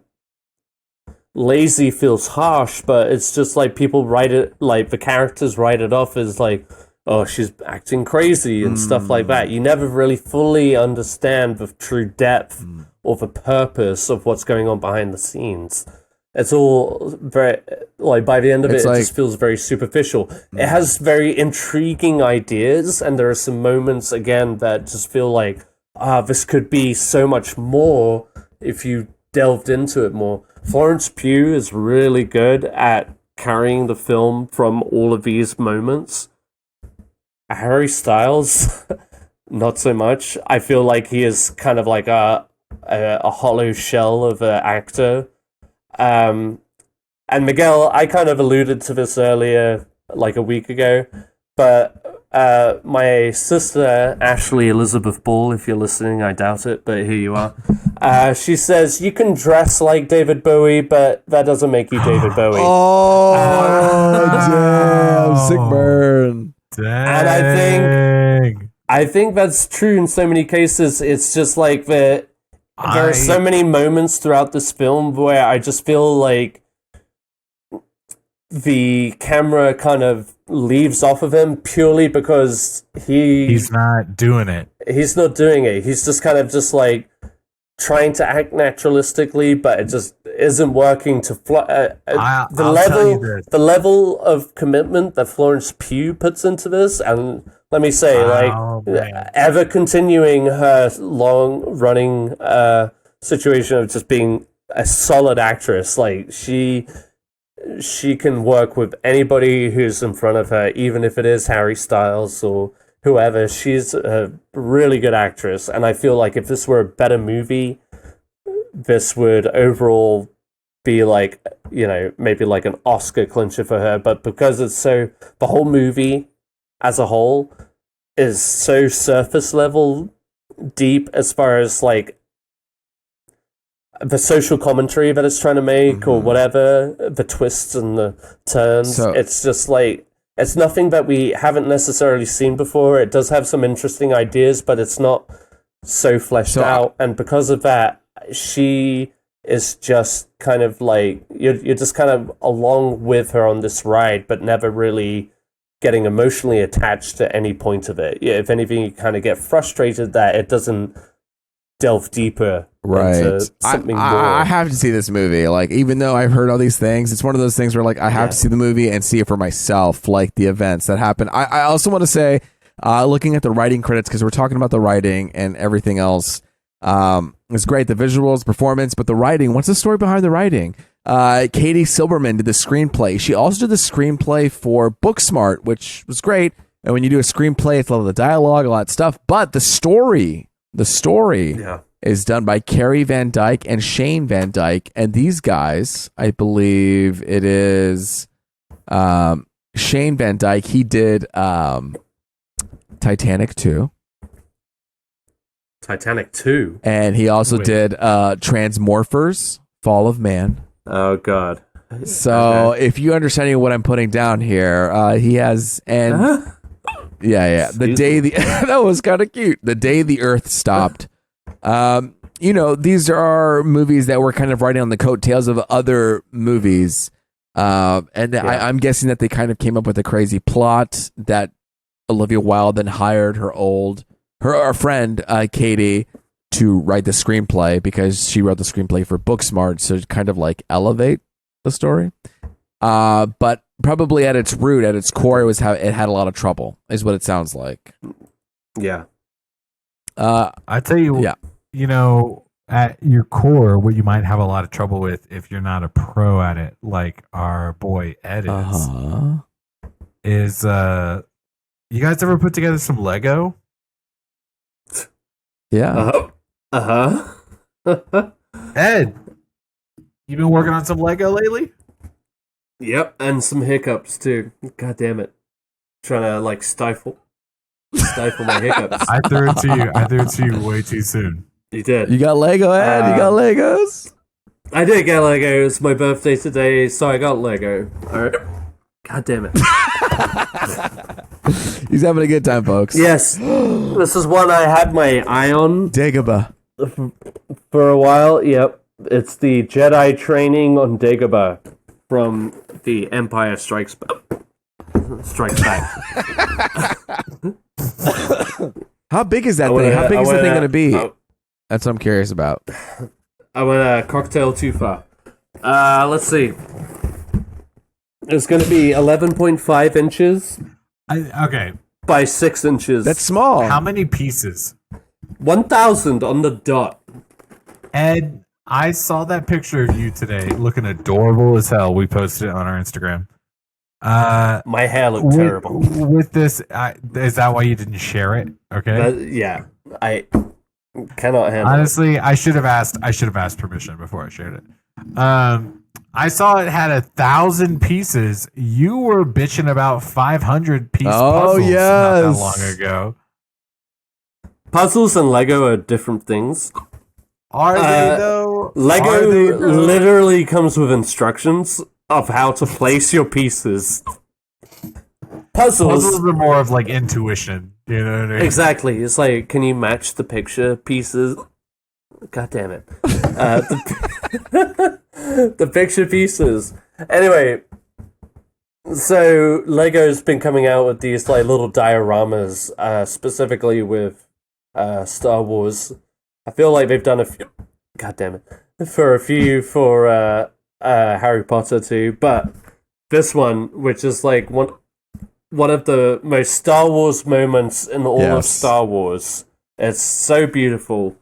lazy, feels harsh, but it's just like people write it, like the characters write it off as like, oh, she's acting crazy and stuff like that. You never really fully understand the true depth or the purpose of what's going on behind the scenes. It's all very, like, by the end of it just feels very superficial. It has very intriguing ideas, and there are some moments, again, that just feel like, this could be so much more if you delved into it more. Florence Pugh is really good at carrying the film from all of these moments. Harry Styles, not so much. I feel like he is kind of like a hollow shell of an actor. And Miguel, I kind of alluded to this earlier, like a week ago, but my sister, Ashley Elizabeth Ball, if you're listening, I doubt it, but here you are. She says, you can dress like David Bowie, but that doesn't make you David Bowie. Damn, sick burn. Dang. And I think that's true in so many cases. It's just like there are so many moments throughout this film where I just feel like the camera kind of leaves off of him purely because he's not doing it. He's not doing it. He's just kind of just like trying to act naturalistically, but it just isn't working to the level of commitment that Florence Pugh puts into this, and let me say, ever continuing her long running situation of just being a solid actress. Like she can work with anybody who's in front of her, even if it is Harry Styles or whoever. She's a really good actress, and I feel like if this were a better movie, this would overall be like, maybe like an Oscar clincher for her. But because the whole movie as a whole is so surface level deep as far as like the social commentary that it's trying to make or whatever, the twists and the turns, it's just like, it's nothing that we haven't necessarily seen before. It does have some interesting ideas, but it's not so fleshed out. And because of that, she is just kind of like, you're just kind of along with her on this ride, but never really getting emotionally attached to any point of it. Yeah, if anything, you kind of get frustrated that it doesn't delve deeper into something more. I have to see this movie. Like, even though I've heard all these things, it's one of those things where like I have to see the movie and see it for myself, like the events that happen. I also want to say, looking at the writing credits, because we're talking about the writing and everything else, it's great, the visuals, performance, but the writing, what's the story behind the writing? Katie Silberman did the screenplay. She also did the screenplay for Booksmart, which was great. And when you do a screenplay, it's a lot of the dialogue, a lot of stuff, but the story is done by Carrie Van Dyke and Shane Van Dyke. And these guys, I believe it is Shane Van Dyke. He did Titanic 2. Titanic 2? And he also did Transmorphers, Fall of Man. Oh, God. So if you understand what I'm putting down here, he has... and. Yeah. The day that was kind of cute. The Day the Earth Stopped. These are movies that were kind of riding on the coattails of other movies. I'm guessing that they kind of came up with a crazy plot that Olivia Wilde then hired her friend, Katie, to write the screenplay because she wrote the screenplay for Booksmart, so to kind of like elevate the story. But probably at its root, at its core, it had a lot of trouble, is what it sounds like. Yeah. I tell you, at your core, what you might have a lot of trouble with if you're not a pro at it, like our boy Ed is you guys ever put together some Lego? Yeah. Ed, you been working on some Lego lately? Yep, and some hiccups too. God damn it. Trying to like stifle my hiccups. I threw it to you way too soon. You did. You got Lego, Ed? You got Legos? I did get Lego. It's my birthday today, so I got Lego. Alright. God damn it. He's having a good time, folks. Yes. This is one I had my eye on. Dagobah. For a while, yep. It's the Jedi training on Dagobah from The Empire Strikes Back. How big is that thing? How big is the thing going to be? That's what I'm curious about. I went a cocktail too far. Let's see. It's going to be 11.5 inches. Okay. By 6 inches. That's small. How many pieces? 1,000 on the dot. Ed, I saw that picture of you today looking adorable as hell. We posted it on our Instagram. My hair looked terrible. With this, is that why you didn't share it? Okay. Yeah. I cannot handle Honestly, I should have asked permission before I shared it. I saw it had 1,000 pieces. You were bitching about 500 piece puzzles not that long ago. Puzzles and Lego are different things. Are they though? Lego literally comes with instructions of how to place your pieces. Puzzles are more of like intuition. You know what I mean? Exactly. It's like, can you match the picture pieces? God damn it. The picture pieces. Anyway, so Lego's been coming out with these like little dioramas, specifically with Star Wars. I feel like they've done a few. God damn it. For Harry Potter too, but this one, which is like one of the most Star Wars moments in all of Star Wars. It's so beautiful.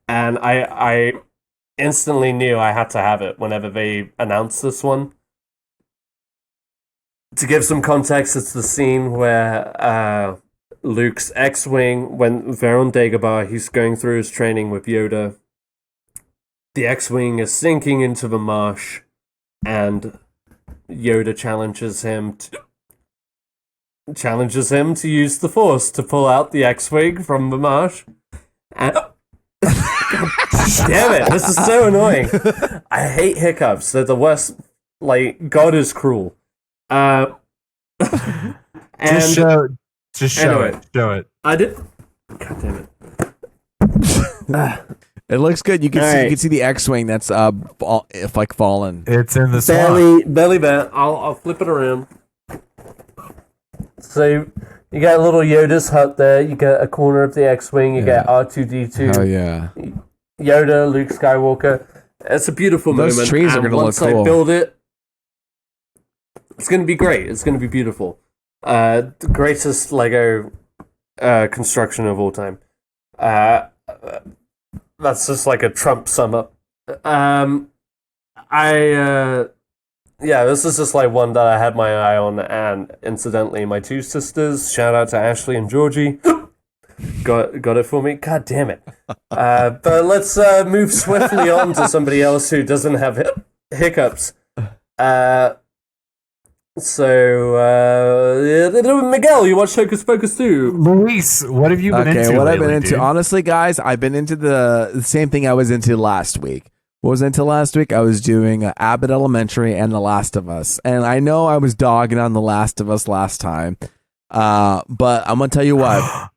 And I instantly knew I had to have it whenever they announced this one. To give some context, it's the scene where Luke's X-Wing, when they're on Dagobah, he's going through his training with Yoda. The X-Wing is sinking into the marsh, and Yoda challenges him to use the Force to pull out the X-Wing from the marsh. And damn it, this is so annoying. I hate hiccups. They're the worst. Like, God is cruel. Just show it. I did. God damn it. It looks good. You can see the X-wing that's fallen. It's in the swamp. Belly there. I'll flip it around. So you got a little Yoda's hut there. You got a corner of the X-wing. You got R2D2. Oh yeah. Yoda, Luke Skywalker. It's a beautiful moment. Those trees are going to look cool. Once I build it, it's going to be great. It's going to be beautiful. The greatest Lego construction of all time. That's just like a Trump sum up. This is just like one that I had my eye on, and incidentally, my two sisters, shout out to Ashley and Georgie, got it for me. God damn it. But let's move swiftly on to somebody else who doesn't have hiccups. Miguel, you watched Hocus Pocus too. Luis, what have you been into? Okay, what lately, I've been into, dude? honestly, guys, I've been into the same thing I was into last week. What was I into last week? I was doing Abbott Elementary and The Last of Us. And I know I was dogging on The Last of Us last time, but I'm going to tell you what.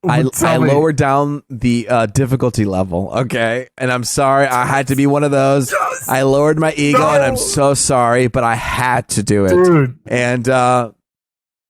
I lowered down the difficulty level, okay? And I'm sorry, I had to be one of those. I lowered my ego, and I'm so sorry, but I had to do it. Dude. And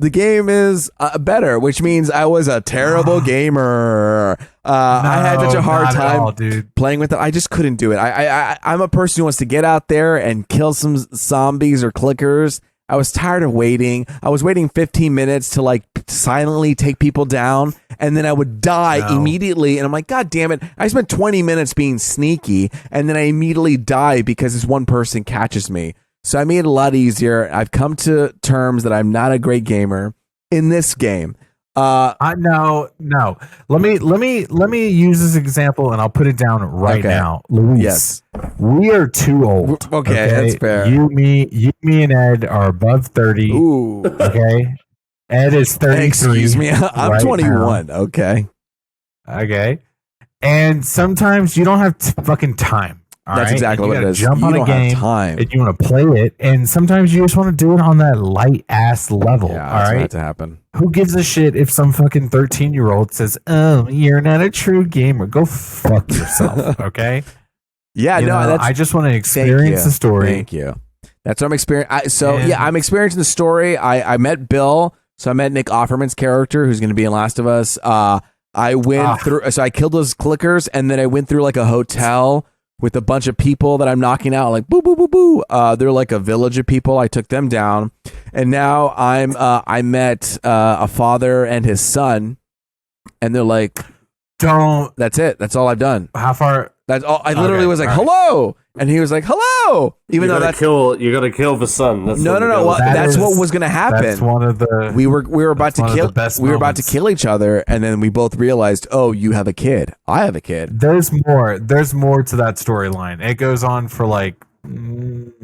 the game is better, which means I was a terrible gamer. I had such a hard time playing with it. I just couldn't do it. I'm a person who wants to get out there and kill some zombies or clickers. I was tired of waiting. I was waiting 15 minutes to like silently take people down, and then I would die immediately. And I'm like, God damn it. I spent 20 minutes being sneaky, and then I immediately die because this one person catches me. So I made it a lot easier. I've come to terms that I'm not a great gamer in this game. No. Let me use this example, and I'll put it down right now. Luis, yes, we are too old. Okay, that's fair. You, me, and Ed are above 30. Ooh. Okay. Ed is 33. Excuse me. I'm right 21. Now. Okay. And sometimes you don't have fucking time. That's exactly what it is. Jump on a game and you want to play it, and sometimes you just want to do it on that light ass level. Yeah, all right, to happen. Who gives a shit if some fucking 13-year-old says, "Oh, you're not a true gamer"? Go fuck yourself. Okay. Yeah. I just want to experience the story. Thank you. That's what I'm experiencing. I'm experiencing the story. I met Bill. So I met Nick Offerman's character, who's going to be in Last of Us. I went through. So I killed those clickers, and then I went through like a hotel with a bunch of people that I'm knocking out, like boo, boo, boo, boo. They're like a village of people. I took them down, and now I met a father and his son, and they're like, "Don't." That's it. That's all I've done. How far? That's all. I literally was like, "Hello," and he was like, "Hello." Even though you gotta kill the son. That's no. Well, that's what was gonna happen. That's one of the. We were about to kill. We were about to kill each other, and then we both realized, oh, you have a kid. I have a kid. There's more. There's more to that storyline. It goes on for like 2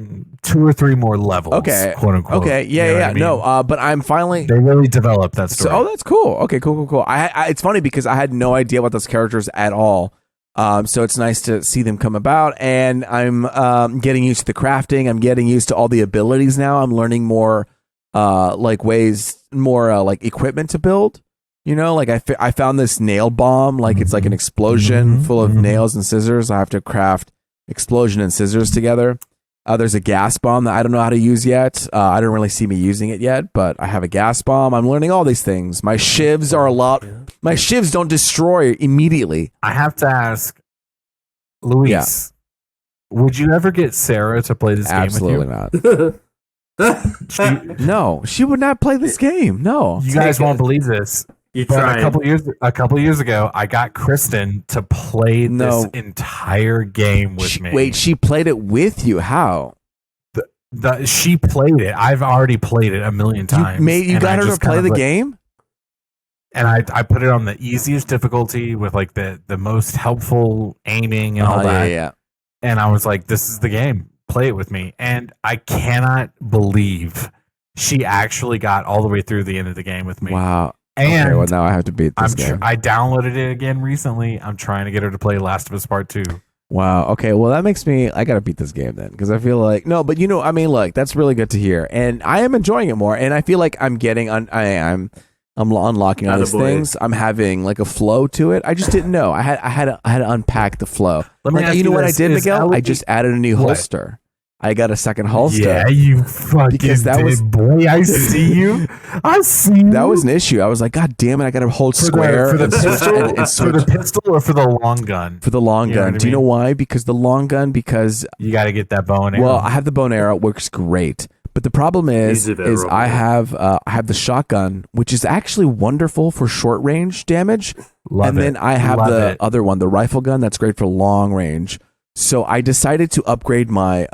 or 3 more levels. Okay. Quote unquote. Okay. Yeah. I mean? No. But I'm finally. They really developed that story. So, that's cool. Okay. Cool. It's funny because I had no idea about those characters at all. So it's nice to see them come about, and I'm getting used to the crafting. I'm getting used to all the abilities now. I'm learning more, like equipment to build. You know, like I found this nail bomb. Like it's like an explosion full of nails and scissors. I have to craft explosion and scissors together. There's a gas bomb that I don't know how to use yet. I don't really see me using it yet, but I have a gas bomb. I'm learning all these things. My shivs are a lot. My shivs don't destroy immediately. I have to ask, Luis, would you ever get Sarah to play this game with you? Absolutely not. No, she would not play this game. No. You guys won't believe this. But a couple years ago, I got Kristen to play this entire game with me. Wait, she played it with you? How? She played it. I've already played it a million times. You got her to play the game? And I put it on the easiest difficulty with like the most helpful aiming and all that. Yeah. And I was like, this is the game. Play it with me. And I cannot believe she actually got all the way through the end of the game with me. Wow. And okay, well, now I have to beat this game. I downloaded it again recently. I'm trying to get her to play Last of Us Part 2. Wow. Okay. Well, that makes me. I gotta beat this game then, because I feel like but I mean, look, that's really good to hear, and I am enjoying it more, and I feel like I'm getting I'm unlocking all these things. I'm having like a flow to it. I just didn't know. I had to unpack the flow. Let me ask you know what I did, Miguel? LED, I just added a new holster. I got a second holster. Yeah, you fucking boy. I see you. I see you. That was an issue. I was like, God damn it! I got to hold square for the pistol or for the long gun. For the long gun. Do you know why? Because the long gun. Because you got to get that bow and arrow. Well, I have the bow and arrow. It works great. But the problem is I have the shotgun, which is actually wonderful for short range damage. Then I have the other one, the rifle gun, that's great for long range. So I decided to upgrade my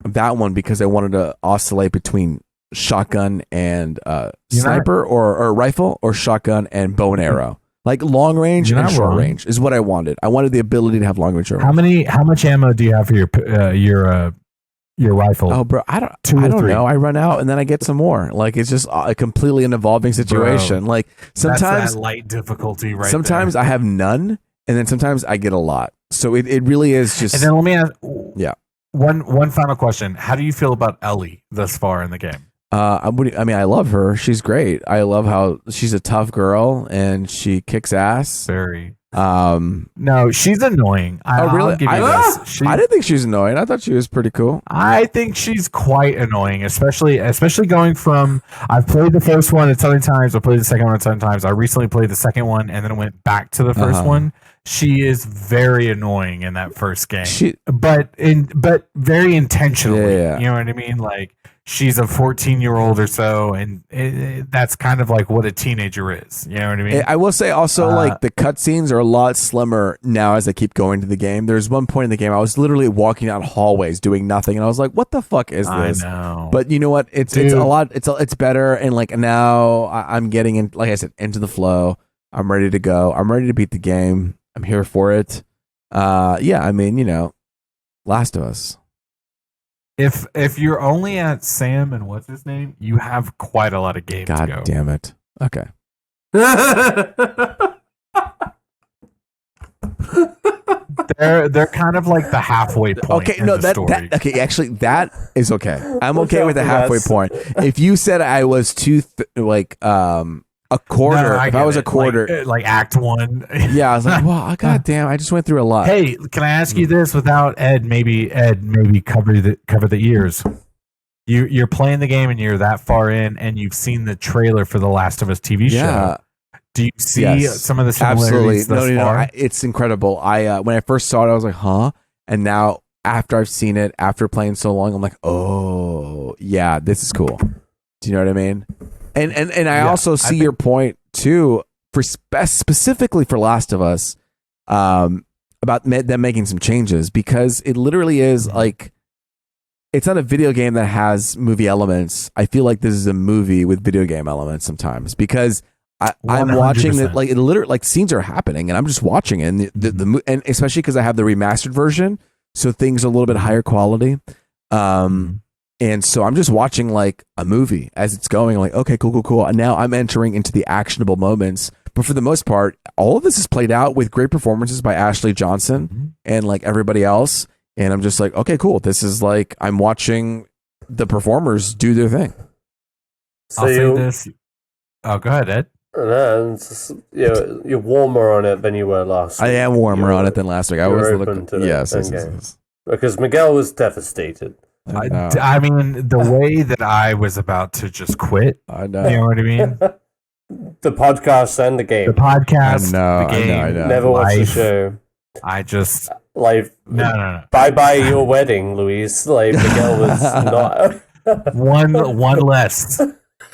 that one because I wanted to oscillate between shotgun and sniper or rifle, or shotgun and bow and arrow. Like long range and short range is what I wanted. I wanted the ability to have long range. How much ammo do you have for your rifle? Oh, bro, I don't know. I run out and then I get some more. Like, it's just completely an evolving situation. Bro, like sometimes that's that light difficulty, right? Sometimes there. I have none, and then sometimes I get a lot. So it really is just. And then let me ask. Yeah. One final question. How do you feel about Ellie thus far in the game? I mean, I love her. She's great. I love how she's a tough girl and she kicks ass. Very. No, she's annoying. Really? I didn't think she was annoying. I thought she was pretty cool. I think she's quite annoying, especially going from. I've played the first one a ton of times. I played the second one a ton of times. I recently played the second one and then went back to the first one. She is very annoying in that first game, but very intentionally. Yeah. You know what I mean? Like, she's a 14-year-old or so, and that's kind of like what a teenager is. You know what I mean? I will say also, like, the cutscenes are a lot slimmer now as I keep going to the game. There's one point in the game I was literally walking down hallways doing nothing, and I was like, "What the fuck is this?" I know. But you know what? It's a lot. It's better, and like now I'm getting in. Like I said, into the flow. I'm ready to go. I'm ready to beat the game. I'm here for it. Yeah, I mean, Last of Us. If you're only at Sam and what's his name, you have quite a lot of games to go. God damn it. Okay. They're kind of like the halfway point. Okay, no, okay, actually that is okay. I'm okay with the halfway point. If you said I was a quarter. If I was a quarter, like Act 1. Yeah, I was like, well, god damn, I just went through a lot. Hey, can I ask you this without Ed? Maybe cover the ears. You're playing the game and you're that far in, and you've seen the trailer for the Last of Us TV show. Do you see some of the similarities thus far? No, it's incredible. When I first saw it, I was like, huh? And now after I've seen it, after playing so long, I'm like, oh yeah, this is cool. Do you know what I mean? And I also see your point too, for specifically for Last of Us, about them making some changes, because it literally is like, it's not a video game that has movie elements. I feel like this is a movie with video game elements sometimes, because I'm watching it, like, it literally, like, scenes are happening and I'm just watching it, and and especially because I have the remastered version, so things are a little bit higher quality. And so I'm just watching like a movie as it's going. I'm like, okay, cool. And now I'm entering into the actionable moments. But for the most part, all of this is played out with great performances by Ashley Johnson and like everybody else. And I'm just like, okay, cool. This is like, I'm watching the performers do their thing. So I'll say this. Oh, go ahead, Ed. You're warmer on it than you were last week. I am warmer on it than last week. I was open to yes. Because Miguel was devastated. I mean, the way that I was about to just quit. I know. You know what I mean? The podcast and the game. The podcast, the game. I know. Never watched the show. I just... No. Bye-bye your wedding, Luis. Like, Miguel was not... one less.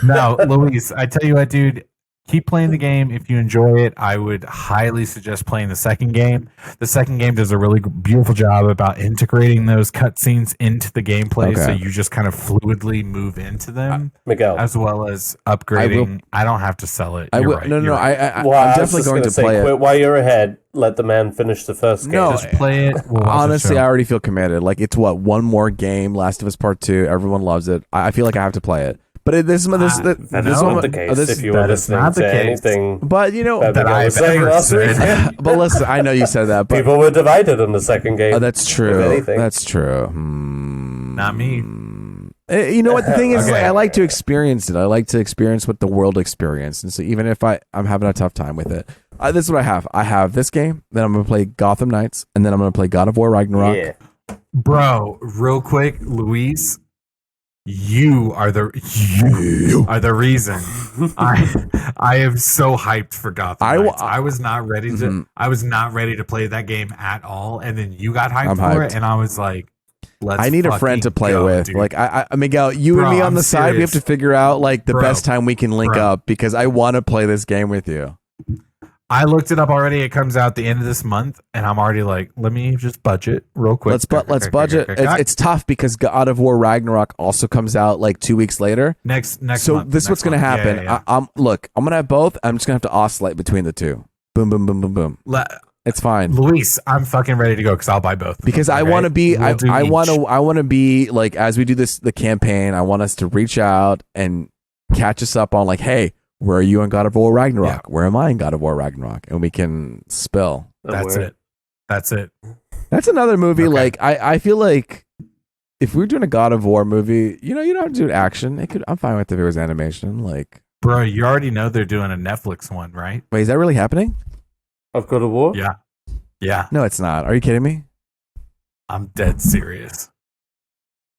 No, Luis, I tell you what, dude. Keep playing the game if you enjoy it. I would highly suggest playing the second game. The second game does a really beautiful job about integrating those cutscenes into the gameplay, so you just kind of fluidly move into them, Miguel, as well as upgrading. I don't have to sell it. I'm definitely going to play it. Quit while you're ahead. Let the man finish the first game. No, just play it. Honestly, I already feel committed. Like, it's one more game, Last of Us Part 2. Everyone loves it. I feel like I have to play it. But this is not the case. If you were listening to anything, but you know that I was saying last week. But listen, I know you said that. But people were divided on the second game. Oh, that's true. That's true. Not me. You know what the thing is? Okay. I like to experience it. I like to experience what the world experienced, and so even if I'm having a tough time with it, this is what I have. I have this game. Then I'm going to play Gotham Knights, and then I'm going to play God of War Ragnarok. Yeah. Bro, real quick, Luis, you are the reason I am so hyped for Gotham Knights. I was not ready to play that game at all, and then you got hyped for it, and I was like, I need a friend to play with. Dude. Like Miguel, you and me on the side, we have to figure out like the best time we can link up because I want to play this game with you. I looked it up already. It comes out the end of this month, and I'm already like, let me just budget real quick. Let's budget. It's tough because God of War Ragnarok also comes out like 2 weeks later. Next so month. This is what's going to happen. Yeah. I'm going to have both. I'm just going to have to oscillate between the two. Boom, boom, boom, boom, boom. It's fine. Luis, I'm fucking ready to go because I'll buy both. Because I want to be, I want to be like, as we do the campaign, I want us to reach out and catch us up on like, hey, where are you in God of War Ragnarok? Yeah. Where am I in God of War Ragnarok? And we can spill. That's it. That's another movie. Okay. Like I feel like if we were doing a God of War movie, you don't have to do action. I'm fine with if it was animation. Like, bro, you already know they're doing a Netflix one, right? Wait, is that really happening? Of God of War? Yeah. No, it's not. Are you kidding me? I'm dead serious.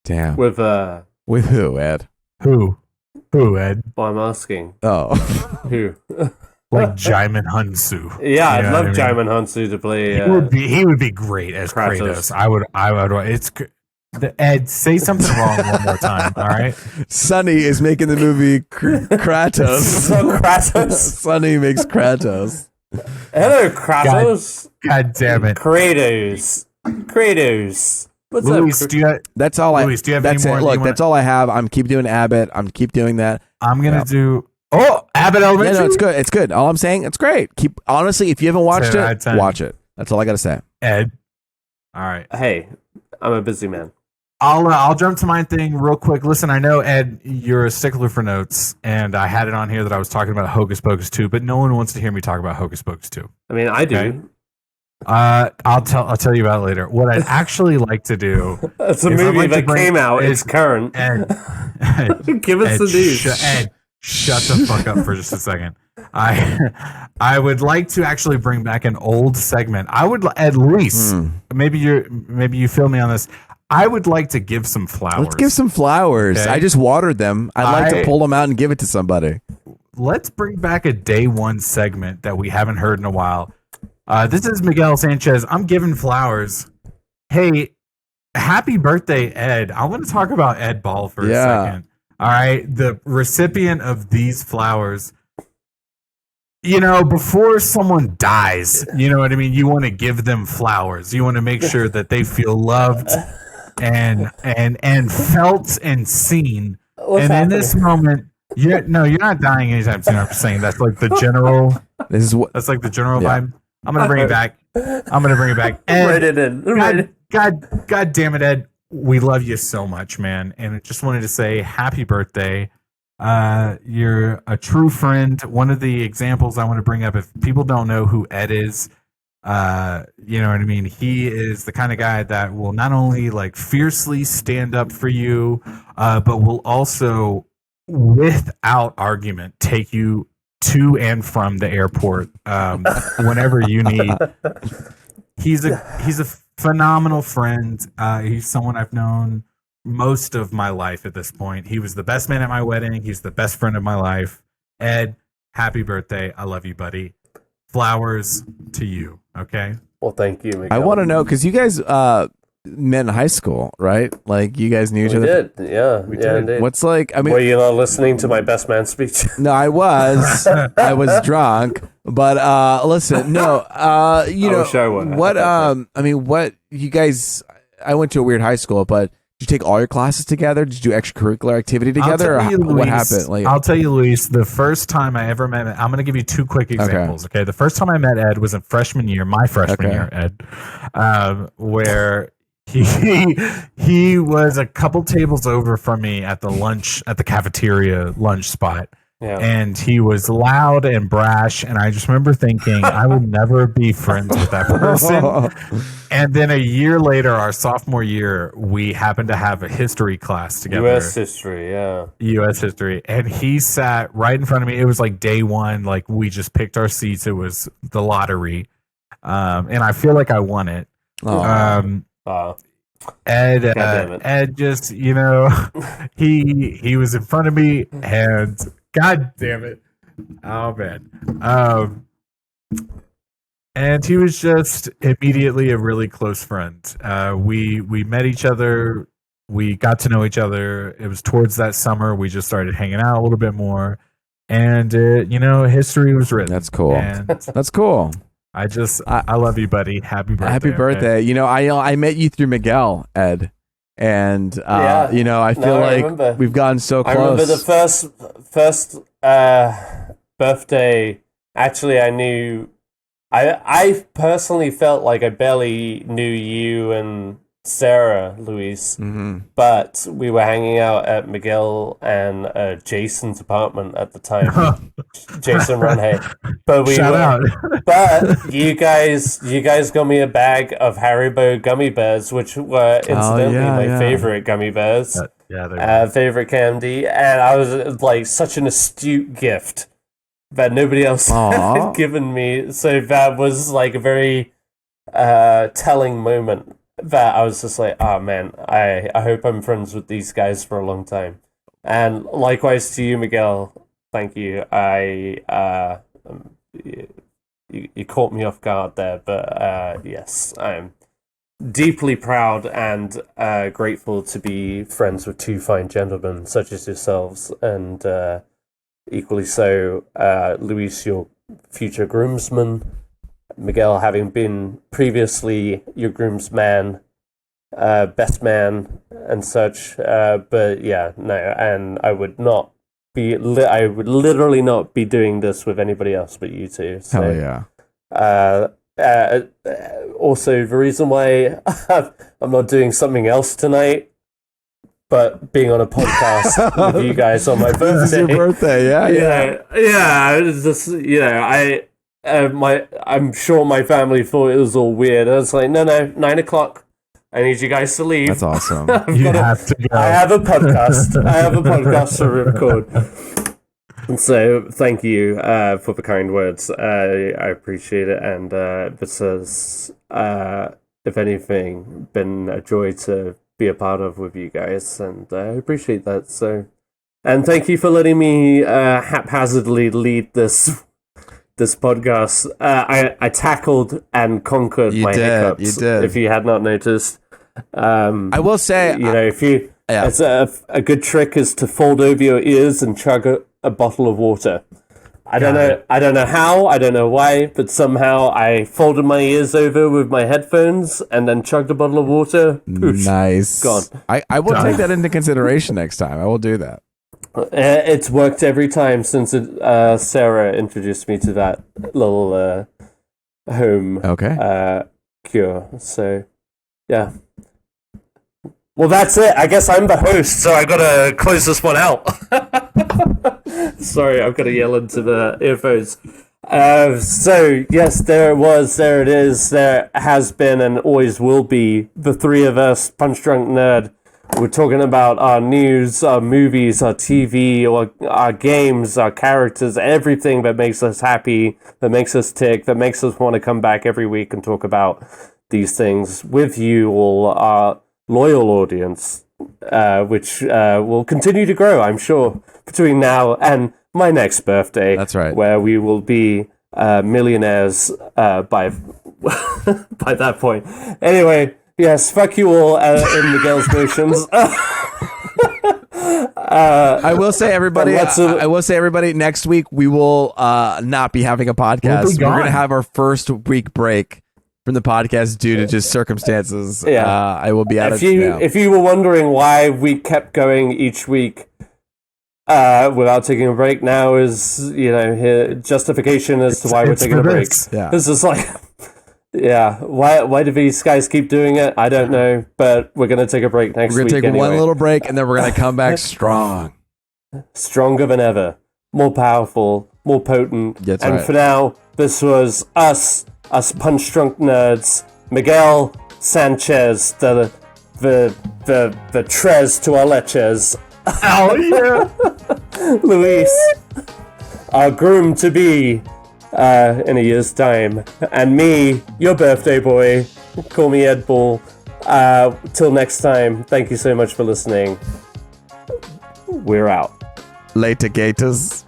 Damn. With who, Ed? Who, Ed? Well, I'm asking. Oh. Who? Like Jaimon Hunsu. Yeah, I'd love Jaimon Hunsu to play. He would be great as Kratos. I would. It's Ed. Say something wrong one more time. All right. Sonny is making the movie Kratos. So Kratos. Sonny makes Kratos. Hello, Kratos. God damn it, Kratos. What's Luis, up? That's all I. Luis, do you have that's any more? Look, that's all I have. I'm keep doing Abbott. I'm keep doing that. I'm gonna do. Oh, Abbott Elementary. Yeah, no, it's good. It's good. All I'm saying, it's great. Honestly, if you haven't watched it, watch it. That's all I gotta say. Ed. All right. Hey, I'm a busy man. I'll jump to my thing real quick. Listen, I know, Ed, you're a stickler for notes, and I had it on here that I was talking about Hocus Pocus 2, but no one wants to hear me talk about Hocus Pocus 2. I mean, I do. Okay? I'll tell you about it later. What I'd actually like to do. It's a movie that came out. It's current. Ed, give us the news. Ed, shut the fuck up for just a second. I would like to actually bring back an old segment. I would at least maybe you feel me on this. I would like to give some flowers. Let's give some flowers. Okay? I just watered them. I'd like to pull them out and give it to somebody. Let's bring back a day one segment that we haven't heard in a while. This is Miguel Sanchez. I'm giving flowers. Hey, happy birthday, Ed. I want to talk about Ed Ball for a second. All right. The recipient of these flowers. You know, before someone dies, you know what I mean? You want to give them flowers. You want to make sure that they feel loved and felt and seen. What's and happening? In this moment, you're not dying anytime soon. I'm just saying that's like the general. That's like the general vibe. I'm gonna bring it back. Ed, Write it in. God damn it, Ed. We love you so much, man. And I just wanted to say happy birthday. You're a true friend. One of the examples I want to bring up, if people don't know who Ed is, you know what I mean? He is the kind of guy that will not only like fiercely stand up for you, but will also, without argument, take you to and from the airport whenever you need. He's a phenomenal friend. He's someone I've known most of my life at this point. He was the best man at my wedding. He's the best friend of my life. Ed, happy birthday. I love you, buddy. Flowers to you. Okay. Well, thank you, Miguel. I want to know because you guys met in high school, right? Like you guys knew each other. We did. Indeed. What's like? I mean, were you not listening to my best man speech? No, I was. I was drunk. But listen, no. You know what? I mean, what you guys? I went to a weird high school, but. Did you take all your classes together? Did you do extracurricular activity together? What happened? Like, I'll tell you, Luis, the first time I ever met, I'm going to give you two quick examples. Okay. The first time I met Ed was in freshman year, my freshman year, Ed, where he was a couple tables over from me at the cafeteria lunch spot. Yeah. And he was loud and brash, and I just remember thinking I would never be friends with that person. And then a year later, our sophomore year, we happened to have a history class together. U.S. history, yeah. U.S. history. And he sat right in front of me. It was like day one. Like, we just picked our seats. It was the lottery. And I feel like I won it. Ed just, he was in front of me, and God damn it, oh man, and he was just immediately a really close friend. We met each other, we got to know each other. It was towards that summer we just started hanging out a little bit more, and history was written. That's cool. That's cool. I love you, buddy. Happy birthday. Happy birthday. I met you through Miguel, Ed. And I feel like we've gotten so close. I remember the first birthday. Actually, I knew. I personally felt like I barely knew you and Sarah, Luis, but we were hanging out at Miguel and Jason's apartment at the time. Jason Runhay. But but you guys got me a bag of Haribo gummy bears, which were incidentally my favorite gummy bears. Favorite candy, and I was like such an astute gift that nobody else had given me. So that was like a very telling moment. That I was just like, oh man, I hope I'm friends with these guys for a long time. And likewise to you, Miguel. Thank you. You caught me off guard there, but yes, I'm deeply proud and grateful to be friends with two fine gentlemen such as yourselves, and equally so, Luis, your future groomsman. Miguel, having been previously your groomsman, best man, and such, but yeah, no, and I would literally not be doing this with anybody else but you two. So, hell yeah. Also, the reason why I'm not doing something else tonight, but being on a podcast with you guys on my birthday. This is your birthday, yeah. It's just, I'm sure my family thought it was all weird. I was like, no, 9:00. I need you guys to leave. That's awesome. Have to go. I have a podcast to record. And so, thank you for the kind words. I appreciate it, and this has, if anything, been a joy to be a part of with you guys, and I appreciate that. So, and thank you for letting me haphazardly lead this podcast. I tackled and conquered my hiccups. You did. If you had not noticed, I will say, it's a good trick is to fold over your ears and chug a bottle of water. I don't know how, I don't know why, but somehow I folded my ears over with my headphones and then chugged a bottle of water. Poosh, nice. Gone. I will take that into consideration next time. I will do that. It's worked every time since Sarah introduced me to that little home cure. So, yeah. Well, that's it. I guess I'm the host, so I gotta close this one out. Sorry, I've got to yell into the earphones. So, yes, there it is. There has been and always will be the three of us, Punch Drunk Nerd. We're talking about our news, our movies, our TV, our games, our characters, everything that makes us happy, that makes us tick, that makes us want to come back every week and talk about these things with you all, our loyal audience, which will continue to grow, I'm sure, between now and my next birthday. That's right. Where we will be millionaires by that point. Anyway, yes, fuck you all in Miguel's motions. I will say, everybody. I will say, everybody. Next week we will not be having a podcast. We're going to have our first week break from the podcast due to just circumstances. Yeah, I will be out of town. If you were wondering why we kept going each week without taking a break, now is justification as to why we're taking a break. Yeah. This is like. Yeah, why do these guys keep doing it? I don't know, but we're going to take a break next week. We're going to take one little break, and then we're going to come back strong. Stronger than ever. More powerful, more potent. That's and right. For now, this was us Punch Drunk Nerds, Miguel Sanchez, the tres to our leches. Oh, yeah. Luis, our groom to be. In a year's time. And me, your birthday boy, call me Ed Ball, Till next time, thank you so much for listening. We're out. Later, Gators.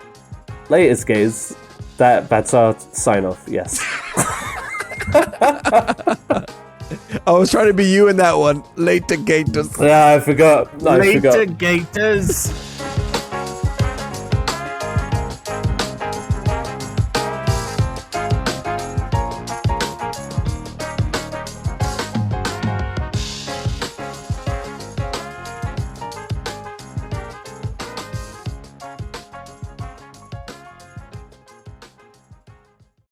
Latest, guys. That's our sign off. Yes. I was trying to be you in that one. Later, Gators. Yeah, I forgot. Later, Gators.